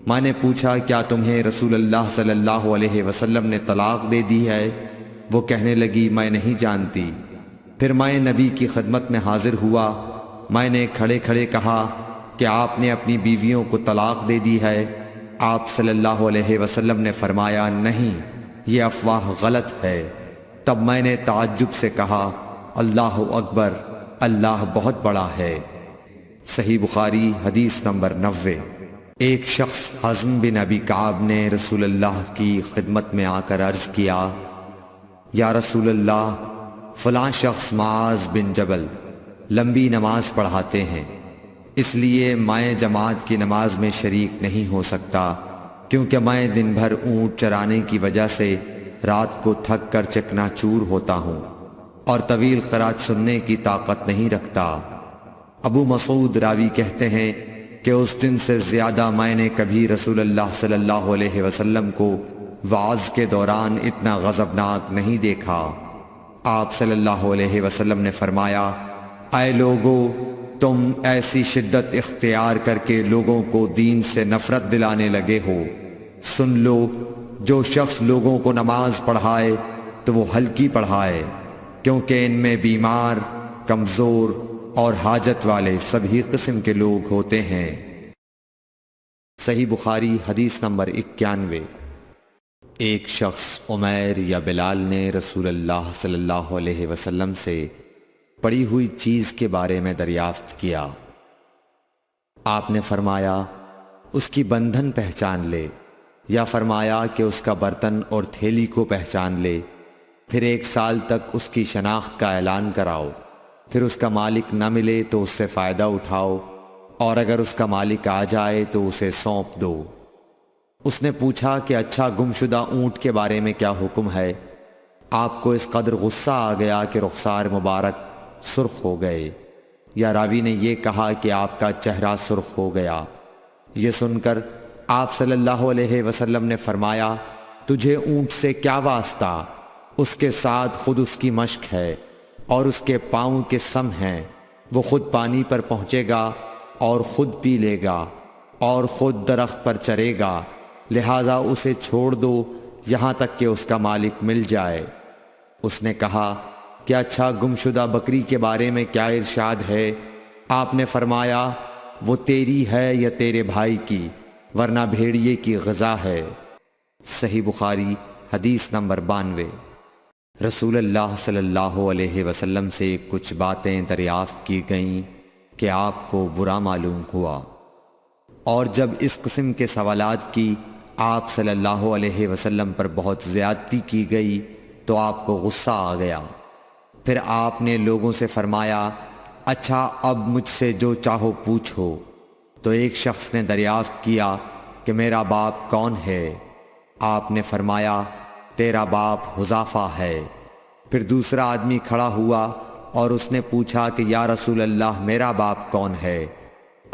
میں نے پوچھا کیا تمہیں رسول اللہ صلی اللہ علیہ وسلم نے طلاق دے دی ہے؟ وہ کہنے لگی میں نہیں جانتی۔ پھر میں نبی کی خدمت میں حاضر ہوا۔ میں نے کھڑے کھڑے کہا کہ آپ نے اپنی بیویوں کو طلاق دے دی ہے؟ آپ صلی اللہ علیہ وسلم نے فرمایا نہیں، یہ افواہ غلط ہے۔ تب میں نے تعجب سے کہا اللہ اکبر، اللہ بہت بڑا ہے۔ صحیح بخاری حدیث نمبر 90۔ ایک شخص حزم بن ابی کعب نے رسول اللہ کی خدمت میں آ کر عرض کیا یا رسول اللہ، فلاں شخص معاذ بن جبل لمبی نماز پڑھاتے ہیں، اس لیے میں جماعت کی نماز میں شریک نہیں ہو سکتا، کیونکہ میں دن بھر اونٹ چرانے کی وجہ سے رات کو تھک کر چکنا چور ہوتا ہوں اور طویل قرات سننے کی طاقت نہیں رکھتا۔ ابو مسعود راوی کہتے ہیں کہ اس دن سے زیادہ میں نے کبھی رسول اللہ صلی اللہ علیہ وسلم کو وعظ کے دوران اتنا غضبناک نہیں دیکھا۔ آپ صلی اللہ علیہ وسلم نے فرمایا اے لوگو، تم ایسی شدت اختیار کر کے لوگوں کو دین سے نفرت دلانے لگے ہو۔ سن لو، جو شخص لوگوں کو نماز پڑھائے تو وہ ہلکی پڑھائے، کیونکہ ان میں بیمار، کمزور اور حاجت والے سبھی قسم کے لوگ ہوتے ہیں۔ صحیح بخاری حدیث نمبر 91۔ ایک شخص عمیر یا بلال نے رسول اللہ صلی اللہ علیہ وسلم سے پڑی ہوئی چیز کے بارے میں دریافت کیا۔ آپ نے فرمایا اس کی بندھن پہچان لے، یا فرمایا کہ اس کا برتن اور تھیلی کو پہچان لے، پھر 1 سال تک اس کی شناخت کا اعلان کراؤ، پھر اس کا مالک نہ ملے تو اس سے فائدہ اٹھاؤ، اور اگر اس کا مالک آ جائے تو اسے سونپ دو۔ اس نے پوچھا کہ اچھا گمشدہ اونٹ کے بارے میں کیا حکم ہے؟ آپ کو اس قدر غصہ آ گیا کہ رخسار مبارک سرخ ہو گئے، یا راوی نے یہ کہا کہ آپ کا چہرہ سرخ ہو گیا۔ یہ سن کر آپ صلی اللہ علیہ وسلم نے فرمایا، تجھے اونٹ سے کیا واسطہ؟ اس کے ساتھ خود اس کی مشک ہے اور اس کے پاؤں کے سم ہیں، وہ خود پانی پر پہنچے گا اور خود پی لے گا اور خود درخت پر چرے گا، لہٰذا اسے چھوڑ دو یہاں تک کہ اس کا مالک مل جائے۔ اس نے کہا کہ اچھا گمشدہ بکری کے بارے میں کیا ارشاد ہے؟ آپ نے فرمایا وہ تیری ہے یا تیرے بھائی کی، ورنہ بھیڑیے کی غذا ہے۔ صحیح بخاری حدیث نمبر 92۔ رسول اللہ صلی اللہ علیہ وسلم سے کچھ باتیں دریافت کی گئیں کہ آپ کو برا معلوم ہوا، اور جب اس قسم کے سوالات کی آپ صلی اللہ علیہ وسلم پر بہت زیادتی کی گئی تو آپ کو غصہ آ گیا۔ پھر آپ نے لوگوں سے فرمایا، اچھا اب مجھ سے جو چاہو پوچھو۔ تو ایک شخص نے دریافت کیا کہ میرا باپ کون ہے؟ آپ نے فرمایا تیرا باپ حذافہ ہے۔ پھر دوسرا آدمی کھڑا ہوا اور اس نے پوچھا کہ یا رسول اللہ میرا باپ کون ہے؟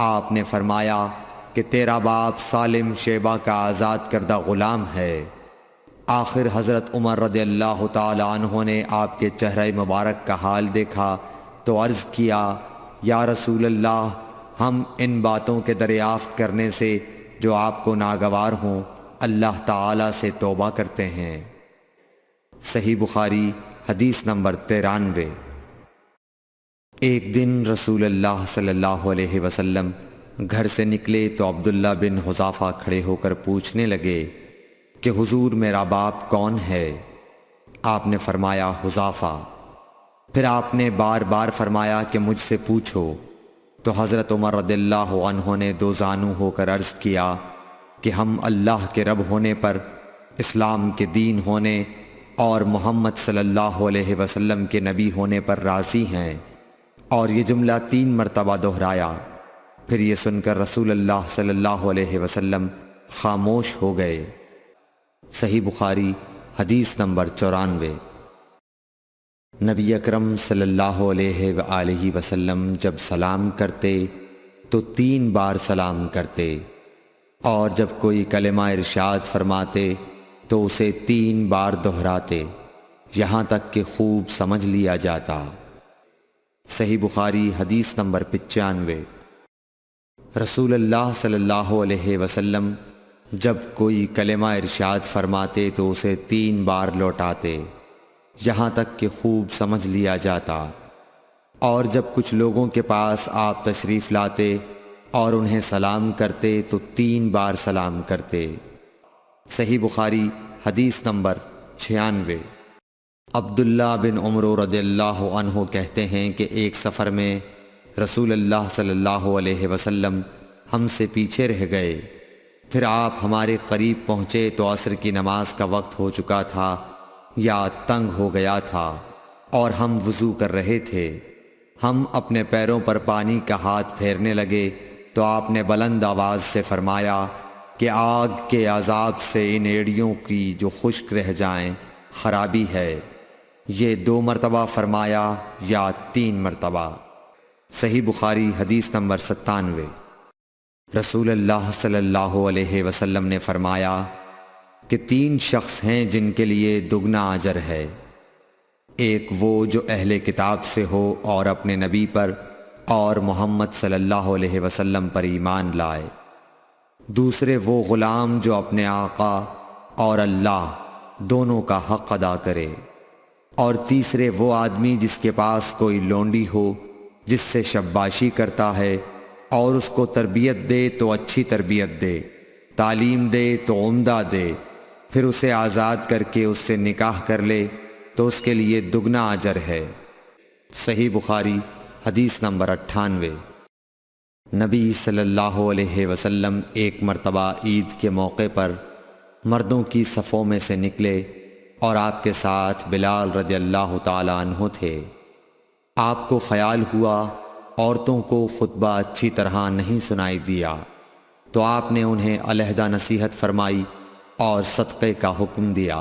آپ نے فرمایا کہ تیرا باپ سالم شیبہ کا آزاد کردہ غلام ہے۔ آخر حضرت عمر رضی اللہ تعالی عنہ نے آپ کے چہرہ مبارک کا حال دیکھا تو عرض کیا، یا رسول اللہ ہم ان باتوں کے دریافت کرنے سے جو آپ کو ناگوار ہوں اللہ تعالی سے توبہ کرتے ہیں۔ صحیح بخاری حدیث نمبر 93۔ ایک دن رسول اللہ صلی اللہ علیہ وسلم گھر سے نکلے تو عبداللہ بن حذافہ کھڑے ہو کر پوچھنے لگے کہ حضور میرا باپ کون ہے؟ آپ نے فرمایا حذافہ۔ پھر آپ نے بار بار فرمایا کہ مجھ سے پوچھو۔ تو حضرت عمر رضی اللہ عنہ نے دو زانو ہو کر عرض کیا کہ ہم اللہ کے رب ہونے پر، اسلام کے دین ہونے اور محمد صلی اللہ علیہ وسلم کے نبی ہونے پر راضی ہیں، اور یہ جملہ 3 مرتبہ دہرایا۔ پھر یہ سن کر رسول اللہ صلی اللہ علیہ وسلم خاموش ہو گئے۔ صحیح بخاری حدیث نمبر 94۔ نبی اکرم صلی اللہ علیہ وآلہ وسلم جب سلام کرتے تو 3 بار سلام کرتے، اور جب کوئی کلمہ ارشاد فرماتے تو اسے 3 بار دہراتے، یہاں تک کہ خوب سمجھ لیا جاتا۔ صحیح بخاری حدیث نمبر 95۔ رسول اللہ صلی اللہ علیہ وسلم جب کوئی کلمہ ارشاد فرماتے تو اسے 3 بار لوٹاتے، یہاں تک کہ خوب سمجھ لیا جاتا، اور جب کچھ لوگوں کے پاس آپ تشریف لاتے اور انہیں سلام کرتے تو 3 بار سلام کرتے۔ صحیح بخاری حدیث نمبر 96۔ عبداللہ بن عمر رضی اللہ عنہ کہتے ہیں کہ ایک سفر میں رسول اللہ صلی اللہ علیہ وسلم ہم سے پیچھے رہ گئے، پھر آپ ہمارے قریب پہنچے تو عصر کی نماز کا وقت ہو چکا تھا یا تنگ ہو گیا تھا، اور ہم وضو کر رہے تھے۔ ہم اپنے پیروں پر پانی کا ہاتھ پھیرنے لگے تو آپ نے بلند آواز سے فرمایا کہ آگ کے عذاب سے ان ایڑیوں کی جو خشک رہ جائیں خرابی ہے۔ یہ 2 مرتبہ فرمایا یا 3 مرتبہ۔ صحیح بخاری حدیث نمبر 97۔ رسول اللہ صلی اللہ علیہ وسلم نے فرمایا کہ 3 شخص ہیں جن کے لیے دگنا اجر ہے، ایک وہ جو اہل کتاب سے ہو اور اپنے نبی پر اور محمد صلی اللہ علیہ وسلم پر ایمان لائے، دوسرے وہ غلام جو اپنے آقا اور اللہ دونوں کا حق ادا کرے، اور تیسرے وہ آدمی جس کے پاس کوئی لونڈی ہو جس سے شباشی کرتا ہے، اور اس کو تربیت دے تو اچھی تربیت دے، تعلیم دے تو عمدہ دے، پھر اسے آزاد کر کے اس سے نکاح کر لے تو اس کے لیے دگنا اجر ہے۔ صحیح بخاری حدیث نمبر 98۔ نبی صلی اللہ علیہ وسلم ایک مرتبہ عید کے موقع پر مردوں کی صفوں میں سے نکلے اور آپ کے ساتھ بلال رضی اللہ تعالی عنہ تھے۔ آپ کو خیال ہوا عورتوں کو خطبہ اچھی طرح نہیں سنائی دیا، تو آپ نے انہیں علیحدہ نصیحت فرمائی اور صدقے کا حکم دیا۔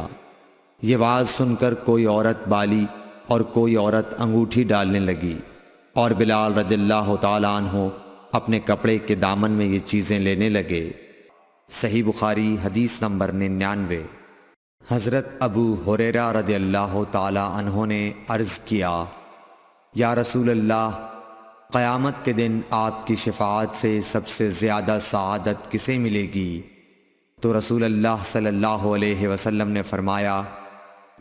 یہ واز سن کر کوئی عورت بالی اور کوئی عورت انگوٹھی ڈالنے لگی، اور بلال رضی اللہ تعالی عنہ اپنے کپڑے کے دامن میں یہ چیزیں لینے لگے۔ صحیح بخاری حدیث نمبر 99۔ حضرت ابو ہریرہ رضی اللہ تعالی عنہ نے عرض کیا، یا رسول اللہ، قیامت کے دن آپ کی شفاعت سے سب سے زیادہ سعادت کسے ملے گی؟ تو رسول اللہ صلی اللہ علیہ وسلم نے فرمایا،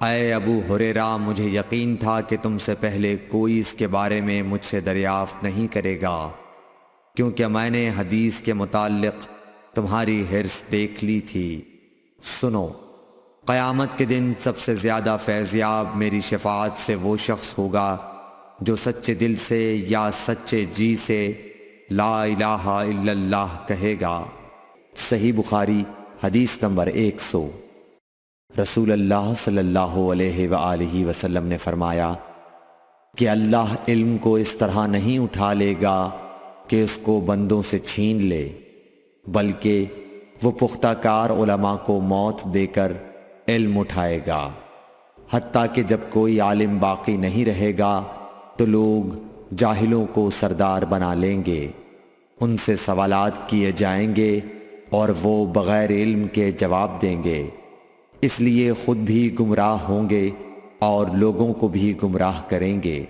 اے ابو ہریرہ، مجھے یقین تھا کہ تم سے پہلے کوئی اس کے بارے میں مجھ سے دریافت نہیں کرے گا، کیونکہ میں نے حدیث کے متعلق تمہاری حرص دیکھ لی تھی۔ سنو، قیامت کے دن سب سے زیادہ فیضیاب میری شفاعت سے وہ شخص ہوگا جو سچے دل سے یا سچے جی سے لا الہ الا اللہ کہے گا۔ صحیح بخاری حدیث نمبر 100۔ رسول اللہ صلی اللہ علیہ وآلہ وسلم نے فرمایا کہ اللہ علم کو اس طرح نہیں اٹھا لے گا کہ اس کو بندوں سے چھین لے، بلکہ وہ پختہ کار علماء کو موت دے کر علم اٹھائے گا، حتیٰ کہ جب کوئی عالم باقی نہیں رہے گا تو لوگ جاہلوں کو سردار بنا لیں گے، ان سے سوالات کیے جائیں گے اور وہ بغیر علم کے جواب دیں گے، اس لیے خود بھی گمراہ ہوں گے اور لوگوں کو بھی گمراہ کریں گے۔